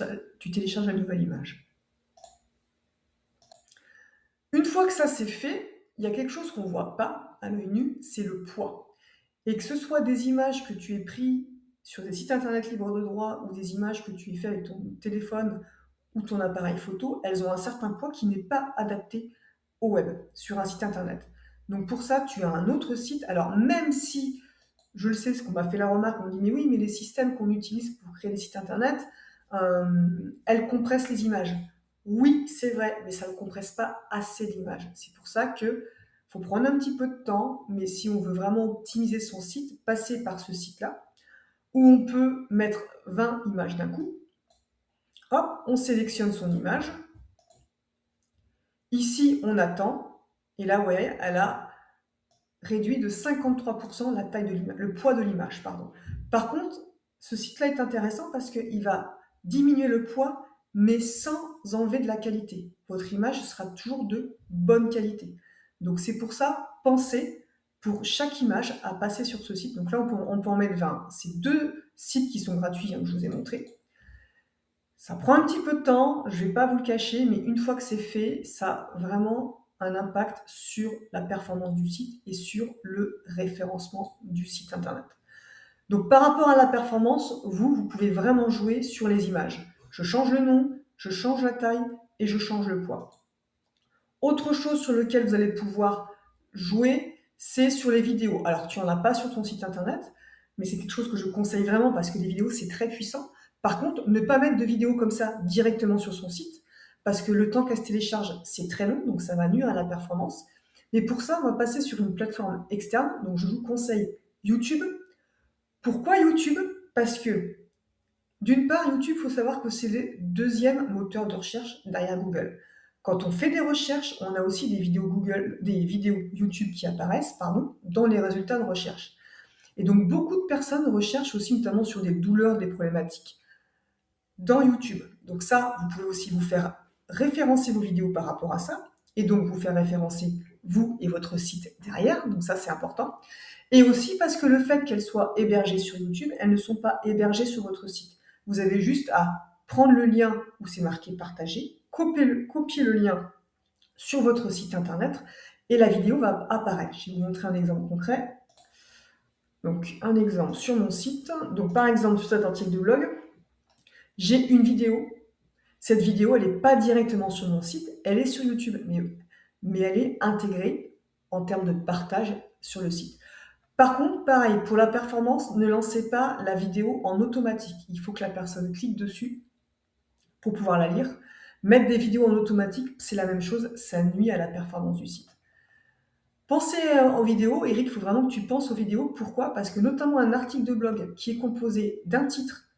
télécharges la nouvelle image. Une fois que ça c'est fait, il y a quelque chose qu'on ne voit pas à l'œil nu, c'est le poids. Et que ce soit des images que tu aies prises sur des sites internet libres de droit ou des images que tu aies fait avec ton téléphone ou ton appareil photo, elles ont un certain poids qui n'est pas adapté au web, sur un site internet. Donc pour ça, tu as un autre site. Alors même si, je le sais, ce qu'on m'a fait la remarque, on me dit mais oui, mais les systèmes qu'on utilise pour créer des sites internet, elles compressent les images. Oui, c'est vrai, mais ça ne compresse pas assez d'images. C'est pour ça que faut prendre un petit peu de temps, mais si on veut vraiment optimiser son site, passer par ce site-là, où on peut mettre 20 images d'un coup. Hop, on sélectionne son image. Ici, on attend. Et là, vous voyez, elle a réduit de 53% la taille de l'image, le poids de l'image, pardon. Par contre, ce site-là est intéressant parce qu'il va diminuer le poids, mais sans enlever de la qualité. Votre image sera toujours de bonne qualité. Donc c'est pour ça, pensez pour chaque image à passer sur ce site. Donc là, on peut en mettre 20. C'est 2 sites qui sont gratuits, que je vous ai montré. Ça prend un petit peu de temps, je ne vais pas vous le cacher, mais une fois que c'est fait, ça vraiment, un impact sur la performance du site et sur le référencement du site internet. Donc par rapport à la performance, vous pouvez vraiment jouer sur les images. Je change le nom, je change la taille et je change le poids. Autre chose sur lequel vous allez pouvoir jouer, c'est sur les vidéos. Alors tu n'en as pas sur ton site internet, mais c'est quelque chose que je conseille vraiment parce que les vidéos, c'est très puissant. Par contre, ne pas mettre de vidéos comme ça directement sur son site, parce que le temps qu'elle se télécharge, c'est très long, donc ça va nuire à la performance. Mais pour ça, on va passer sur une plateforme externe, donc je vous conseille YouTube. Pourquoi YouTube? Parce que, d'une part, YouTube, il faut savoir que c'est le deuxième moteur de recherche derrière Google. Quand on fait des recherches, on a aussi des vidéos YouTube qui apparaissent, dans les résultats de recherche. Et donc, beaucoup de personnes recherchent aussi notamment sur des douleurs, des problématiques dans YouTube. Donc ça, vous pouvez aussi vous faire référencer vos vidéos par rapport à ça, et donc vous faire référencer vous et votre site derrière. Donc ça, c'est important. Et aussi parce que le fait qu'elles soient hébergées sur YouTube, elles ne sont pas hébergées sur votre site. Vous avez juste à prendre le lien où c'est marqué partager, copier le lien sur votre site internet et la vidéo va apparaître. Je vais vous montrer un exemple concret. Donc un exemple sur mon site. Donc par exemple sur cet article de blog, j'ai une vidéo. Cette vidéo, elle n'est pas directement sur mon site, elle est sur YouTube, mais elle est intégrée en termes de partage sur le site. Par contre, pareil, pour la performance, ne lancez pas la vidéo en automatique. Il faut que la personne clique dessus pour pouvoir la lire. Mettre des vidéos en automatique, c'est la même chose, ça nuit à la performance du site. Pensez aux vidéos, Eric, il faut vraiment que tu penses aux vidéos. Pourquoi? Parce que notamment un article de blog qui est composé d'un titre,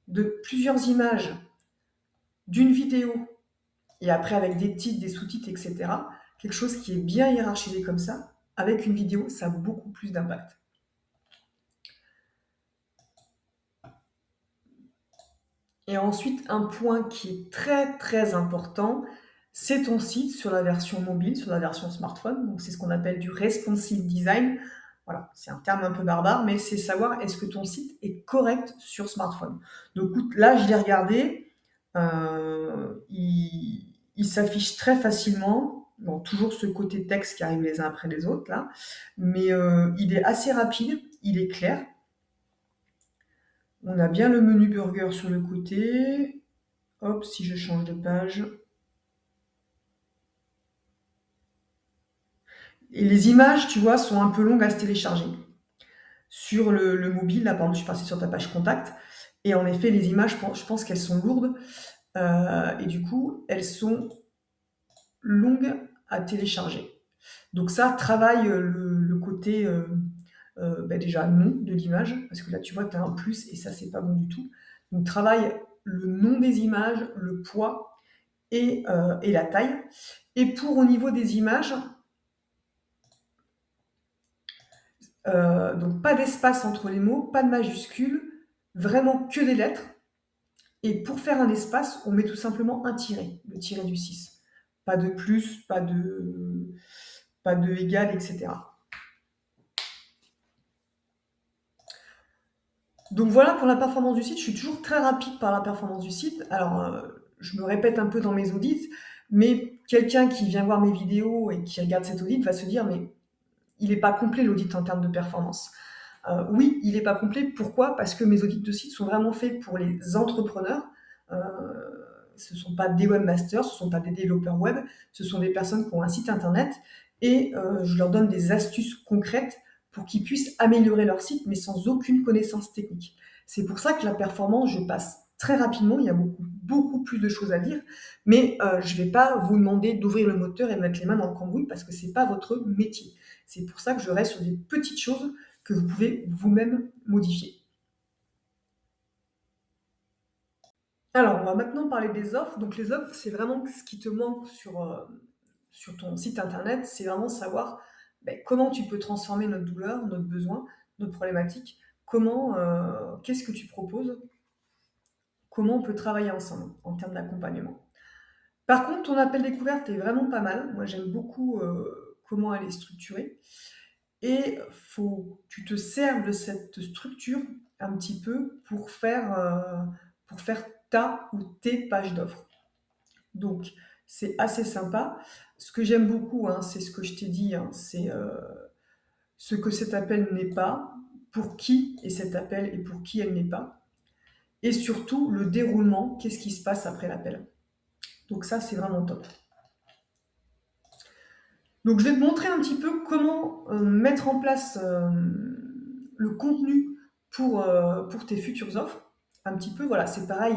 de plusieurs images, d'une vidéo, et après avec des titres, des sous-titres, etc., quelque chose qui est bien hiérarchisé comme ça, avec une vidéo, ça a beaucoup plus d'impact. Et ensuite, un point qui est très très important, c'est ton site sur la version mobile, sur la version smartphone. Donc c'est ce qu'on appelle du responsive design. Voilà, c'est un terme un peu barbare, mais c'est savoir est-ce que ton site est correct sur smartphone. Donc là, je l'ai regardé, il s'affiche très facilement. Bon, toujours ce côté texte qui arrive les uns après les autres là, mais il est assez rapide, il est clair. On a bien le menu burger sur le côté. Hop, si je change de page. Et les images, tu vois, sont un peu longues à se télécharger. Sur le mobile, là, par exemple, je suis passée sur ta page contact. Et en effet, les images, je pense qu'elles sont lourdes. Et du coup, elles sont longues à télécharger. Donc ça, travaille le côté, déjà, nom de l'image. Parce que là, tu vois, tu as un plus et ça, c'est pas bon du tout. Donc travaille le nom des images, le poids et la taille. Et pour au niveau des images, donc pas d'espace entre les mots, pas de majuscules, vraiment que des lettres. Et pour faire un espace, on met tout simplement un tiret, le tiret du 6. Pas de plus, pas de égal, etc. Donc voilà pour la performance du site. Je suis toujours très rapide par la performance du site. Alors, je me répète un peu dans mes audits, mais quelqu'un qui vient voir mes vidéos et qui regarde cet audit va se dire, mais il n'est pas complet l'audit en termes de performance. Oui, il n'est pas complet. Pourquoi? Parce que mes audits de site sont vraiment faits pour les entrepreneurs. Ce ne sont pas des webmasters, ce ne sont pas des développeurs web, ce sont des personnes qui ont un site internet et je leur donne des astuces concrètes pour qu'ils puissent améliorer leur site, mais sans aucune connaissance technique. C'est pour ça que la performance, je passe très rapidement, il y a beaucoup plus de choses à dire, mais je ne vais pas vous demander d'ouvrir le moteur et de mettre les mains dans le cambouis parce que ce n'est pas votre métier. C'est pour ça que je reste sur des petites choses que vous pouvez vous-même modifier. Alors, on va maintenant parler des offres. Donc, les offres, c'est vraiment ce qui te manque sur ton site internet. C'est vraiment savoir comment tu peux transformer notre douleur, notre besoin, notre problématique. Qu'est-ce que tu proposes? Comment on peut travailler ensemble en termes d'accompagnement. Par contre, ton appel découverte est vraiment pas mal. Moi, j'aime beaucoup comment elle est structurée. Et faut que tu te serves de cette structure un petit peu pour faire ta ou tes pages d'offres. Donc, C'est assez sympa. Ce que j'aime beaucoup, hein, c'est ce que je t'ai dit, hein, c'est ce que cet appel n'est pas, pour qui est cet appel et pour qui elle n'est pas, et surtout le déroulement, qu'est-ce qui se passe après l'appel. Donc ça, c'est vraiment top. Donc je vais te montrer un petit peu comment mettre en place le contenu pour tes futures offres. Un petit peu, voilà, c'est pareil,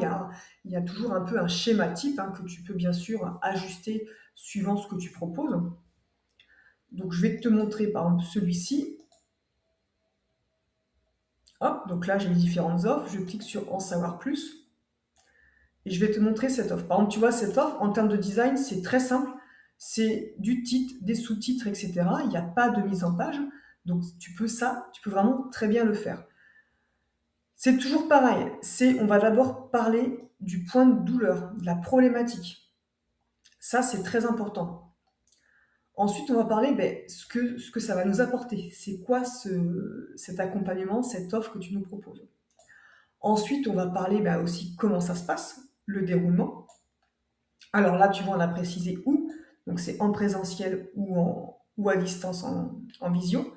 il y a toujours un peu un schéma type hein, que tu peux bien sûr ajuster suivant ce que tu proposes. Donc je vais te montrer par exemple celui-ci. Hop, donc là j'ai les différentes offres, je clique sur en savoir plus et je vais te montrer cette offre. Par exemple, tu vois, cette offre en termes de design, c'est très simple. C'est du titre, des sous-titres, etc. Il n'y a pas de mise en page. Donc tu peux vraiment très bien le faire. C'est toujours pareil. On va d'abord parler du point de douleur, de la problématique. Ça, c'est très important. Ensuite, on va parler ce que ça va nous apporter. C'est quoi cet accompagnement, cette offre que tu nous proposes. Ensuite, on va parler aussi comment ça se passe, le déroulement. Alors là, tu vois, on a précisé où. Donc c'est en présentiel ou à distance en visio.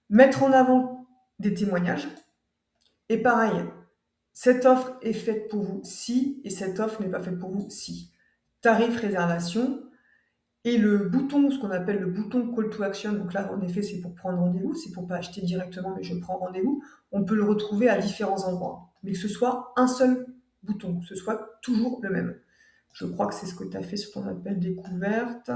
Mettre en avant des témoignages. Et pareil, cette offre est faite pour vous si, et cette offre n'est pas faite pour vous si. Tarif réservation, et le bouton, ce qu'on appelle le bouton call to action, donc là en effet c'est pour prendre rendez-vous, c'est pour pas acheter directement mais je prends rendez-vous, on peut le retrouver à différents endroits, mais que ce soit un seul bouton, que ce soit toujours le même. Je crois que c'est ce que tu as fait sur ton appel découverte.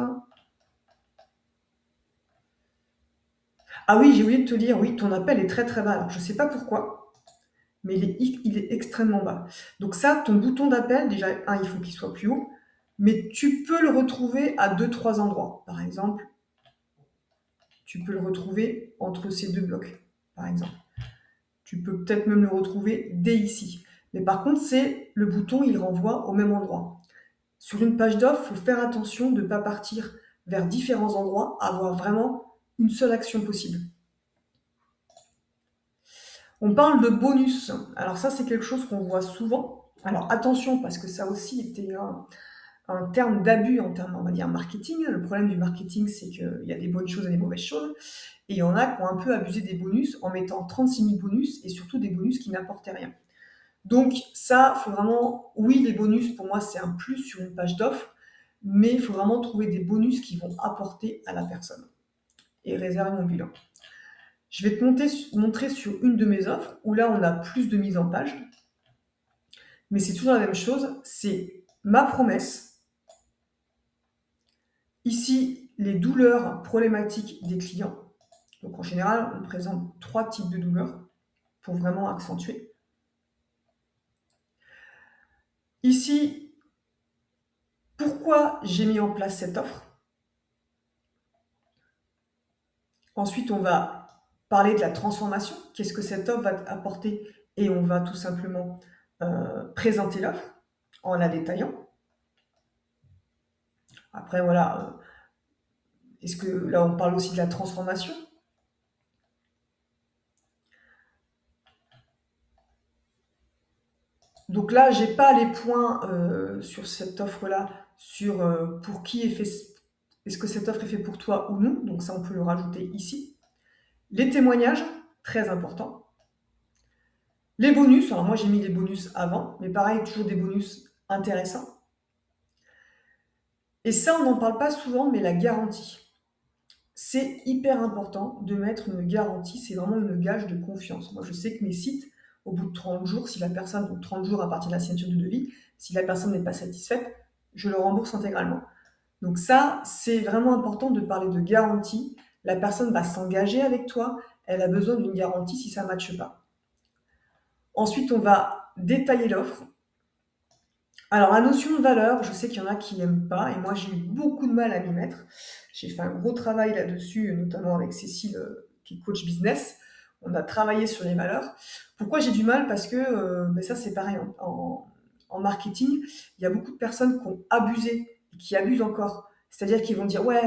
Ah oui, j'ai oublié de te dire, oui, ton appel est très très bas. Alors je ne sais pas pourquoi, mais il est extrêmement bas. Donc ça, ton bouton d'appel, déjà, il faut qu'il soit plus haut, mais tu peux le retrouver à 2-3 endroits. Par exemple, tu peux le retrouver entre ces deux blocs, par exemple. Tu peux peut-être même le retrouver dès ici. Mais par contre, c'est le bouton, il renvoie au même endroit. Sur une page d'offre, il faut faire attention de ne pas partir vers différents endroits, avoir vraiment une seule action possible. On parle de bonus. Alors ça, c'est quelque chose qu'on voit souvent. Alors attention, parce que ça aussi était un terme d'abus en termes, on va dire, marketing. Le problème du marketing, c'est qu'il y a des bonnes choses et des mauvaises choses. Et il y en a qui ont un peu abusé des bonus en mettant 36 000 bonus et surtout des bonus qui n'apportaient rien. Donc ça, il faut vraiment, oui, les bonus, pour moi, c'est un plus sur une page d'offre, mais il faut vraiment trouver des bonus qui vont apporter à la personne. Et réserver mon bilan. Je vais te montrer sur une de mes offres où là, on a plus de mise en page. Mais c'est toujours la même chose, c'est ma promesse. Ici, les douleurs problématiques des clients. Donc en général, on présente 3 types de douleurs pour vraiment accentuer. Ici, pourquoi j'ai mis en place cette offre. Ensuite, on va parler de la transformation. Qu'est-ce que cette offre va apporter? Et on va tout simplement présenter l'offre en la détaillant. Après, voilà, est-ce que là, on parle aussi de la transformation? Donc là, j'ai pas les points sur cette offre-là, sur pour qui est fait, est-ce que cette offre est faite pour toi ou non. Donc ça, on peut le rajouter ici. Les témoignages, très important. Les bonus, alors moi j'ai mis les bonus avant, mais pareil, toujours des bonus intéressants. Et ça, on n'en parle pas souvent, mais la garantie. C'est hyper important de mettre une garantie, c'est vraiment une gage de confiance. Moi, je sais que mes sites, au bout de 30 jours, si la personne, donc 30 jours à partir de la signature de devis, si la personne n'est pas satisfaite, je le rembourse intégralement. Donc ça, c'est vraiment important de parler de garantie. La personne va s'engager avec toi, elle a besoin d'une garantie si ça ne matche pas. Ensuite, on va détailler l'offre. Alors, la notion de valeur, je sais qu'il y en a qui n'aiment pas, et moi j'ai eu beaucoup de mal à m'y mettre. J'ai fait un gros travail là-dessus, notamment avec Cécile, qui est coach business. On a travaillé sur les valeurs. Pourquoi j'ai du mal? Parce que ça c'est pareil, en marketing, il y a beaucoup de personnes qui ont abusé, et qui abusent encore. C'est-à-dire qu'ils vont dire, ouais,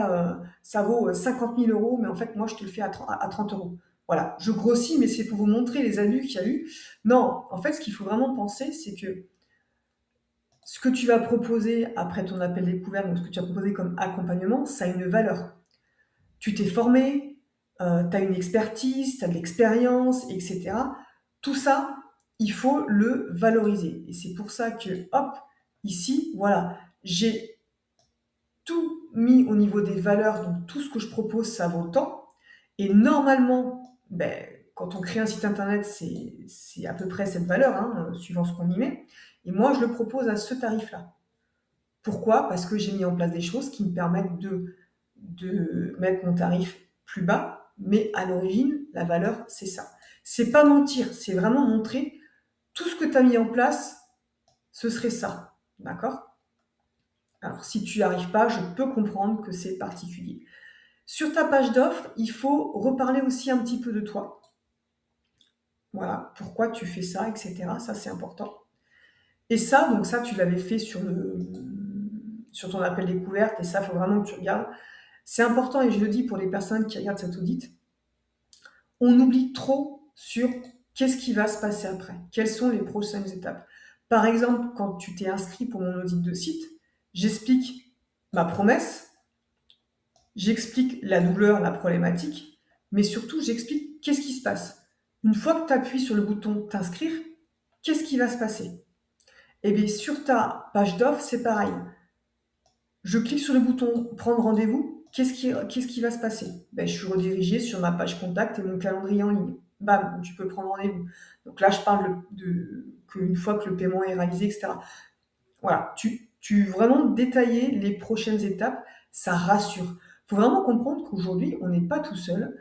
ça vaut 50 000 euros, mais en fait, moi, je te le fais à 30 euros. Voilà, je grossis, mais c'est pour vous montrer les abus qu'il y a eu. Non, en fait, ce qu'il faut vraiment penser, c'est que Ce que tu vas proposer après ton appel découvert, donc ce que tu vas proposer comme accompagnement, ça a une valeur. Tu t'es formé, tu as une expertise, tu as de l'expérience et cetera. Tout ça, il faut le valoriser et c'est pour ça que, hop, ici, voilà, j'ai tout mis au niveau des valeurs, donc tout ce que je propose, ça vaut tant et normalement, quand on crée un site internet, c'est à peu près cette valeur, hein, suivant ce qu'on y met et moi, je le propose à ce tarif-là. Pourquoi? Parce que j'ai mis en place des choses qui me permettent de mettre mon tarif plus bas, mais à l'origine, la valeur, c'est ça. C'est pas mentir, c'est vraiment montrer tout ce que tu as mis en place, ce serait ça. D'accord? Alors, si tu n'y arrives pas, je peux comprendre que c'est particulier. Sur ta page d'offres, il faut reparler aussi un petit peu de toi. Voilà, pourquoi tu fais ça, etc. Ça, c'est important. Et ça, donc ça, tu l'avais fait sur ton appel découverte, et ça, il faut vraiment que tu regardes. C'est important, et je le dis pour les personnes qui regardent cet audit, on oublie trop sur qu'est-ce qui va se passer après, quelles sont les prochaines étapes. Par exemple, quand tu t'es inscrit pour mon audit de site, j'explique ma promesse, j'explique la douleur, la problématique, mais surtout j'explique qu'est-ce qui se passe. Une fois que tu appuies sur le bouton t'inscrire, qu'est-ce qui va se passer? Eh bien, sur ta page d'offre, c'est pareil. Je clique sur le bouton prendre rendez-vous, qu'est-ce qui va se passer? Je suis redirigée sur ma page contact et mon calendrier en ligne. Bam, tu peux prendre rendez-vous. Donc là, je parle qu'une fois que le paiement est réalisé, etc. Voilà, tu vraiment détailler les prochaines étapes, ça rassure. Il faut vraiment comprendre qu'aujourd'hui, on n'est pas tout seul.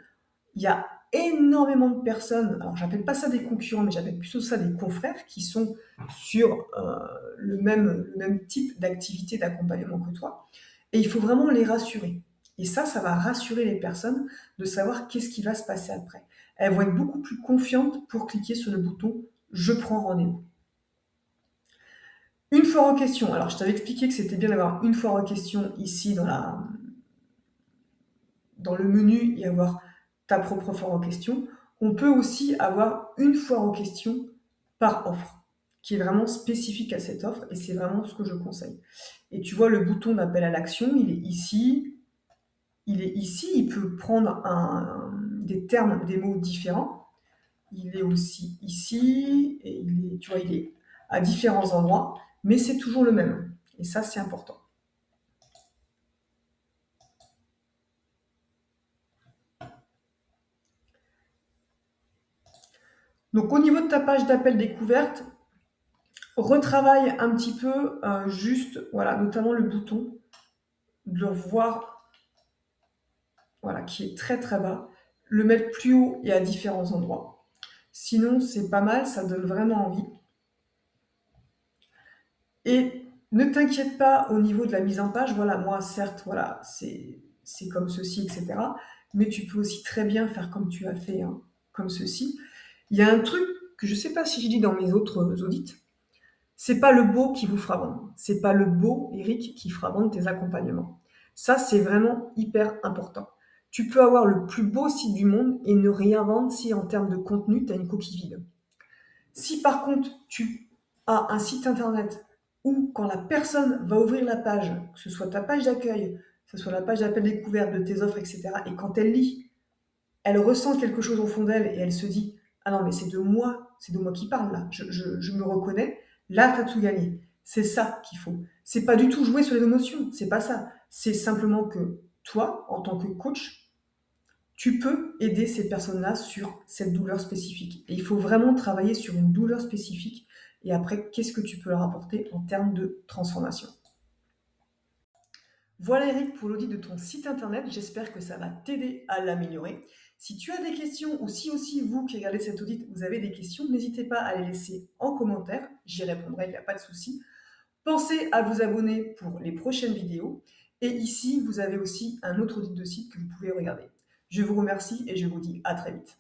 Il y a énormément de personnes, alors j'appelle pas ça des concurrents, mais j'appelle plutôt ça des confrères qui sont sur le même type d'activité d'accompagnement que toi. Et il faut vraiment les rassurer. Et ça va rassurer les personnes de savoir qu'est-ce qui va se passer après. Elles vont être beaucoup plus confiantes pour cliquer sur le bouton « Je prends rendez-vous ». Une foire aux questions. Alors, je t'avais expliqué que c'était bien d'avoir une foire aux questions ici dans le menu et avoir ta propre foire aux questions. On peut aussi avoir une foire aux questions par offre, qui est vraiment spécifique à cette offre et c'est vraiment ce que je conseille. Et tu vois, le bouton d'appel à l'action, il est ici. Il peut prendre des termes, des mots différents. Il est aussi ici et tu vois, il est à différents endroits, mais c'est toujours le même. Et ça, c'est important. Donc, au niveau de ta page d'appel découverte, retravaille un petit peu juste, voilà, notamment le bouton, de le revoir, voilà, qui est très très bas, le mettre plus haut et à différents endroits. Sinon, c'est pas mal, ça donne vraiment envie. Et ne t'inquiète pas au niveau de la mise en page, voilà, moi, certes, voilà, c'est comme ceci, etc. Mais tu peux aussi très bien faire comme tu as fait, hein, comme ceci. Il y a un truc que je ne sais pas si j'ai dit dans mes autres audits, c'est pas le beau qui vous fera vendre. C'est pas le beau, Eric, qui fera vendre tes accompagnements. Ça, c'est vraiment hyper important. Tu peux avoir le plus beau site du monde et ne rien vendre si en termes de contenu, tu as une coquille vide. Si par contre, tu as un site internet où quand la personne va ouvrir la page, que ce soit ta page d'accueil, que ce soit la page d'appel découverte de tes offres, etc., et quand elle lit, elle ressent quelque chose au fond d'elle et elle se dit « Ah non, mais c'est de moi qui parle là, je me reconnais », là, tu as tout gagné. C'est ça qu'il faut. C'est pas du tout jouer sur les émotions, c'est pas ça. C'est simplement que toi, en tant que coach, tu peux aider ces personnes-là sur cette douleur spécifique. Et il faut vraiment travailler sur une douleur spécifique et après, qu'est-ce que tu peux leur apporter en termes de transformation. Voilà Eric pour l'audit de ton site internet, j'espère que ça va t'aider à l'améliorer. Si tu as des questions ou si aussi vous qui regardez cet audit, vous avez des questions, n'hésitez pas à les laisser en commentaire, j'y répondrai, il n'y a pas de souci. Pensez à vous abonner pour les prochaines vidéos et ici vous avez aussi un autre audit de site que vous pouvez regarder. Je vous remercie et je vous dis à très vite.